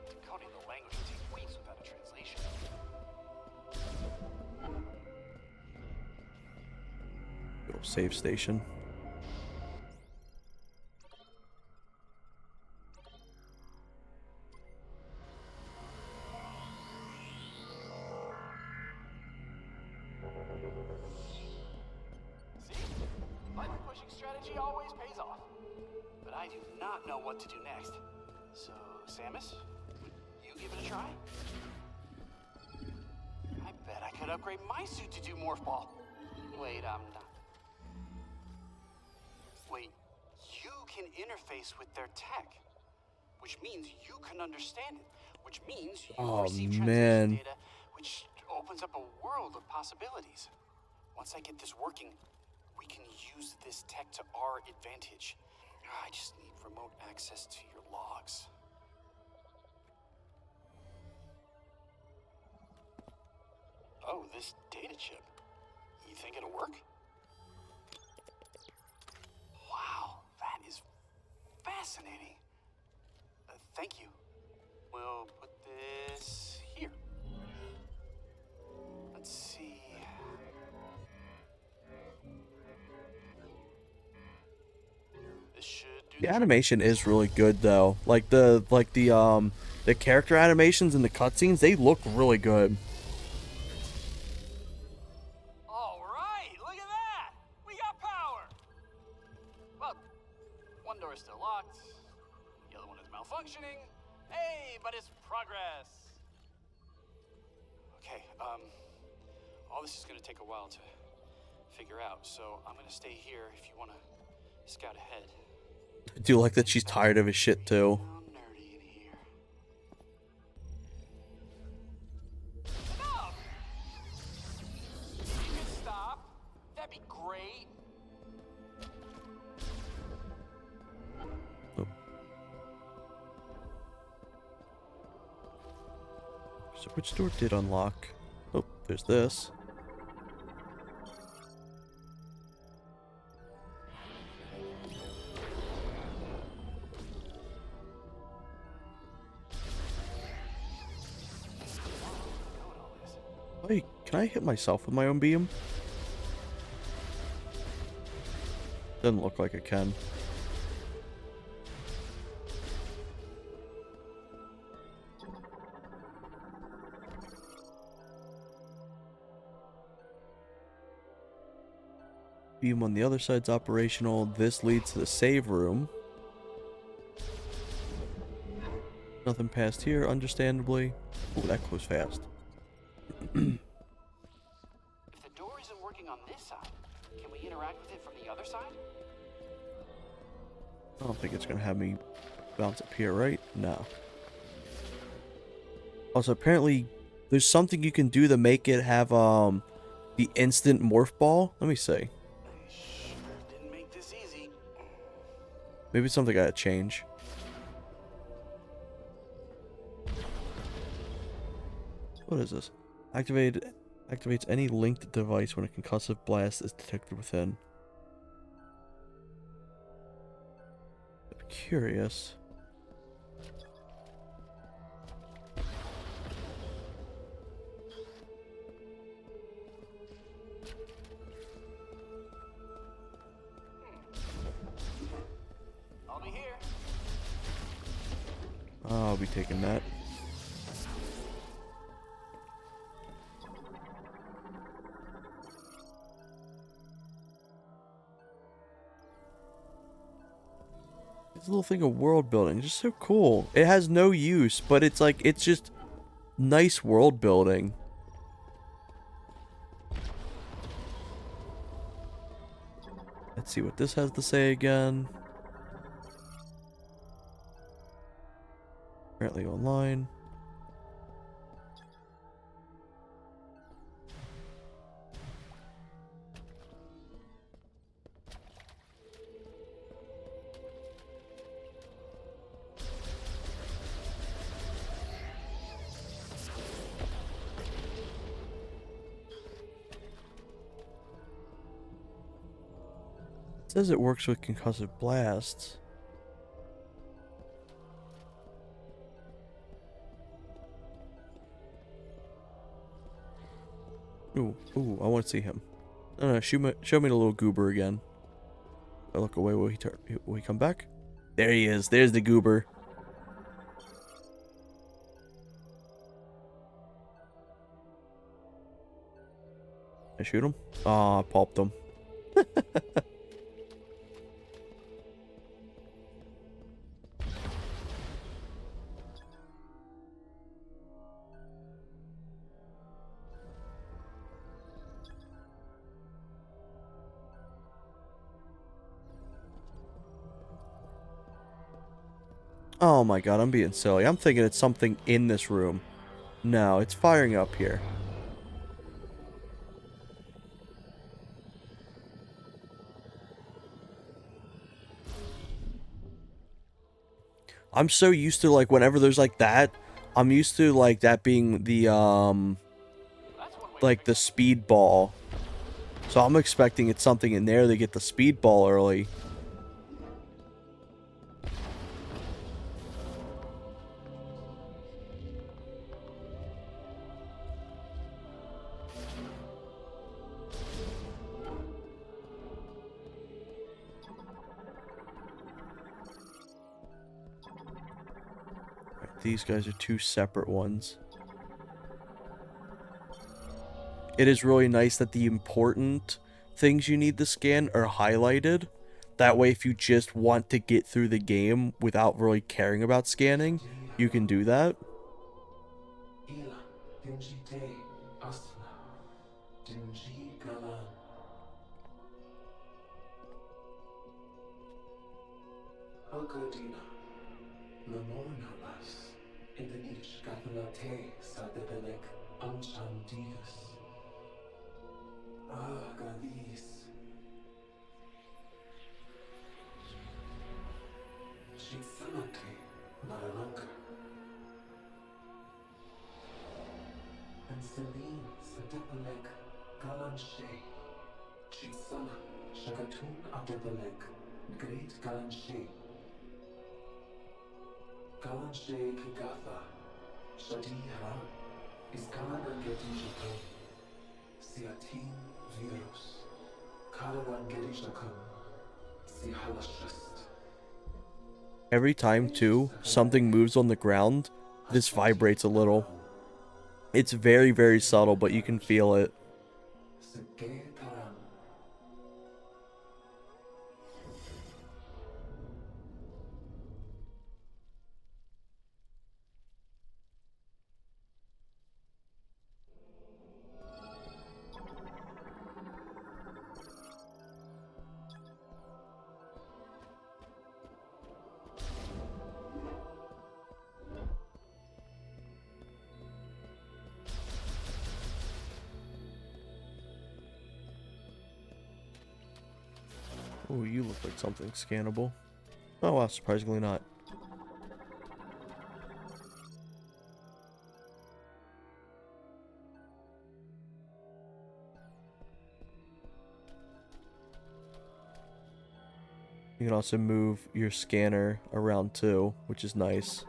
but decoding the language would take weeks without a translation. Little save station. See? Button pushing strategy always pays off. But I do not know what to do next. So, Samus, would you give it a try? I bet I could upgrade my suit to do Morph Ball. Wait, I'm not. Wait, you can interface with their tech, which means you can understand it, which means you Oh, receive translation man. data, which opens up a world of possibilities. Once I get this working, we can use this tech to our advantage. I just need remote access to your logs. Oh, this data chip. You think it'll work? Wow, that is fascinating. Thank you. We'll put this here. Let's see. The animation is really good though. The character animations and the cutscenes, they look really good. All right, look at that! We got power! Well, one door is still locked, the other one is malfunctioning. Hey, but it's progress! Okay, all this is gonna take a while to figure out, so I'm gonna stay here if you wanna scout ahead. I do like that she's tired of his shit too. How nerdy in here. Stop! If you could stop, that'd be great. Oh. So which door did unlock? Oh, there's this. Wait, can I hit myself with my own beam? Doesn't look like I can. Beam on the other side's operational. This leads to the save room. Nothing past here, understandably. Oh, that closed fast. If the door isn't working on this side, can we interact with it from the other side? I don't think it's gonna have me bounce up here, right? No. Also, apparently, there's something you can do to make it have the instant morph ball. Let me see. They sure didn't make this easy. Maybe it's something I gotta change. What is this? Activates any linked device when a concussive blast is detected within. I'm curious. I'll be here. I'll be taking that. This little thing of world building is just so cool. It has no use, but it's like, it's just nice world building. Let's see what this has to say again. Apparently online. It says it works with concussive blasts. Ooh, I want to see him. No, show me the little goober again. If I look away, will he come back? There he is. There's the goober. I shoot him? Ah, I popped him. Oh my god, I'm being silly. I'm thinking it's something in this room. No, it's firing up here. I'm so used to, like, whenever there's like that, I'm used to like that being the like the speed ball. So I'm expecting it's something in there to get the speed ball early. these guys are two separate ones. It is really nice that the important things you need to scan are highlighted. That way, if you just want to get through the game without really caring about scanning, you can do that. Ila, Dinji Te, Asna, Dinji Galan. Algodina, Lamorna Las, in the Ich Gathalate, Sadebelek, Anchan Divas. Ah, Galis. Chitsanate, Maralanka. And Celine, Sadebelek, Galanche. Chitsana, Shakatun Adebelek, Great Galanche. Galanche Kigatha, Shadi Haram, is Kalagan getting Japan, Siatin Virus, Kalagan getting Japan, Sihalashest. Every time, too, something moves on the ground, this vibrates a little. It's very, very subtle, but you can feel it. Segetaram. Oh, you look like something scannable. Oh wow, surprisingly not. You can also move your scanner around too, which is nice.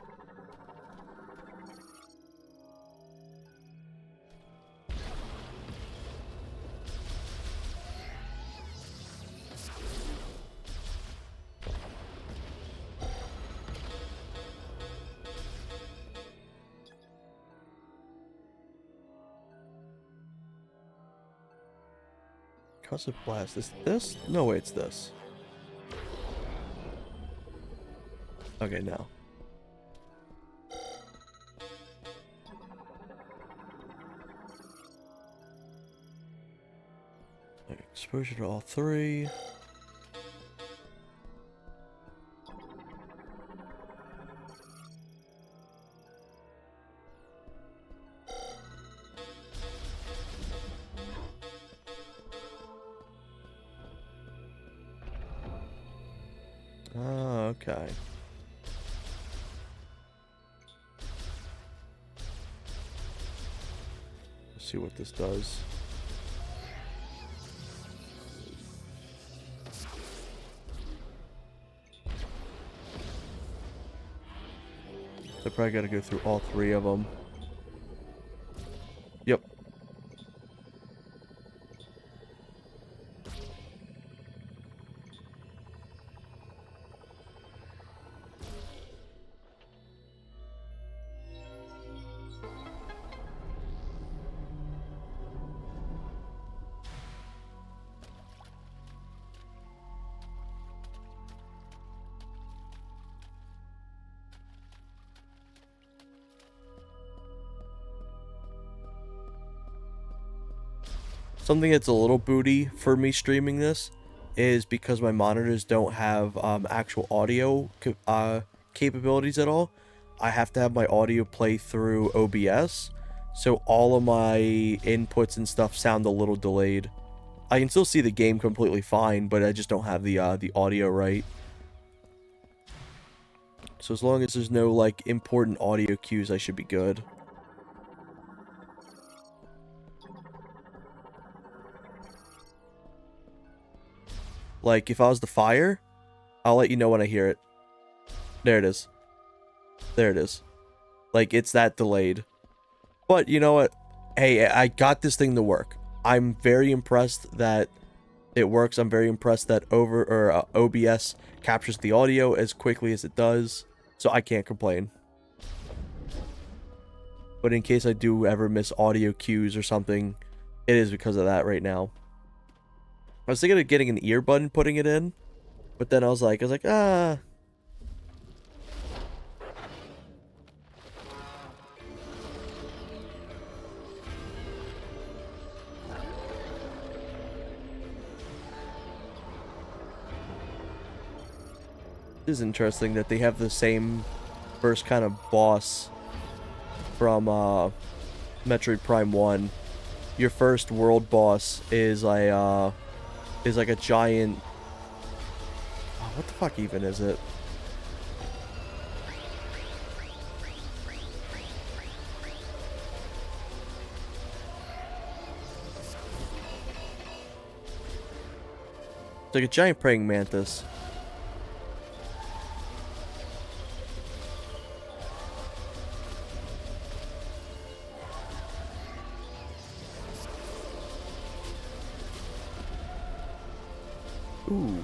Concussive Blast. Is this? No way, it's this. Okay, now. Exposure to all three. Ah, okay. Let's see what this does. So I probably got to go through all three of them. Yep. Something that's a little booty for me streaming this is because my monitors don't have actual audio capabilities at all. I have to have my audio play through OBS, so all of my inputs and stuff sound a little delayed. I can still see the game completely fine, but I just don't have the audio right. So as long as there's no like important audio cues, I should be good. Like, if I was the fire, I'll let you know when I hear it. There it is. There it is. Like, it's that delayed. But, you know what? Hey, I got this thing to work. I'm very impressed that it works. I'm very impressed that OBS captures the audio as quickly as it does. So I can't complain. But in case I do ever miss audio cues or something, it is because of that right now. I was thinking of getting an earbud and putting it in, but then I was like, ah. It is interesting that they have the same first kind of boss from Metroid Prime 1. Your first world boss is like a giant. Oh, what the fuck even is it? It's like a giant praying mantis. Ooh.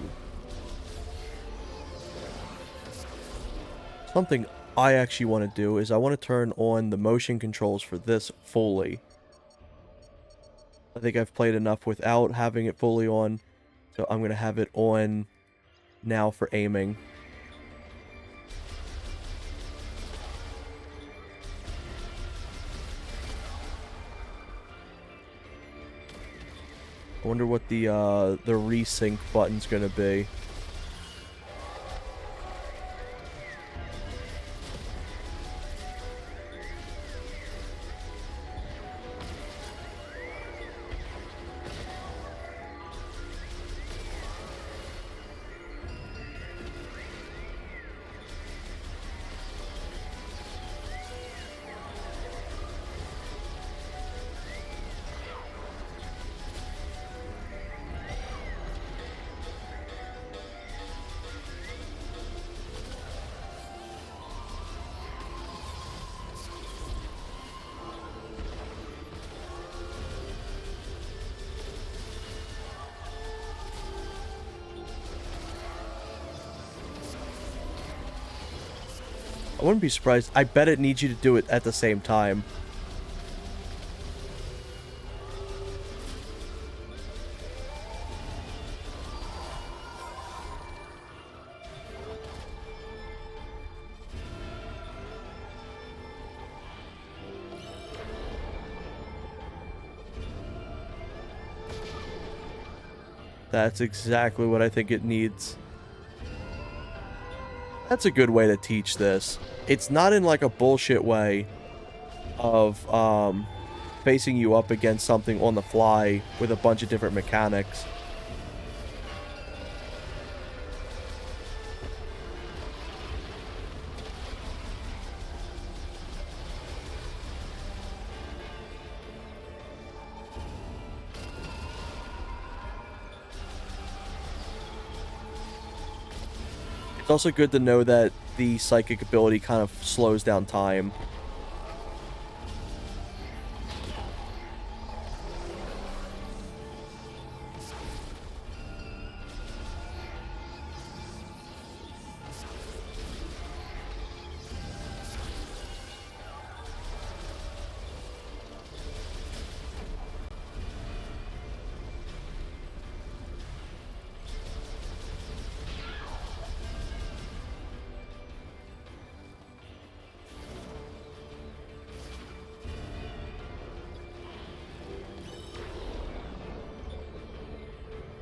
Something I actually want to do is I want to turn on the motion controls for this fully. I think I've played enough without having it fully on, so I'm going to have it on now for aiming. I wonder what the resync button's going to be. I wouldn't be surprised. I bet it needs you to do it at the same time. That's exactly what I think it needs. That's a good way to teach this. It's not in like a bullshit way of facing you up against something on the fly with a bunch of different mechanics. It's also good to know that the psychic ability kind of slows down time.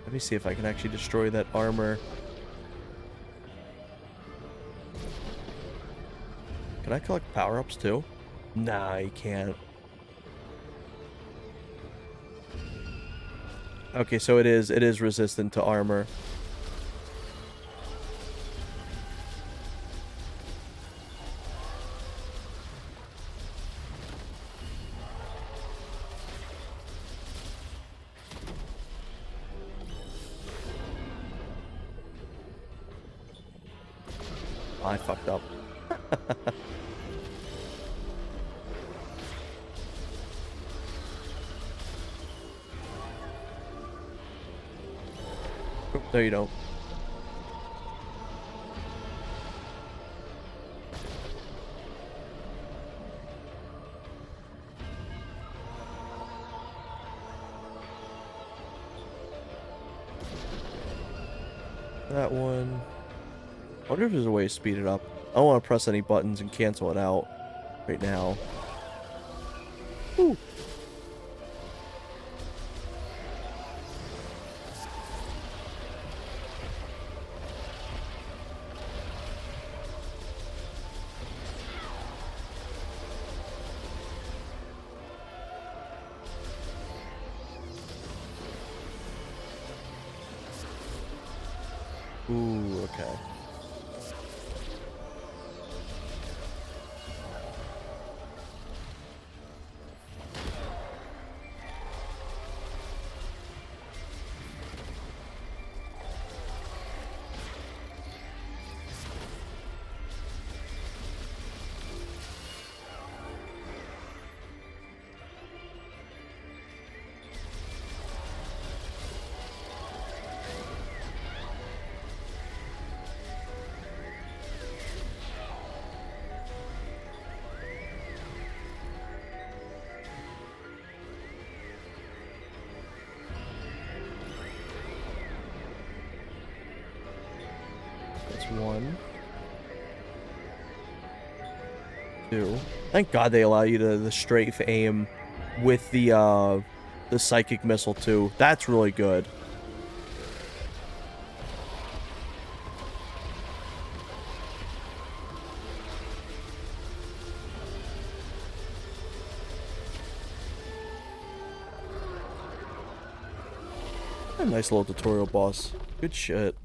Let me see if I can actually destroy that armor. Can I collect power-ups too? Nah, you can't. Okay, so it is resistant to armor. I fucked up. Oh, there you don't. That one. I wonder if there's a way to speed it up. I don't want to press any buttons and cancel it out right now. Ooh. Ooh, okay. That's one. Two. Thank God they allow you to the strafe aim with the psychic missile too. That's really good. A nice little tutorial boss. Good shit.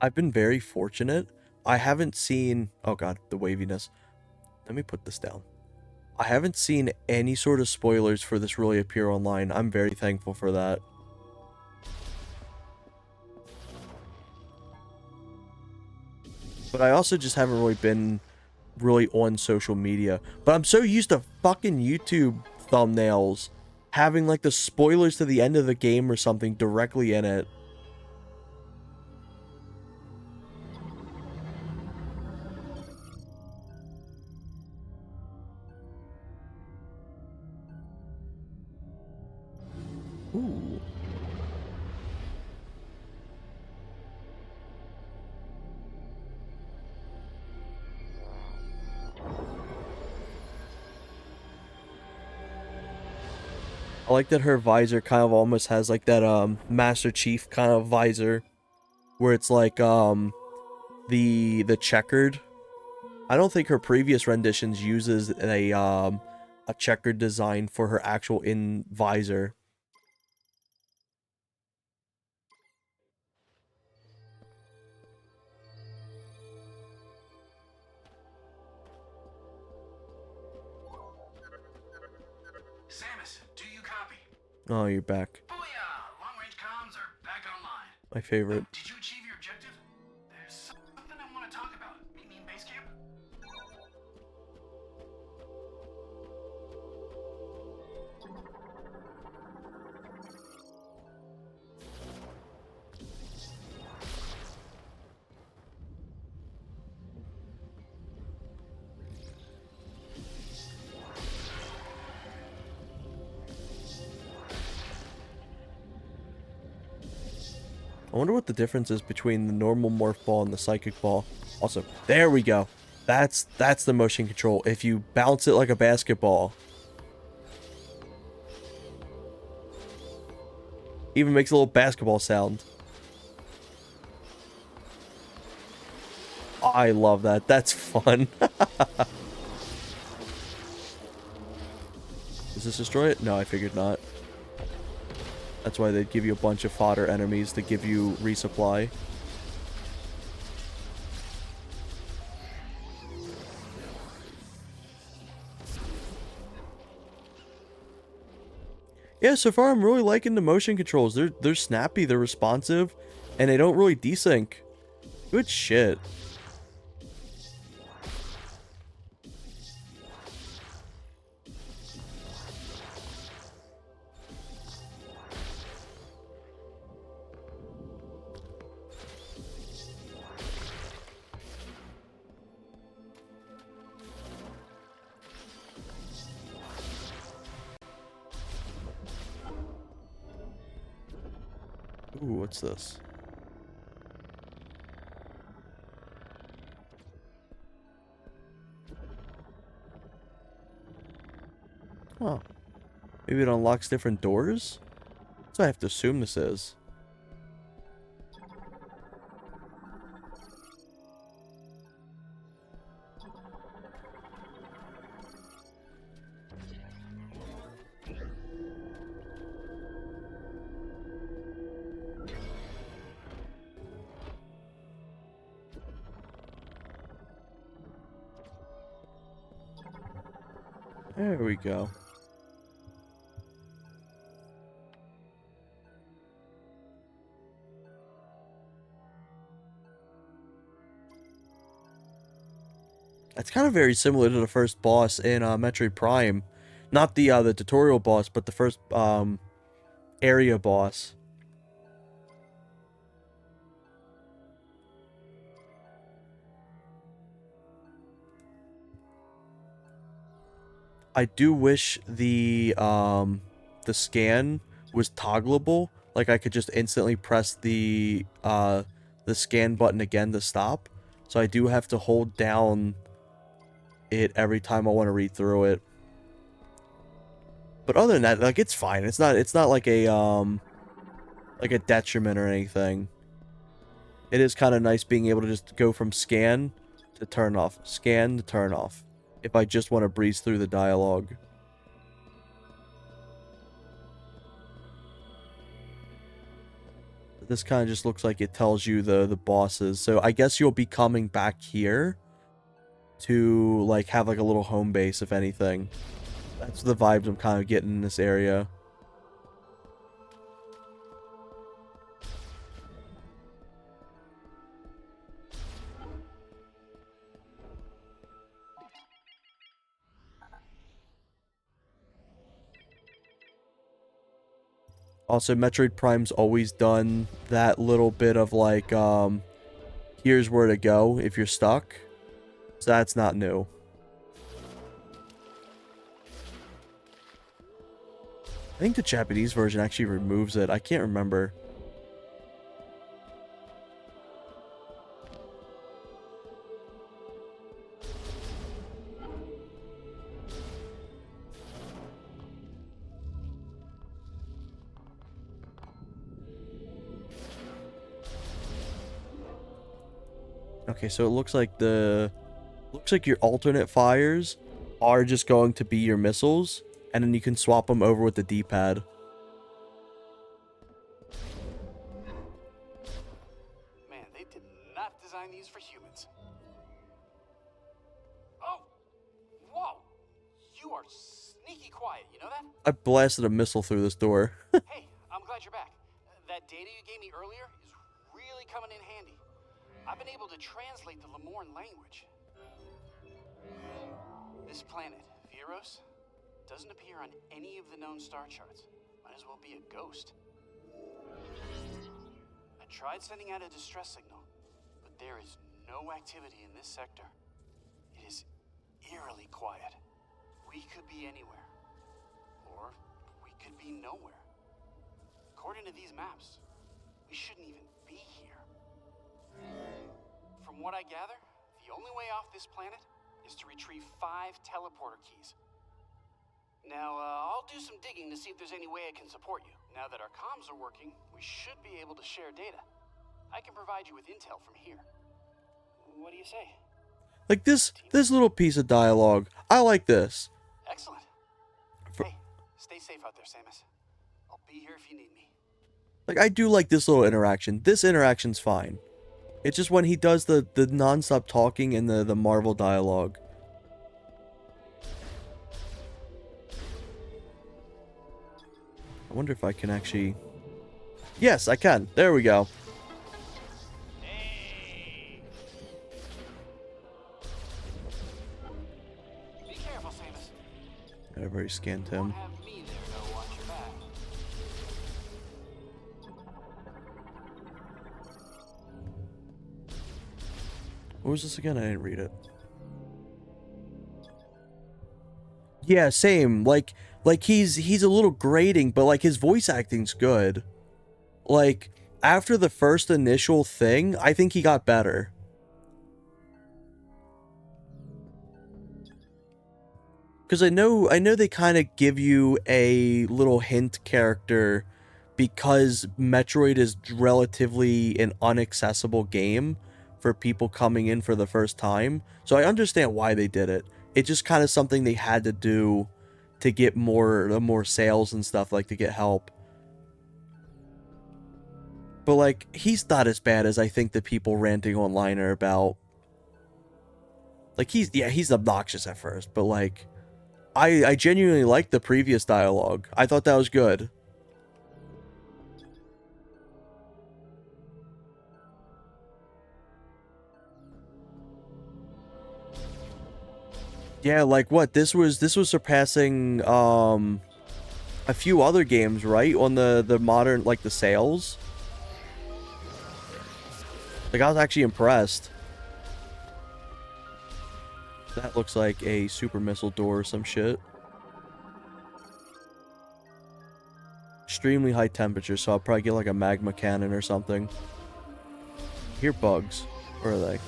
I've been very fortunate. I haven't seen... Oh god, the waviness. Let me put this down. I haven't seen any sort of spoilers for this really appear online. I'm very thankful for that. But I also just haven't really been really on social media. But I'm so used to fucking YouTube thumbnails having like the spoilers to the end of the game or something directly in it. Ooh. I like that her visor kind of almost has like that Master Chief kind of visor where it's like the checkered. I don't think her previous renditions uses a checkered design for her actual in visor. Samus, do you copy? Oh, you're back. Booyah! Long-range comms are back online. My favorite. Did you achieve your objective? There's something I want to talk about. Meet me in base camp? I wonder what the difference is between the normal morph ball and the psychic ball. Also, there we go. That's the motion control. If you bounce it like a basketball. Even makes a little basketball sound. I love that. That's fun. Does this destroy it? No, I figured not. That's why they'd give you a bunch of fodder enemies to give you resupply. Yeah, so far I'm really liking the motion controls. They're snappy, they're responsive, and they don't really desync. Good shit. Ooh, what's this? Huh. Maybe it unlocks different doors? So I have to assume this is. There we go. It's kind of very similar to the first boss in Metroid Prime. Not the tutorial boss, but the first area boss. I do wish the scan was toggleable. Like I could just instantly press the scan button again to stop. So I do have to hold down it every time I want to read through it. But other than that, like it's fine. It's not like a detriment or anything. It is kind of nice being able to just go from scan to turn off, scan to turn off, if I just want to breeze through the dialogue. This kind of just looks like it tells you the bosses. So I guess you'll be coming back here to like have like a little home base, if anything. That's the vibes I'm kind of getting in this area. Also, Metroid Prime's always done that little bit of like, here's where to go if you're stuck. So that's not new. I think the Japanese version actually removes it. I can't remember. Okay, so it looks like your alternate fires are just going to be your missiles, and then you can swap them over with the D-pad. Man, they did not design these for humans. Oh! Whoa! You are sneaky quiet, you know that? I blasted a missile through this door. Hey, I'm glad you're back. That data you gave me earlier is really coming in handy. I've been able to translate the Lemorn language. This planet, Viros, doesn't appear on any of the known star charts. Might as well be a ghost. I tried sending out a distress signal, but there is no activity in this sector. It is eerily quiet. We could be anywhere, or we could be nowhere. According to these maps, we shouldn't even be here. From what I gather, the only way off this planet is to retrieve 5 teleporter keys. Now, I'll do some digging to see if there's any way I can support you. Now that our comms are working, we should be able to share data. I can provide you with intel from here. What do you say? Like this little piece of dialogue. I like this. Excellent. For- Hey, stay safe out there, Samus. I'll be here if you need me. Like, I do like this little interaction. This interaction's fine. It's just when he does the non-stop talking and the Marvel dialogue. I wonder if I can actually... Yes, I can. There we go. Hey! Be careful, Samus. I've already scanned him. Have me there to watch your back. What was this again? I didn't read it. Yeah, same. Like he's a little grating, but like his voice acting's good. Like after the first initial thing, I think he got better. Because I know they kind of give you a little hint character because Metroid is relatively an inaccessible game for people coming in for the first time. So I understand why they did it. It's just kind of something they had to do to get more sales and stuff, like to get help. But like, he's not as bad as I think the people ranting online are about. Like he's obnoxious at first, but like I genuinely liked the previous dialogue. I thought that was good. Yeah, like what? This was surpassing a few other games, right? On the modern, like the sales. Like I was actually impressed. That looks like a super missile door or some shit. Extremely high temperature, so I'll probably get like a magma cannon or something. I hear bugs. Where are they?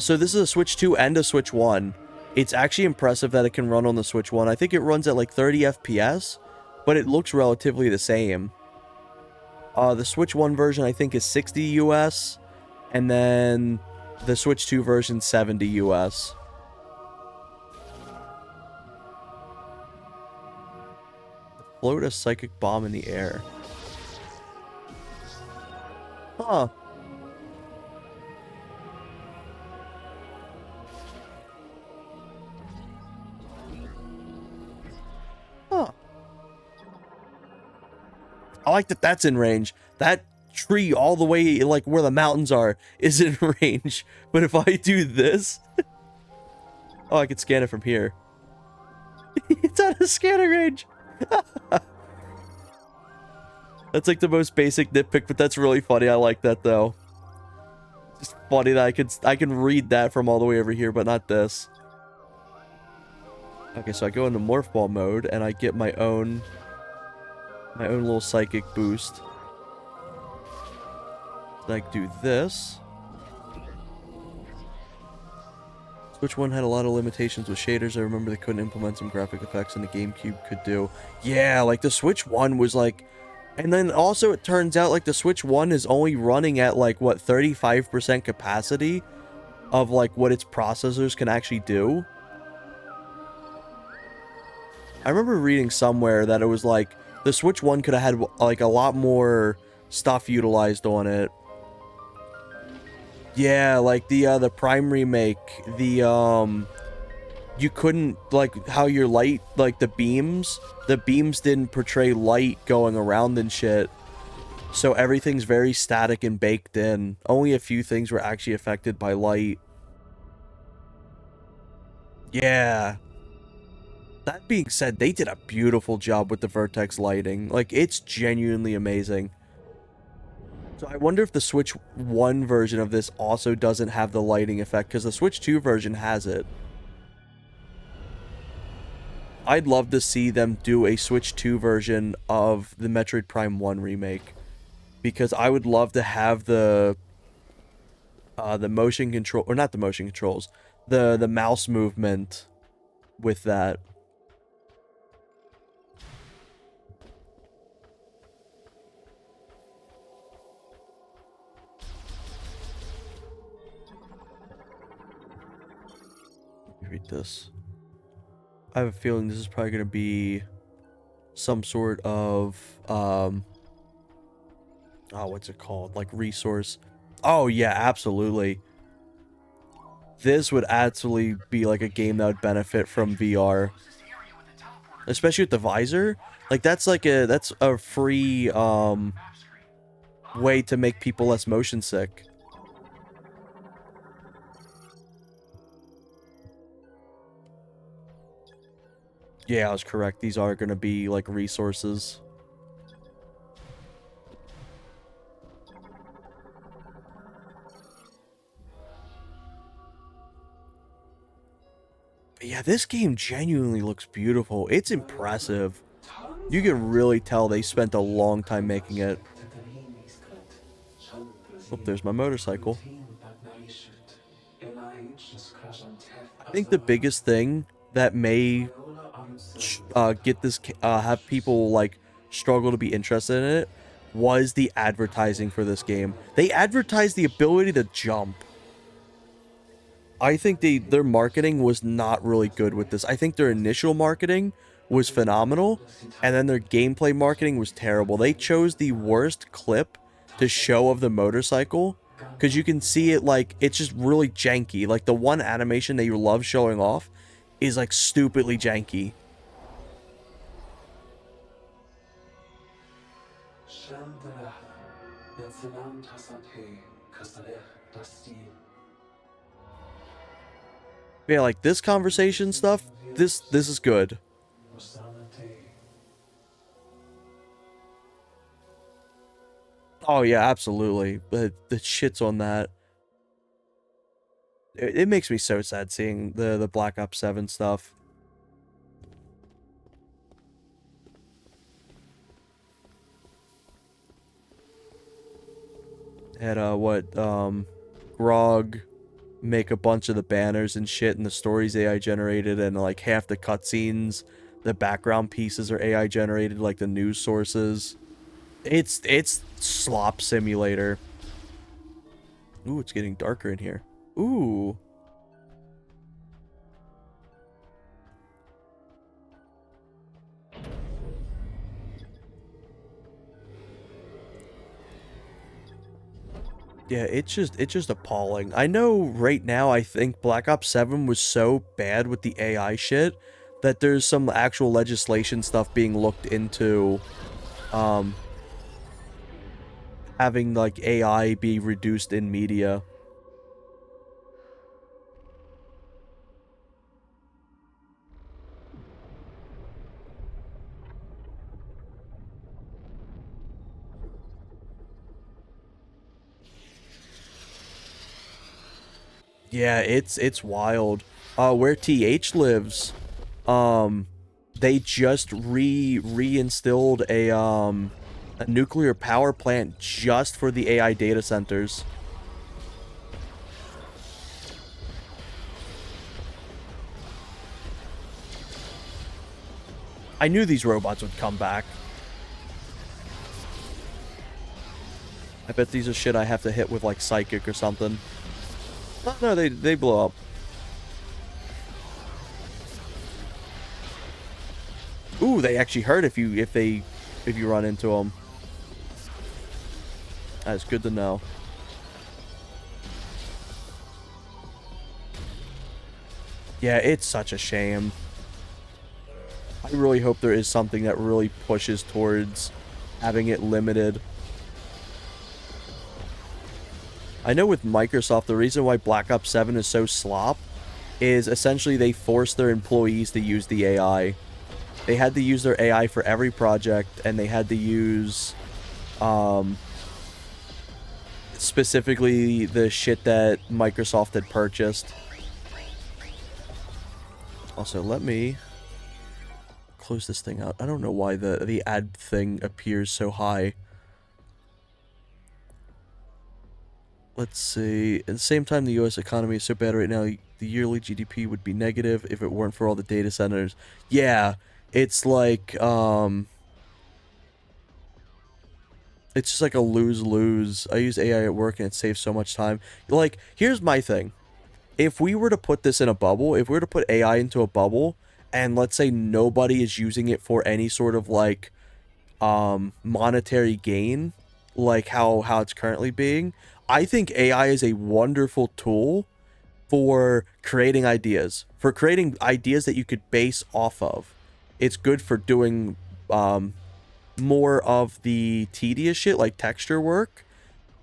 So this is a Switch 2 and a Switch 1. It's actually impressive that it can run on the Switch 1. I think it runs at like 30 FPS, but it looks relatively the same. The Switch 1 version I think is 60 US, and then the Switch 2 version 70 US. Float a psychic bomb in the air. Huh. Huh. I like that that's in range. That tree all the way, like, where the mountains are is in range. But if I do this... Oh, I could scan it from here. It's out of scanning range. That's like the most basic nitpick, but that's really funny. I like that, though. It's funny that I can read that from all the way over here, but not this. Okay, so I go into Morph Ball mode, and I get my own little psychic boost. Then I can do this. Switch 1 had a lot of limitations with shaders. I remember they couldn't implement some graphic effects, and the GameCube could do. Yeah, like the Switch 1 was like... And then also it turns out like the Switch 1 is only running at like, what, 35% capacity of like what its processors can actually do. I remember reading somewhere that it was like the Switch 1 could have had like a lot more stuff utilized on it. Yeah, like the Prime remake, you couldn't, like, how your light, like the beams didn't portray light going around and shit. So everything's very static and baked in. Only a few things were actually affected by light. Yeah. That being said, they did a beautiful job with the Vertex lighting. Like, it's genuinely amazing. So I wonder if the Switch 1 version of this also doesn't have the lighting effect, because the Switch 2 version has it. I'd love to see them do a Switch 2 version of the Metroid Prime 1 remake, because I would love to have the motion control, or not the motion controls, the mouse movement with that. read this. I have a feeling this is probably going to be some sort of, oh, what's it called? Like resource. Oh, yeah, absolutely. This would absolutely be like a game that would benefit from VR. Especially with the visor. Like, that's a free, way to make people less motion sick. Yeah, I was correct. These are going to be, like, resources. But yeah, this game genuinely looks beautiful. It's impressive. You can really tell they spent a long time making it. Oh, there's my motorcycle. I think the biggest thing that may get this have people like struggle to be interested in it was the advertising for this game. They advertised the ability to jump. I think their marketing was not really good with this. I think their initial marketing was phenomenal, and then their gameplay marketing was terrible. They chose the worst clip to show of the motorcycle, because you can see it, like, it's just really janky. Like, the one animation that you love showing off is, like, stupidly janky. Yeah, like, this conversation stuff, this is good. Oh, yeah, absolutely. But the shit's on that. It makes me so sad seeing the Black Ops 7 stuff. Had, Grog make a bunch of the banners and shit, and the stories AI generated, and, like, half the cutscenes, the background pieces are AI generated, like the news sources. It's slop simulator. Ooh, it's getting darker in here. Ooh. Yeah, it's just appalling. I know right now I think Black Ops 7 was so bad with the AI shit that there's some actual legislation stuff being looked into, having like AI be reduced in media. Yeah, it's wild. Where TH lives, they just reinstilled a nuclear power plant just for the AI data centers. I knew these robots would come back. I bet these are shit I have to hit with like psychic or something. Oh, no, they blow up. Ooh, they actually hurt if you run into them. That's good to know. Yeah, it's such a shame. I really hope there is something that really pushes towards having it limited. I know with Microsoft, the reason why Black Ops 7 is so slop is essentially they forced their employees to use the AI. They had to use their AI for every project, and they had to use, specifically the shit that Microsoft had purchased. Also, let me close this thing out. I don't know why the ad thing appears so high. Let's see. At the same time, the U.S. economy is so bad right now, the yearly GDP would be negative if it weren't for all the data centers. Yeah, it's like, it's just like a lose-lose. I use AI at work and it saves so much time. Like, here's my thing. if we were to put this in a bubble, if we were to put AI into a bubble, and let's say nobody is using it for any sort of like monetary gain, like how it's currently being, I think AI is a wonderful tool for creating ideas, that you could base off of. It's good for doing more of the tedious shit like texture work,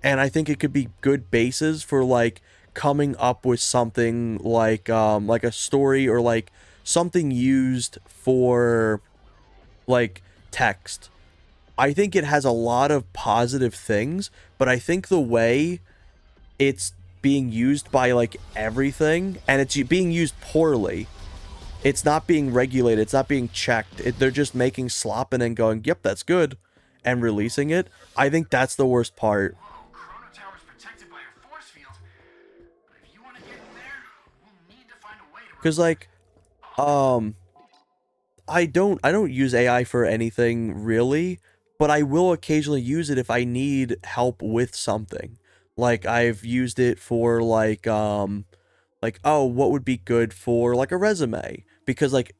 and I think it could be good bases for like coming up with something like a story, or like something used for like text. I think it has a lot of positive things, but I think the way it's being used by like everything, and it's being used poorly. It's not being regulated. It's not being checked. They're just making slop and then going, yep, that's good, and releasing it. I think that's the worst part. Whoa, Chrono Tower's protected by a force field. But if you want to get in there, we'll need to find a way to... Because like, I don't use AI for anything really, but I will occasionally use it if I need help with something. Like I've used it for like, oh, what would be good for like a resume, because like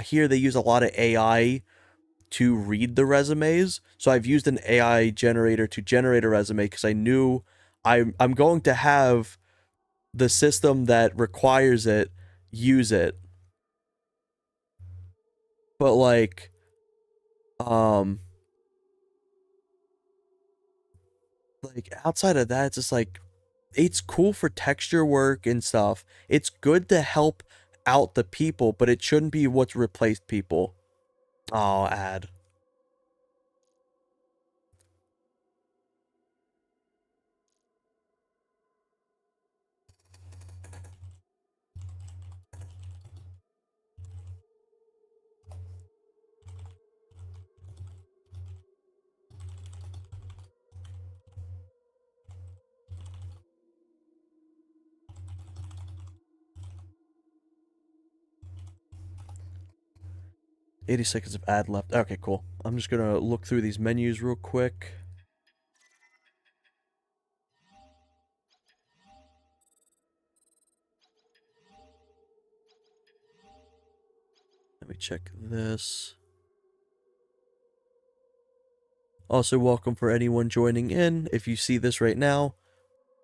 here they use a lot of AI to read the resumes. So I've used an AI generator to generate a resume because I knew I'm going to have the system that requires it use it. But um like outside of that, it's just like it's cool for texture work and stuff. It's good to help out the people, but it shouldn't be what's replaced people. Oh, ad. 80 seconds of ad left. Okay, cool. I'm just gonna look through these menus real quick. Let me check this. Also, welcome for anyone joining in. If you see this right now,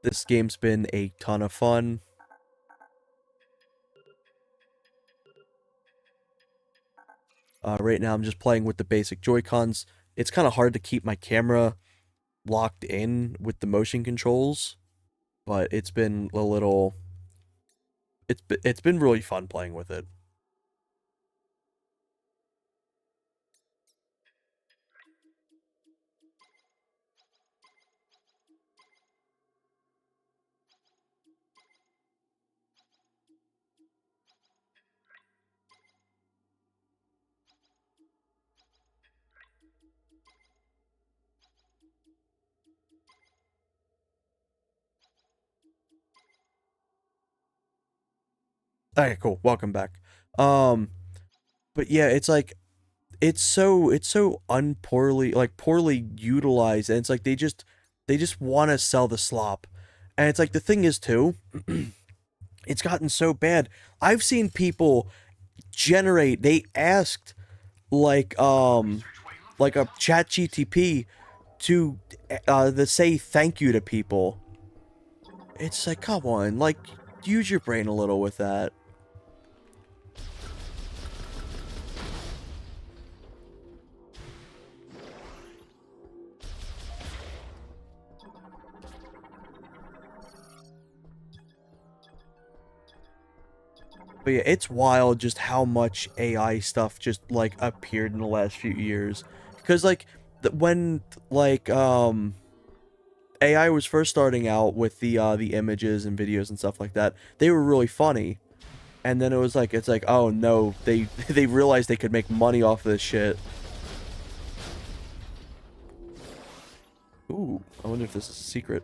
this game's been a ton of fun. Right now, I'm just playing with the basic Joy-Cons. It's kind of hard to keep my camera locked in with the motion controls, but it's been a little... It's been really fun playing with it. Okay, cool. Welcome back. But yeah, it's like it's so unpoorly like poorly utilized, and it's like they just want to sell the slop. And it's like the thing is too, it's gotten so bad. I've seen people they asked like like a chat GTP to say thank you to people. It's like, come on, like use your brain a little with that. But yeah, it's wild just how much AI stuff just like appeared in the last few years. Because like when like AI was first starting out with the images and videos and stuff like that, they were really funny. And then it's like, oh no, they they realized they could make money off this shit. Ooh, I wonder if this is a secret.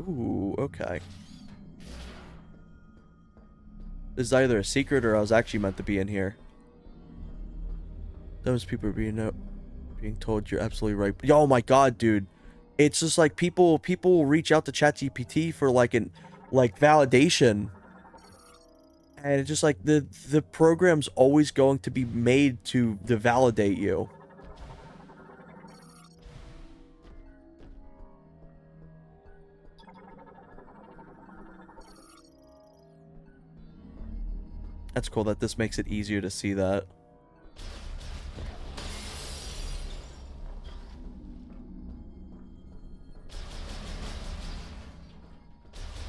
Ooh, okay. This is either a secret or I was actually meant to be in here. Those people are being told you're absolutely right. Oh my god, dude. It's just like people reach out to ChatGPT for like validation, and it's just like the program's always going to be made to validate you. That's cool that this makes it easier to see that.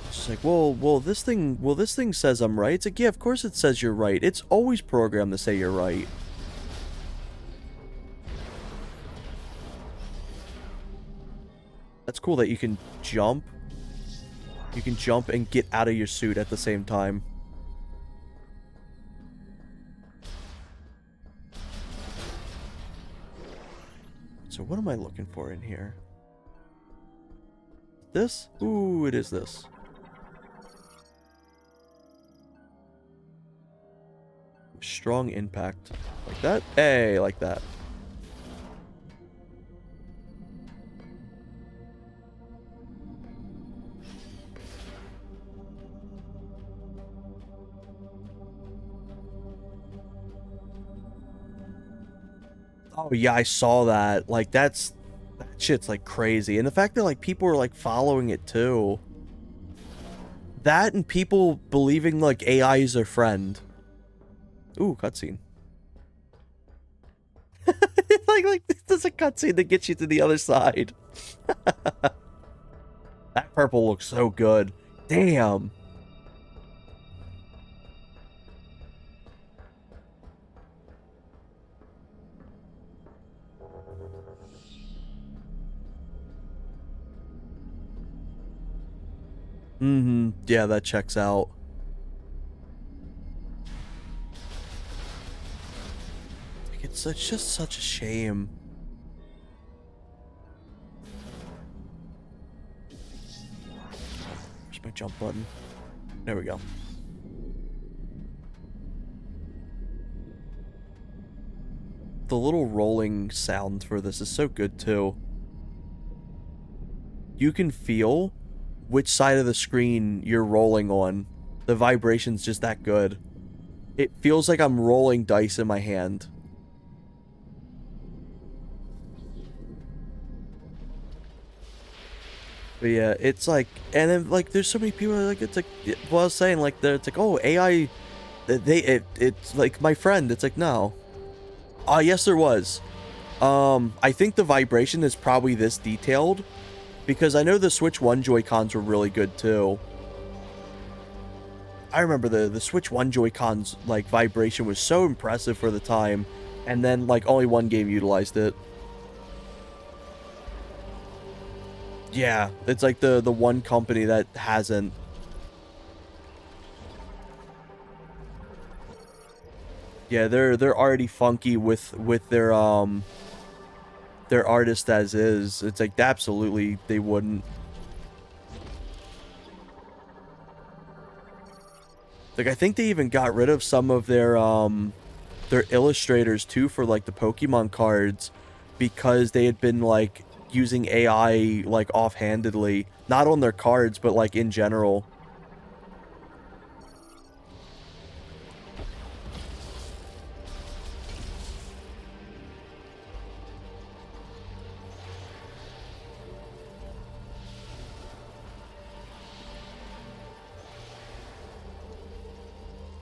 It's like, well, this thing says I'm right. It's like, yeah, of course it says you're right. It's always programmed to say you're right. That's cool that you can jump. You can jump and get out of your suit at the same time. So what am I looking for in here? This? Ooh, it is this. Strong impact. Like that? Hey, like that. Oh yeah, I saw that. Like that shit's like crazy. And the fact that like people are like following it too. That and people believing like AI is their friend. Ooh, cutscene. like there's a cutscene that gets you to the other side. That purple looks so good. Damn. Mm-hmm. Yeah, that checks out. It's just such a shame. Where's my jump button? There we go. The little rolling sound for this is so good too. You can feel which side of the screen you're rolling on. The vibration's just that good. It feels like I'm rolling dice in my hand. But yeah, it's like, and then like, there's so many people like, it's like, well, I was saying like, it's like, oh, AI, it's like my friend. It's like, no. Yes, there was. I think the vibration is probably this detailed, because I know the Switch 1 Joy-Cons were really good too. I remember the Switch 1 Joy-Cons like vibration was so impressive for the time, and then like only one game utilized it. Yeah, it's like the one company that hasn't. Yeah, they're already funky with their artist as is. It's like absolutely they wouldn't. Like I think they even got rid of some of their illustrators too for like the Pokemon cards, because they had been like using AI like offhandedly, not on their cards but like in general.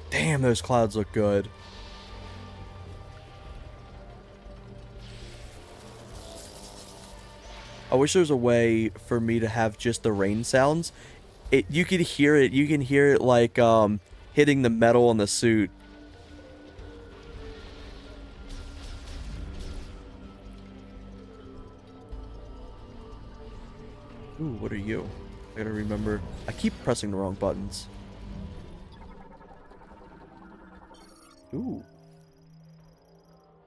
Damn, those clouds look good. I wish there was a way for me to have just the rain sounds. You could hear it. You can hear it like hitting the metal on the suit. Ooh, what are you? I gotta remember. I keep pressing the wrong buttons. Ooh.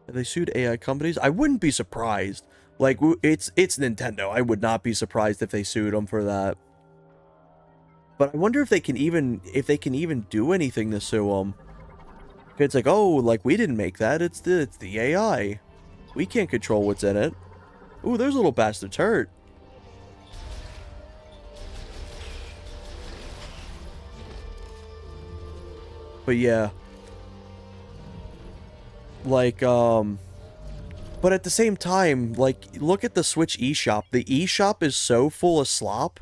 Have they sued AI companies? I wouldn't be surprised. Like, it's Nintendo. I would not be surprised if they sued them for that. But I wonder if they can even do anything to sue them. It's like, oh, like we didn't make that. It's the AI. We can't control what's in it. Ooh, those little bastards hurt. But yeah. Like, but at the same time, like, look at the Switch eShop. The eShop is so full of slop.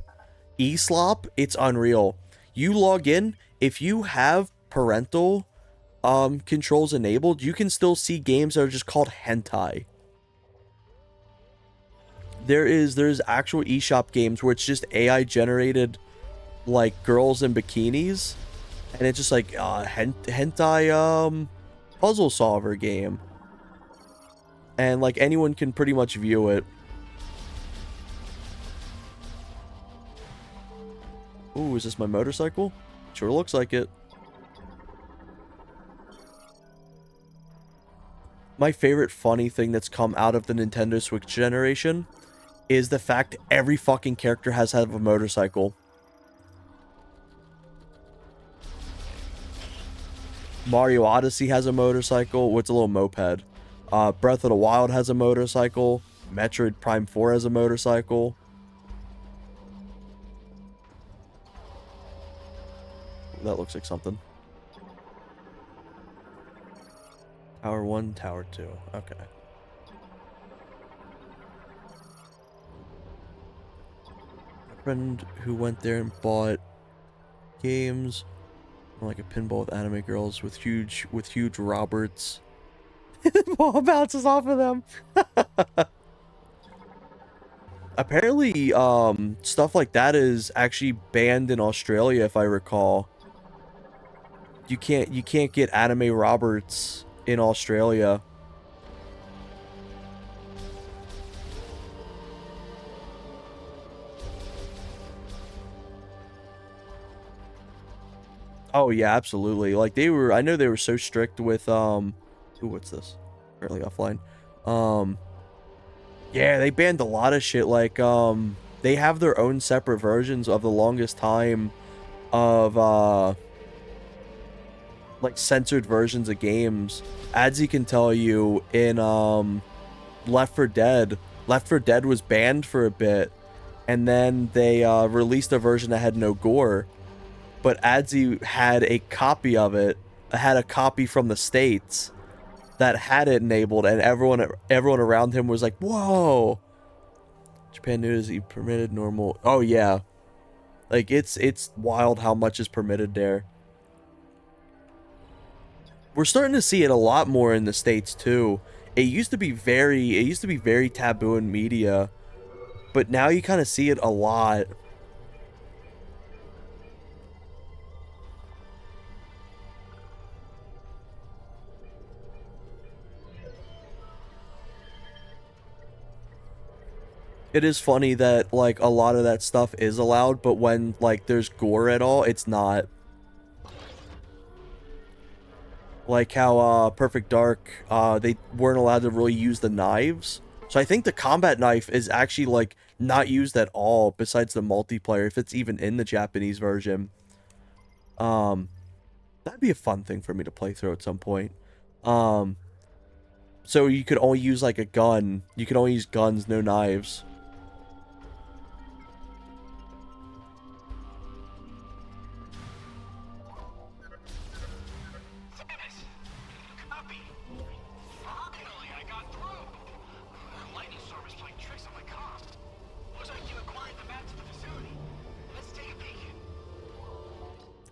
E-slop, it's unreal. You log in, if you have parental controls enabled, you can still see games that are just called hentai. There's actual eShop games where it's just AI generated like girls in bikinis, and it's just like hentai puzzle solver game. And like anyone can pretty much view it. Ooh, is this my motorcycle? Sure looks like it. My favorite funny thing that's come out of the Nintendo Switch generation is the fact every fucking character has to have a motorcycle. Mario Odyssey has a motorcycle. What's a little moped? Breath of the Wild has a motorcycle. Metroid Prime 4 has a motorcycle. That looks like something. Tower 1, Tower 2. Okay. A friend who went there and bought games, like a pinball with anime girls with huge Roberts. The ball bounces off of them. Apparently, stuff like that is actually banned in Australia, if I recall. You can't get anime Roberts in Australia. Oh yeah, absolutely. Like I know they were so strict with ooh, what's this? Apparently offline. Yeah, they banned a lot of shit. Like they have their own separate versions of the longest time of like censored versions of games. Adzi can tell you in Left 4 Dead. Left 4 Dead was banned for a bit, and then they released a version that had no gore. But Adzi had a copy of it, had a copy from the States that had it enabled, and everyone around him was like, "Whoa!" Japan nudity permitted normal. Oh yeah, like it's wild how much is permitted there. We're starting to see it a lot more in the States too. It used to be very taboo in media, but now you kind of see it a lot. It is funny that like a lot of that stuff is allowed, but when like there's gore at all, it's not. Like how Perfect Dark, they weren't allowed to really use the knives. So I think the combat knife is actually like not used at all besides the multiplayer, if it's even in the Japanese version. That'd be a fun thing for me to play through at some point. So you could only use like a gun. You could only use guns, no knives.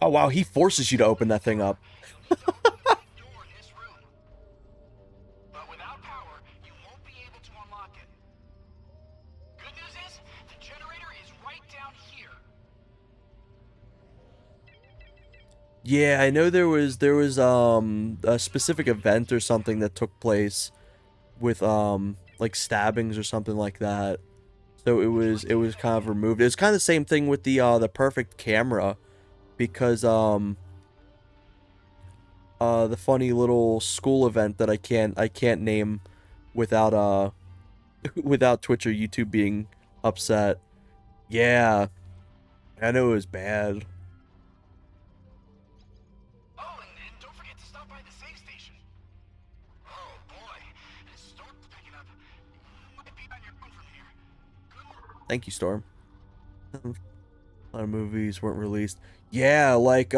Oh wow, he forces you to open that thing up. Yeah, I know there was a specific event or something that took place with like stabbings or something like that. So it was kind of removed. It's kind of the same thing with the perfect camera, because the funny little school event that I can't name without without Twitch or YouTube being upset. Yeah, I know it was bad. Oh, and don't forget to stop by the safe station. Oh boy, this storm's picking up. You might be on your own from here. Good. Thank you, Storm. A lot of movies weren't released. Yeah, like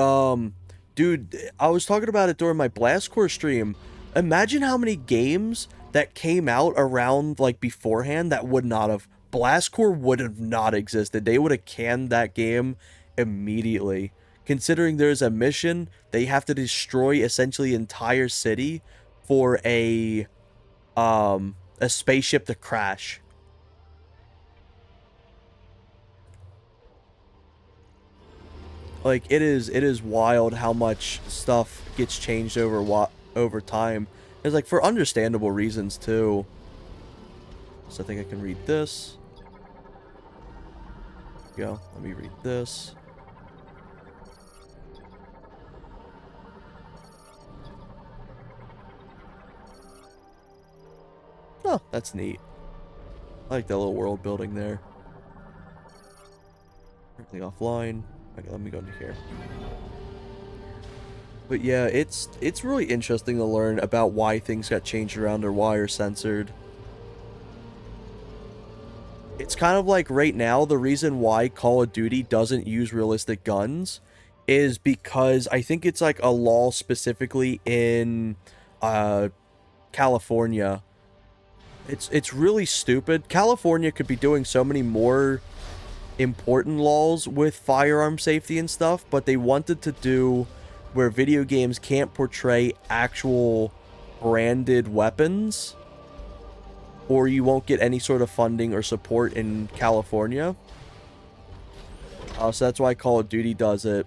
Dude, I was talking about it during my Blast Core stream. Imagine how many games that came out around, like, beforehand that would not have... Blast Core would have not existed. They would have canned that game immediately. Considering there's a mission, they have to destroy essentially an entire city for a spaceship to crash. Like, it is wild how much stuff gets changed over time. It's like for understandable reasons too. So I think I can read this. Go. Let me read this. Oh, that's neat. I like that little world building there. Everything offline. Okay, let me go into here. But yeah, it's really interesting to learn about why things got changed around or why are censored. It's kind of like right now, the reason why Call of Duty doesn't use realistic guns is because I think it's like a law specifically in California. It's really stupid. California could be doing so many more important laws with firearm safety and stuff, but they wanted to do where video games can't portray actual branded weapons, or you won't get any sort of funding or support in California. So that's why Call of Duty does it.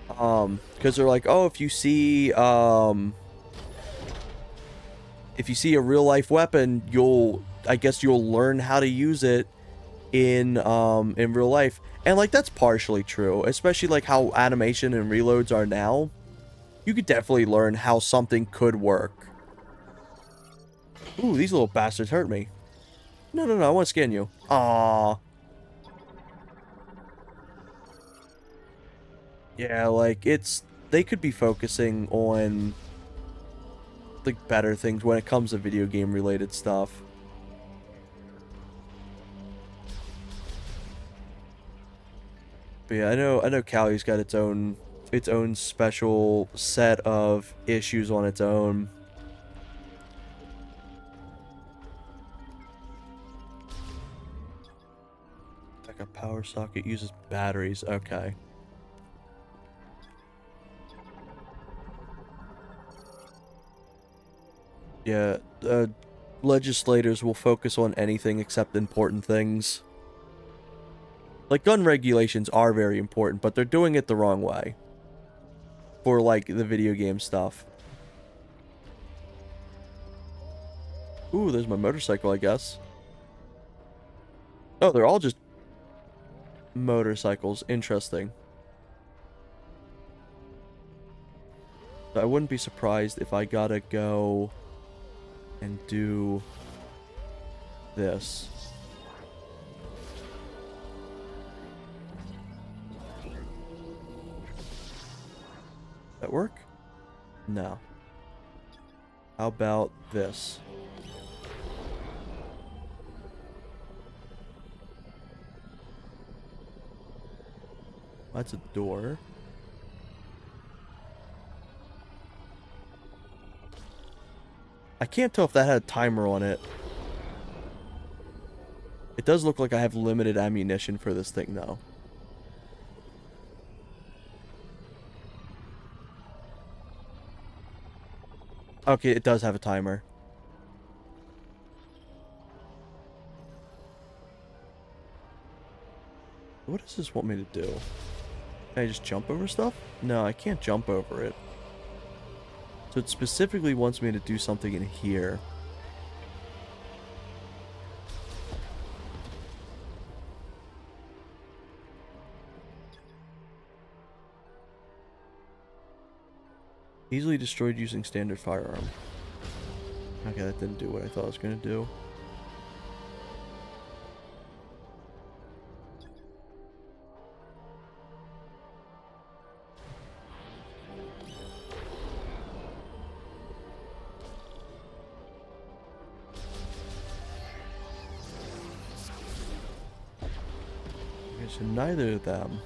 Because they're like, oh, if you see a real life weapon, I guess you'll learn how to use it in real life. And like that's partially true, especially like how animation and reloads are now. You could definitely learn how something could work. Ooh, these little bastards hurt me. No, I want to skin you. Aww. Yeah, like they could be focusing on like better things when it comes to video game related stuff. But yeah, I know Cali's got its own special set of issues on its own. Like a power socket uses batteries. Okay. Yeah, legislators will focus on anything except important things. Like, gun regulations are very important, but they're doing it the wrong way. For, like, the video game stuff. Ooh, there's my motorcycle, I guess. Oh, they're all just motorcycles. Interesting. I wouldn't be surprised if I gotta go and do this. That work? No. How about this? That's a door. I can't tell if that had a timer on it. It does look like I have limited ammunition for this thing, though. Okay, it does have a timer. What does this want me to do? Can I just jump over stuff? No, I can't jump over it. So it specifically wants me to do something in here. Easily destroyed using standard firearm. Okay, that didn't do what I thought it was going to do. Okay, so neither of them.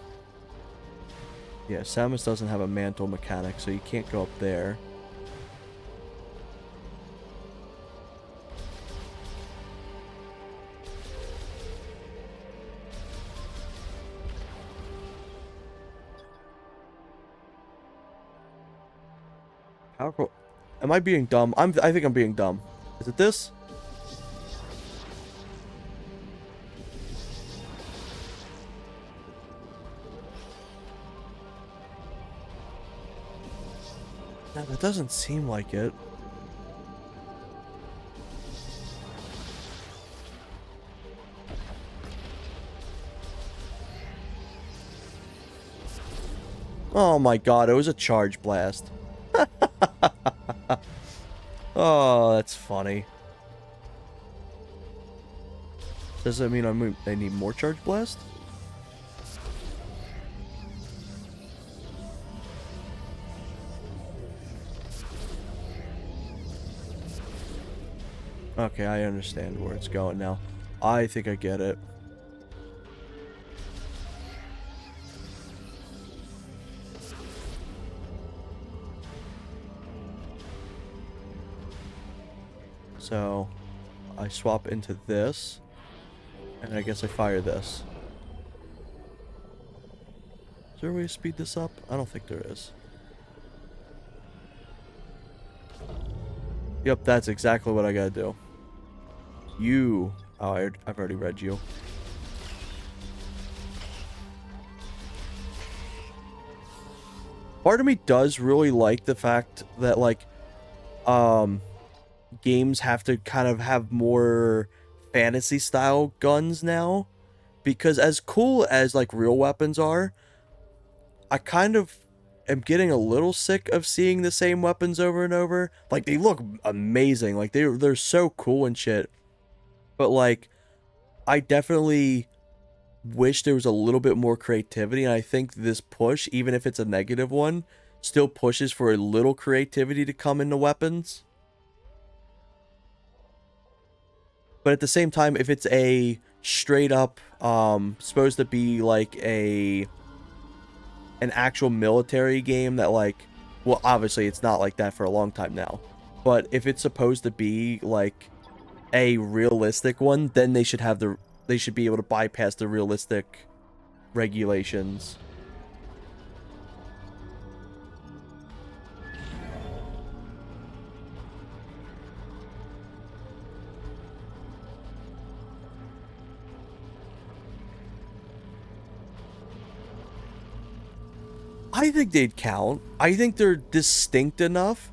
Yeah, Samus doesn't have a mantle mechanic, so you can't go up there. Powerful. Am I being dumb? I think I'm being dumb. Is it this? No, that doesn't seem like it. Oh my god, it was a charge blast. Oh, that's funny. Does that mean I need more charge blast? Okay, I understand where it's going now. I think I get it. So, I swap into this, and I guess I fire this. Is there a way to speed this up? I don't think there is. Yep, that's exactly what I gotta do. Oh, I've already read you. Part of me does really like the fact that, like, games have to kind of have more fantasy style guns now, because as cool as like real weapons are, I kind of am getting a little sick of seeing the same weapons over and over. Like, they look amazing, like they're so cool and shit, but like I definitely wish there was a little bit more creativity, and I think this push, even if it's a negative one, still pushes for a little creativity to come into weapons. But at the same time, if it's a straight up supposed to be like an actual military game that, like, well, obviously it's not like that for a long time now, but if it's supposed to be like a realistic one, then they should be able to bypass the realistic regulations. I think they'd count. I think they're distinct enough.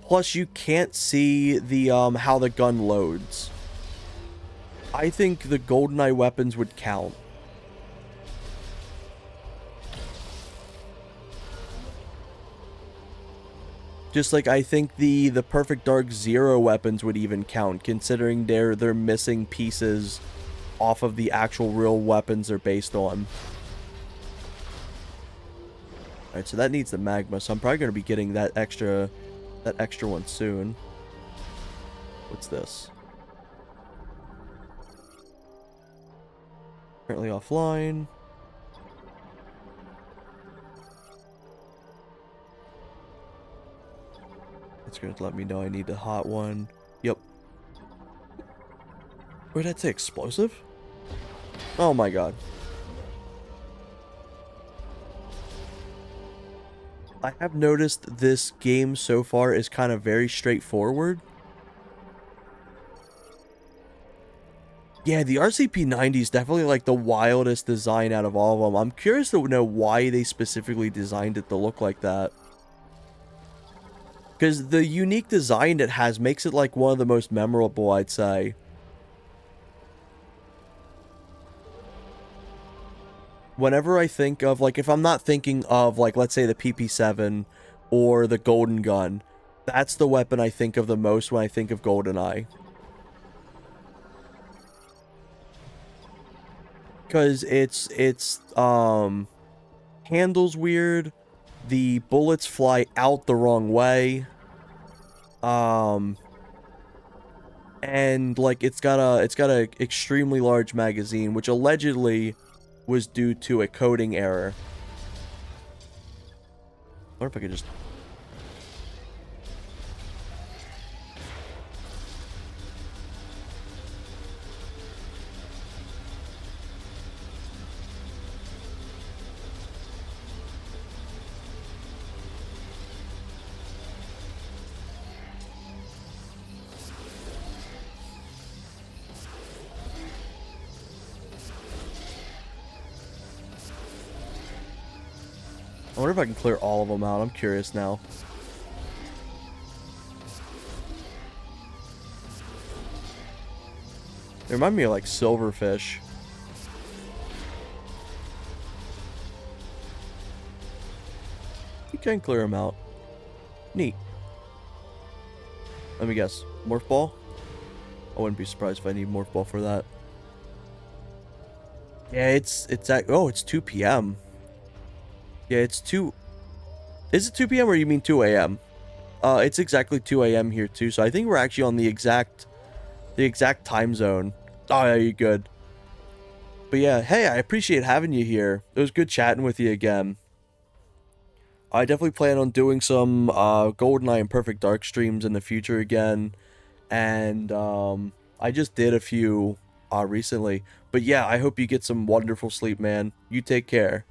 Plus, you can't see the how the gun loads. I think the GoldenEye weapons would count. Just like I think the Perfect Dark Zero weapons would even count, considering they're missing pieces off of the actual real weapons they're based on. Alright, so that needs the magma, so I'm probably going to be getting that extra one soon. What's this? Currently offline. It's going to let me know I need a hot one. Yep. Wait, did that say explosive? Oh my god. I have noticed this game so far is kind of very straightforward. Yeah, the RCP-90 is definitely like the wildest design out of all of them. I'm curious to know why they specifically designed it to look like that. Because the unique design it has makes it like one of the most memorable, I'd say. Whenever I think of, like, if I'm not thinking of, like, let's say the PP7 or the Golden Gun, that's the weapon I think of the most when I think of GoldenEye. Because it's handles weird, the bullets fly out the wrong way, and, like, it's got a extremely large magazine, which allegedly was due to a coding error. wonder if I could just... I wonder if I can clear all of them out. I'm curious now. They remind me of like silverfish. You can clear them out. Neat. Let me guess. Morph ball? I wouldn't be surprised if I need morph ball for that. Yeah, it's at, oh, it's 2 p.m. Yeah, it's 2. Is it 2 p.m. or you mean 2 a.m.? It's exactly 2 a.m. here too, so I think we're actually on the exact time zone. Oh, yeah, you're good. But yeah, hey, I appreciate having you here. It was good chatting with you again. I definitely plan on doing some GoldenEye and Perfect Dark streams in the future again. And I just did a few recently. But yeah, I hope you get some wonderful sleep, man. You take care.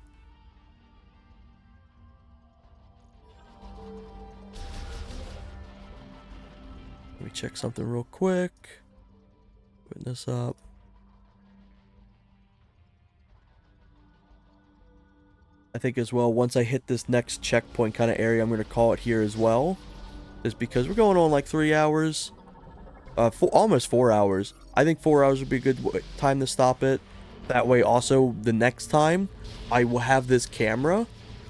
Let me check something real quick. Putting this up. I think as well, once I hit this next checkpoint kind of area, I'm going to call it here as well. Just because we're going on like 3 hours. Almost 4 hours. I think 4 hours would be a good time to stop it. That way also, the next time, I will have this camera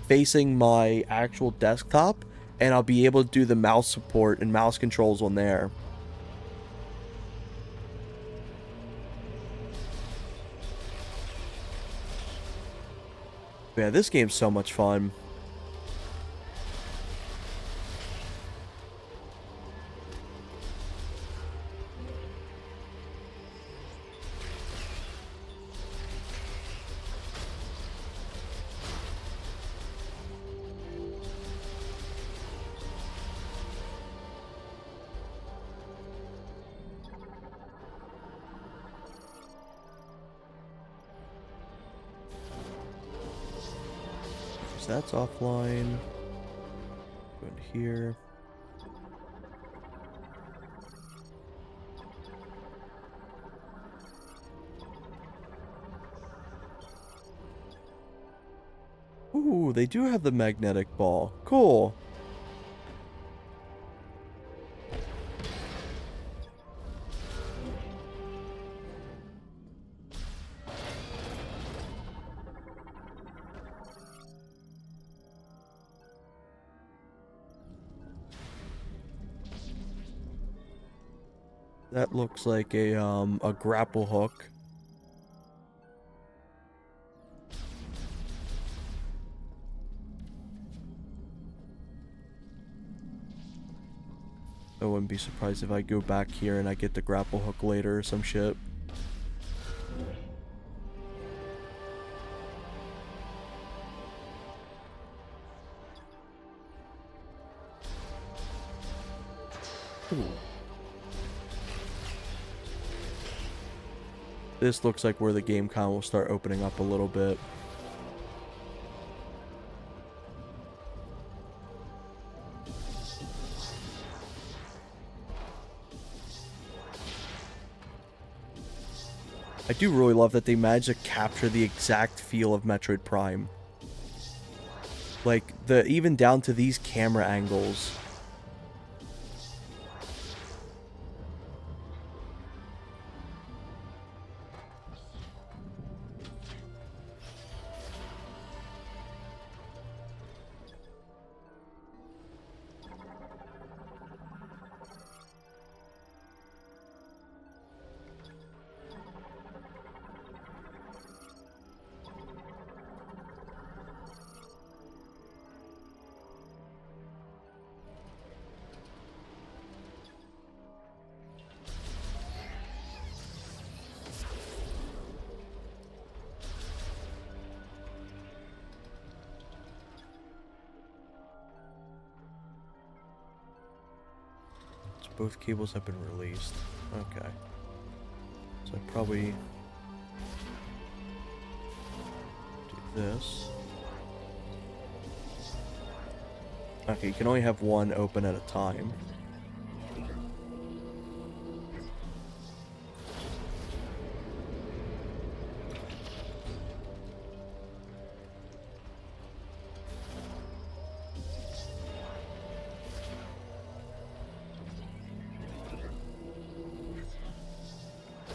facing my actual desktop, and I'll be able to do the mouse support and mouse controls on there. Yeah, this game's so much fun. So that's offline. Go into here. Ooh, they do have the magnetic ball. Cool. That looks like a grapple hook. I wouldn't be surprised if I go back here and I get the grapple hook later or some shit. Ooh. This looks like where the game kind of will start opening up a little bit. I do really love that they managed to capture the exact feel of Metroid Prime. Like, even down to these camera angles. Both cables have been released. Okay. So I probably do this. Okay, you can only have one open at a time.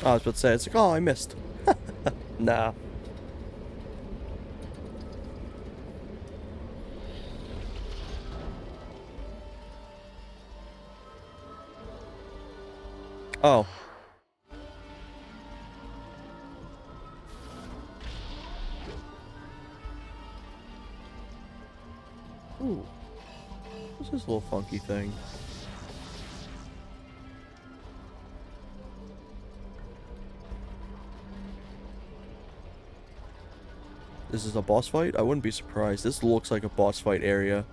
Oh, I was about to say, it's like, oh, I missed. Nah. Oh. Ooh. What's this little funky thing? This is a boss fight? I wouldn't be surprised. This looks like a boss fight area.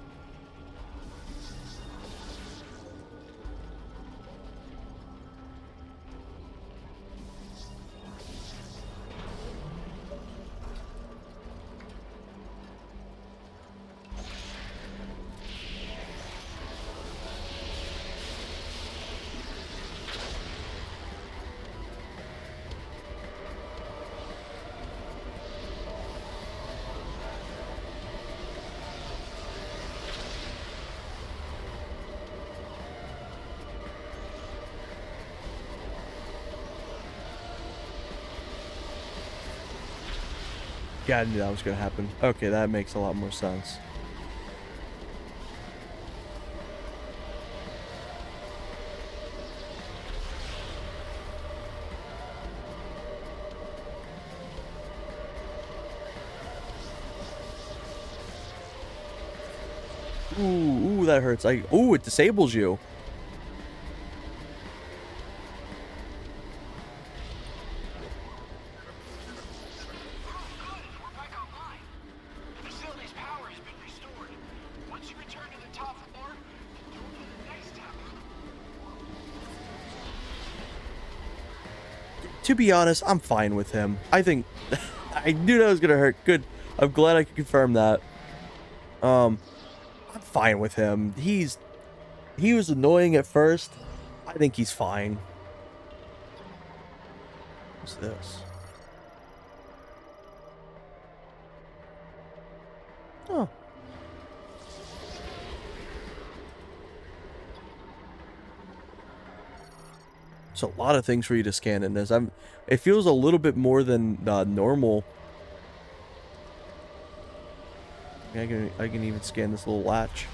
Yeah, I knew that was gonna happen. Okay, that makes a lot more sense. Ooh, that hurts. Ooh, it disables you. We're back online. The facility's power has been restored. Once you return to the top floor, go to the next tower. To be honest, I'm fine with him. I think I knew that was gonna hurt. Good. I'm glad I could confirm that. I'm fine with him. He was annoying at first. I think he's fine. What's this? Oh. It's a lot of things for you to scan in this. It feels a little bit more than normal. I can even scan this little latch.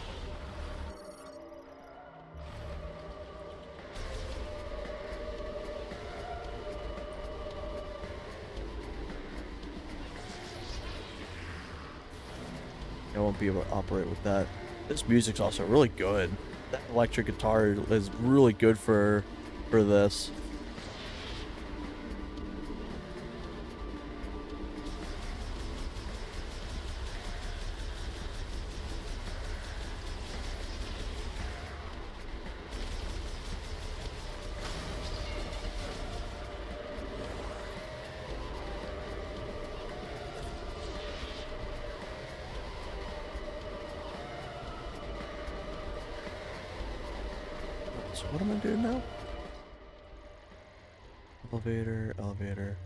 I won't be able to operate with that. This music's also really good. That electric guitar is really good for this. So what am I doing now? Elevator, elevator.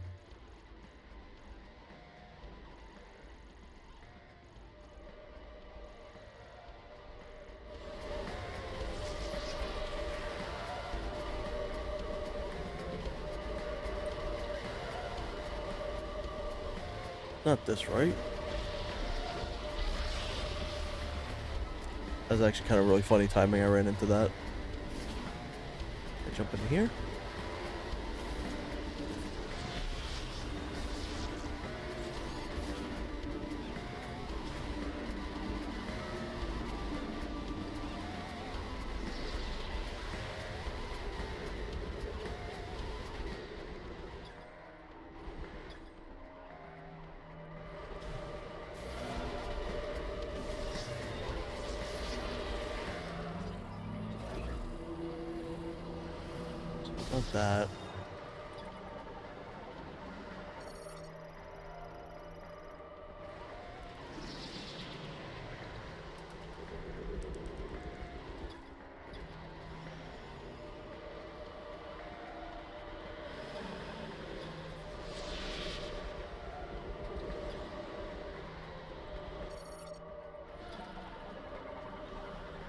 Not this, right? That was actually kind of really funny timing. I ran into that. I jump in here. Not that.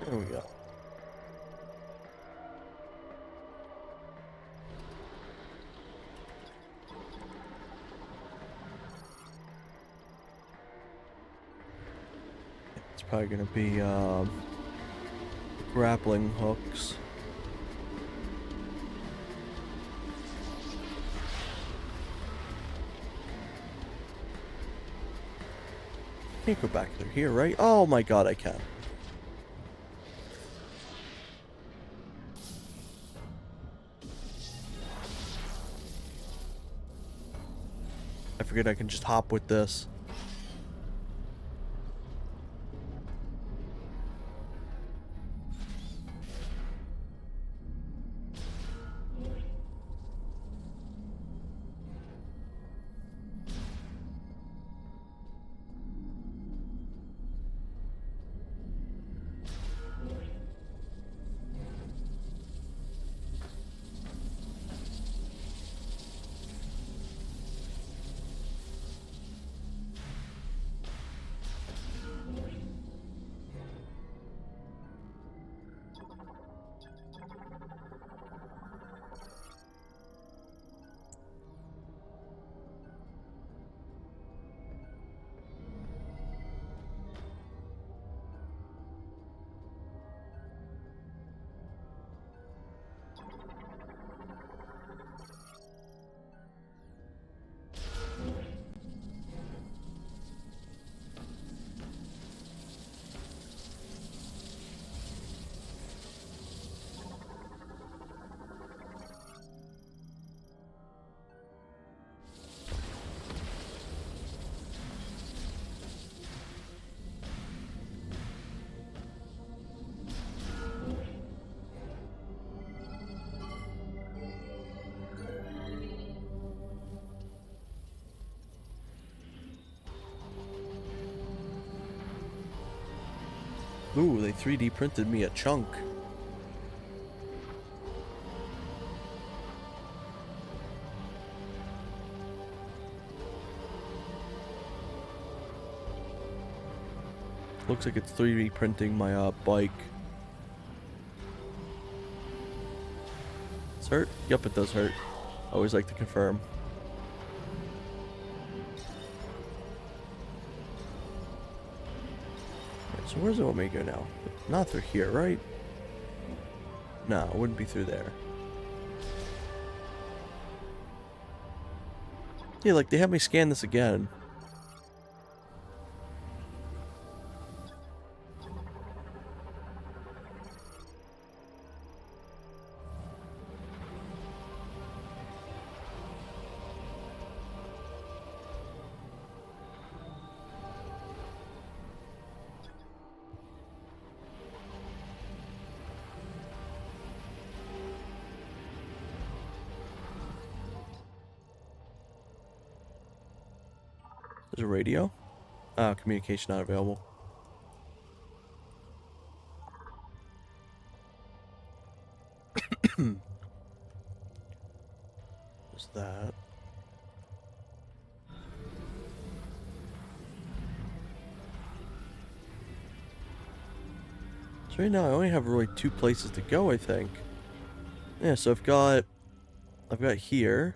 There we go. It's probably gonna be grappling hooks. Can't go back through here, right? Oh my god, I can. I figured I can just hop with this. Ooh, they 3D printed me a chunk. Looks like it's 3D printing my bike. Does it hurt? Yep, it does hurt. Always like to confirm. Right, so where's it want me to go now? Not through here, right? No, it wouldn't be through there. Yeah, like they have me scan this again. There's a radio. Communication not available. What's that? So right now I only have really 2 places to go, I think. Yeah, so I've got here.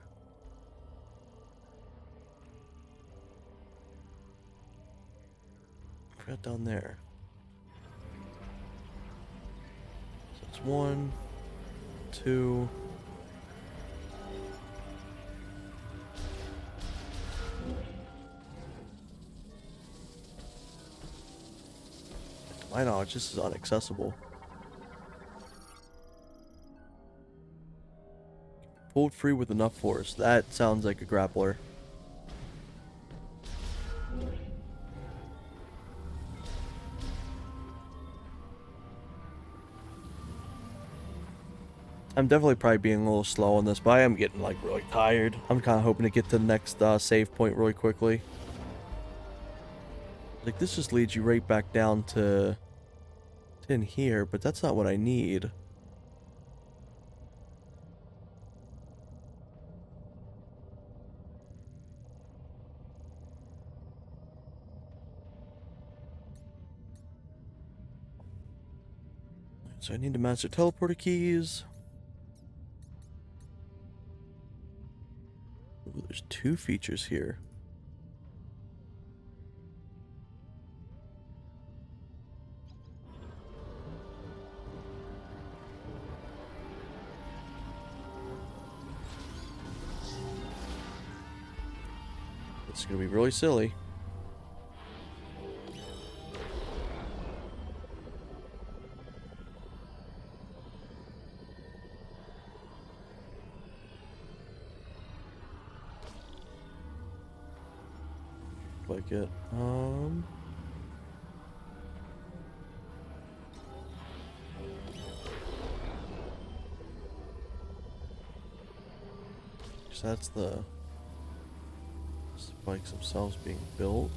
I've got down there. So it's 1, 2. To my knowledge, this is inaccessible. Pulled free with enough force. That sounds like a grappler. I'm definitely probably being a little slow on this, but I am getting like really tired. I'm kind of hoping to get to the next save point really quickly. Like this just leads you right back down to in here, but that's not what I need. So I need to master teleporter keys. Ooh, there's 2 features here. It's gonna be really silly. Like it. So that's the spikes themselves being built.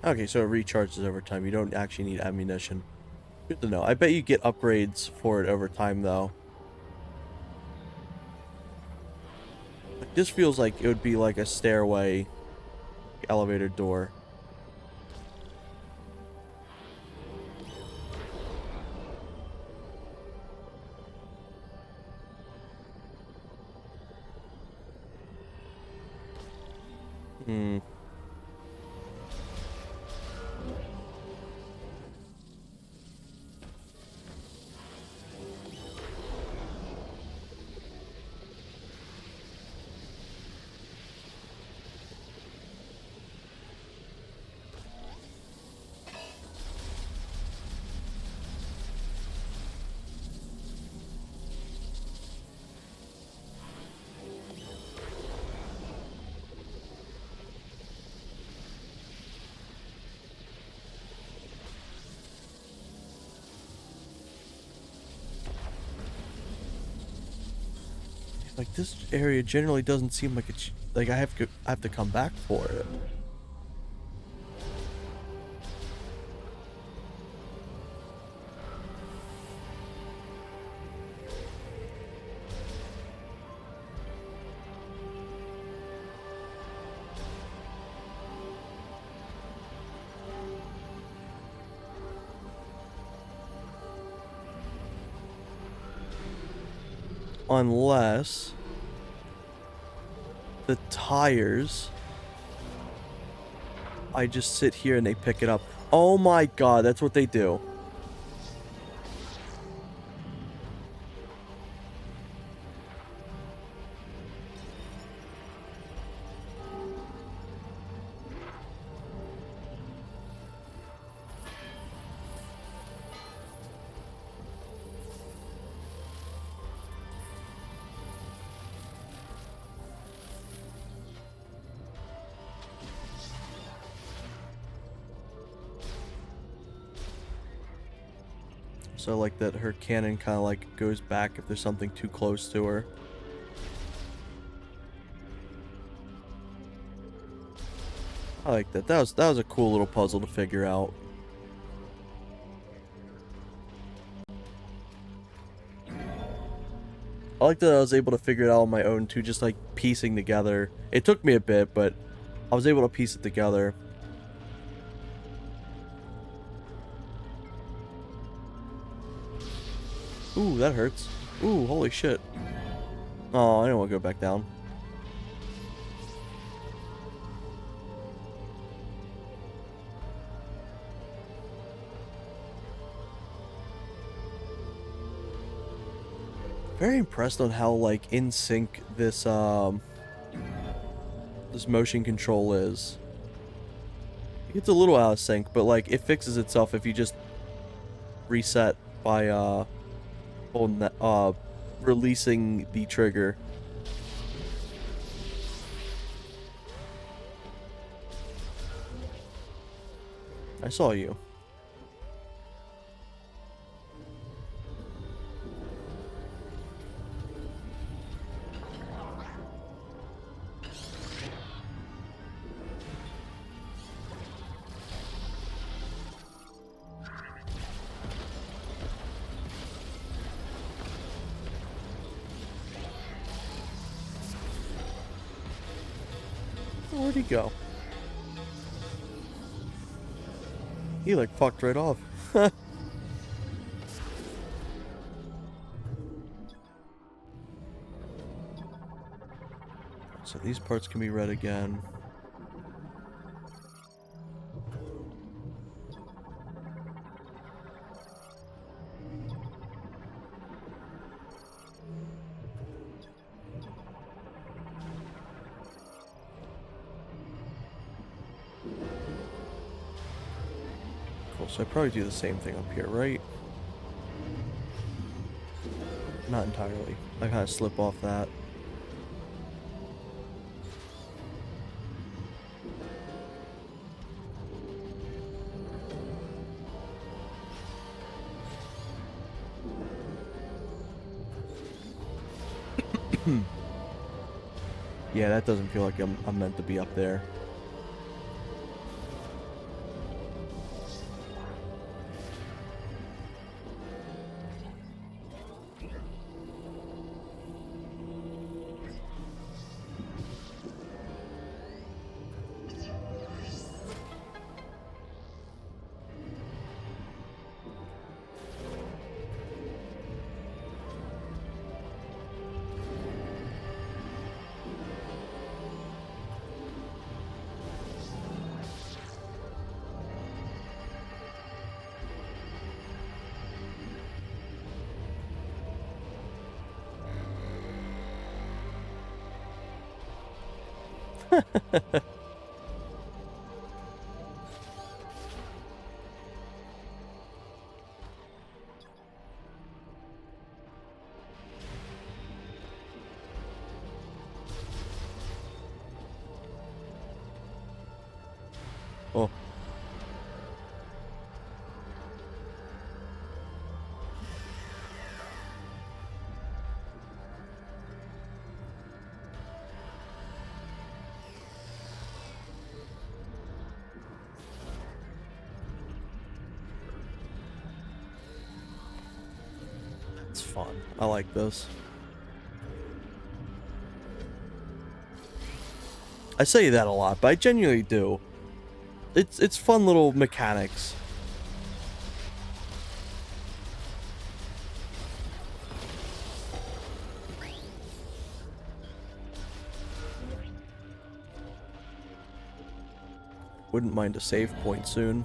Okay, so it recharges over time. You don't actually need ammunition. Good to know. I bet you get upgrades for it over time, though. Like, this feels like it would be like a stairway elevator door. Hmm. Like, this area generally doesn't seem like it's like I have to come back for it. Unless the tires, I just sit here and they pick it up. Oh my god, that's what they do. So like that her cannon kind of like goes back if there's something too close to her. I like that. That was a cool little puzzle to figure out. I like that I was able to figure it out on my own too, just like piecing together. It took me a bit, but I was able to piece it together. Ooh, that hurts. Ooh, holy shit. Oh, I don't want to go back down. Very impressed on how like in sync this this motion control is. It's a little out of sync, but like it fixes itself if you just reset by holding that, releasing the trigger. I saw you. Where'd he go? He like fucked right off. So these parts can be read again. Cool, so I probably do the same thing up here, right? Not entirely. I kind of slip off that. Yeah, that doesn't feel like I'm meant to be up there. Oh. It's fun. I like this. I say that a lot, but I genuinely do. It's fun little mechanics. Wouldn't mind a save point soon.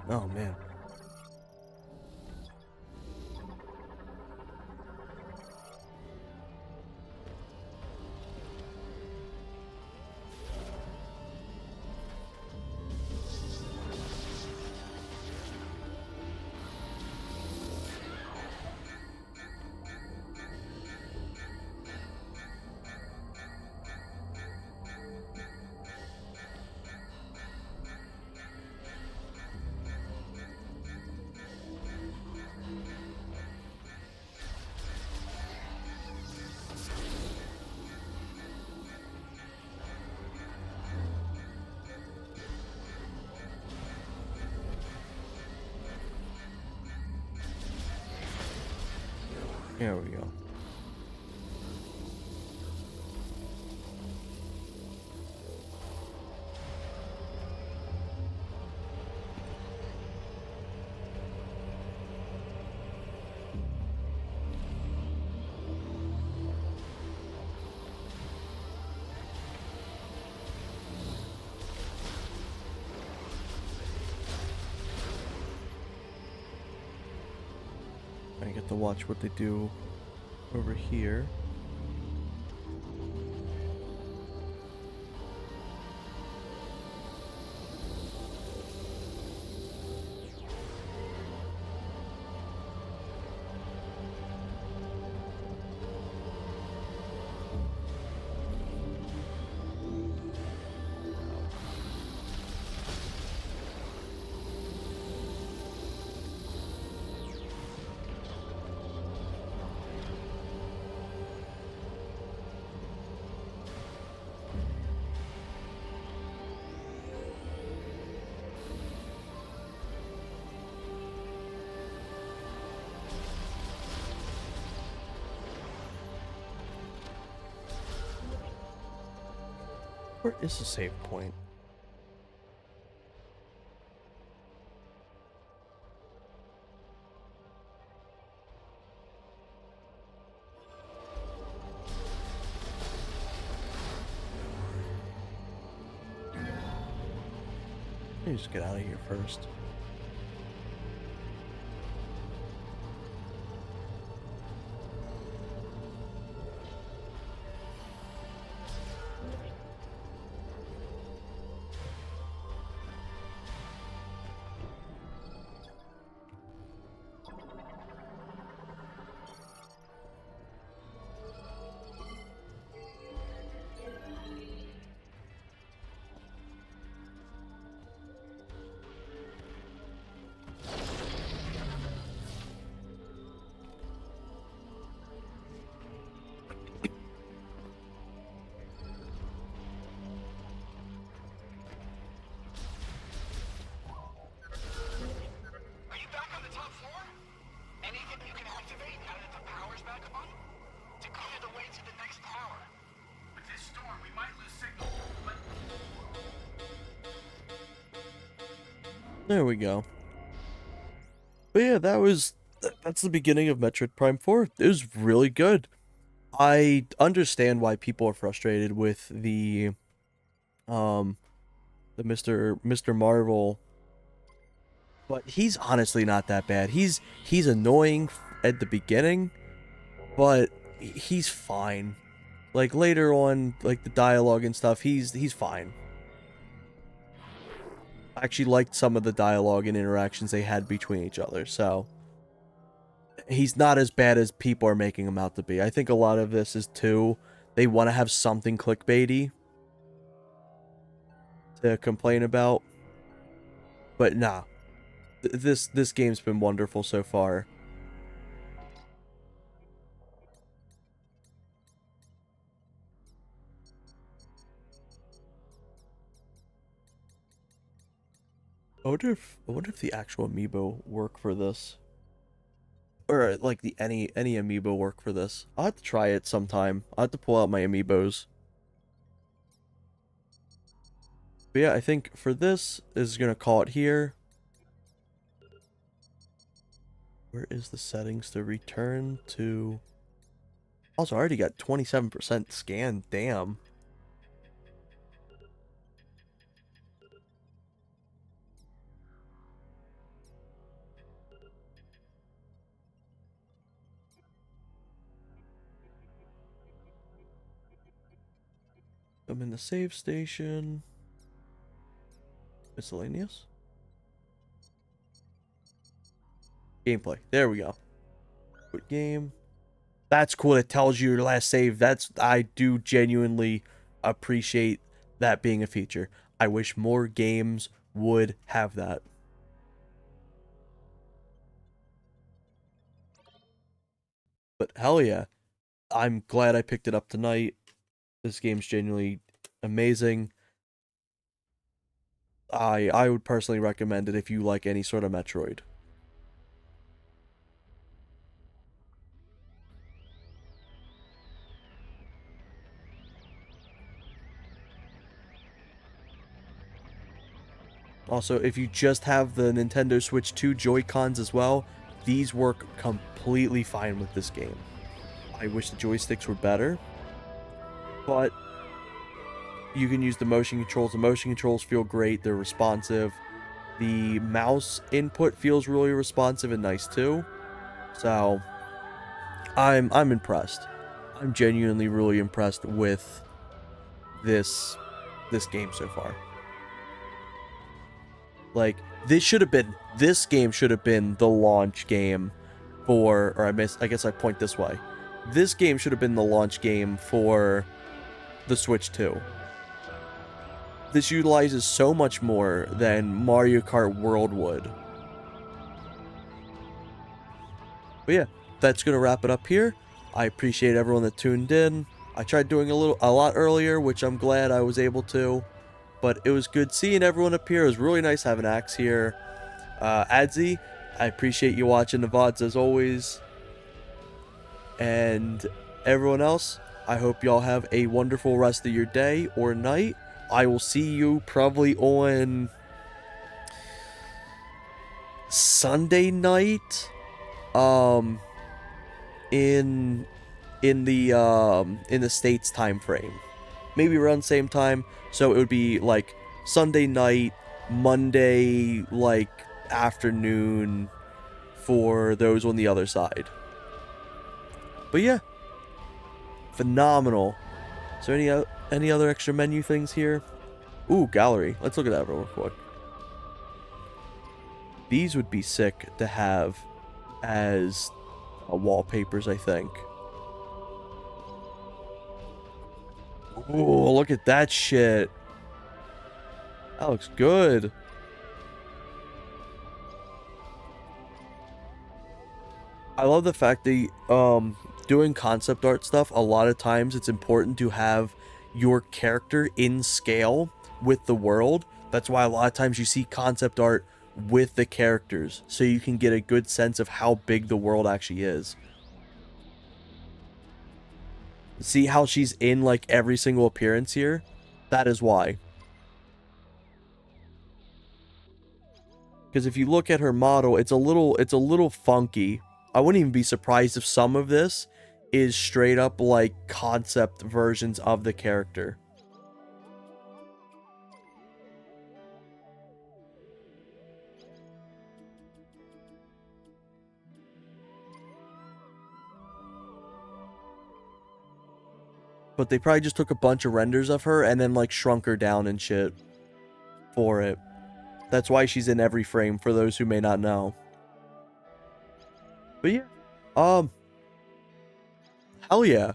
Oh man. There we go. have to watch what they do over here. Where is the save point? Let me just get out of here first. Are you back on the top floor? Anything you can activate now that the power's back on? To clear the way to the next tower. With this storm, we might lose signal, but... There we go. But yeah, that's the beginning of Metroid Prime 4. It was really good. I understand why people are frustrated with the Mr. Marvel, but he's honestly not that bad. He's annoying at the beginning, but he's fine. Like later on, like the dialogue and stuff, he's fine. I actually liked some of the dialogue and interactions they had between each other, so he's not as bad as people are making him out to be. I think a lot of this is too, they want to have something clickbaity to complain about. But nah, this game's been wonderful so far. I wonder if the actual amiibo work for this, or like the any amiibo work for this. I'll have to try it sometime. I'll have to pull out my amiibos. But yeah, I think for this is gonna call it here. Where is the settings to return to? Also, I already got 27% scan. Damn. I'm in the save station. Miscellaneous. Gameplay. There we go. Quit game. That's cool. It tells you your last save. I do genuinely appreciate that being a feature. I wish more games would have that. But hell yeah. I'm glad I picked it up tonight. This game's genuinely amazing. I would personally recommend it if you like any sort of Metroid. Also, if you just have the Nintendo Switch 2 Joy-Cons as well, these work completely fine with this game. I wish the joysticks were better, but you can use the motion controls. The motion controls feel great. They're responsive. The mouse input feels really responsive and nice too. So, I'm impressed. I'm genuinely really impressed with this game so far. Like, this game should have been the launch game for, or I guess I point this way. This game should have been the launch game for the Switch 2. This utilizes so much more than Mario Kart World would. But yeah, that's gonna wrap it up here. I appreciate everyone that tuned in. I tried doing a lot earlier, which I'm glad I was able to. But it was good seeing everyone up here. It was really nice having Axe here. Adzi, I appreciate you watching the VODs as always. And everyone else, I hope y'all have a wonderful rest of your day or night. I will see you probably on Sunday night. In the States time frame. Maybe around the same time. So it would be like Sunday night, Monday like afternoon for those on the other side. But yeah, phenomenal. Is there any other extra menu things here? Ooh, gallery. Let's look at that real quick. These would be sick to have as wallpapers, I think. Ooh, look at that shit. That looks good. I love the fact that doing concept art stuff, a lot of times it's important to have your character in scale with the world. That's why a lot of times you see concept art with the characters, so you can get a good sense of how big the world actually is. See how she's in like every single appearance here? That is why. Because if you look at her model, it's a little funky. I wouldn't even be surprised if some of this is straight up like concept versions of the character. But they probably just took a bunch of renders of her and then like shrunk her down and shit for it. That's why she's in every frame, for those who may not know. But yeah, hell yeah.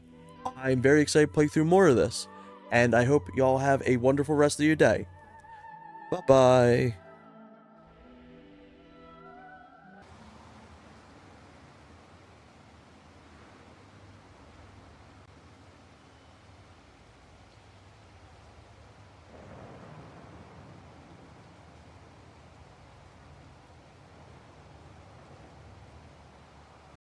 I'm very excited to play through more of this. And I hope y'all have a wonderful rest of your day. Bye-bye.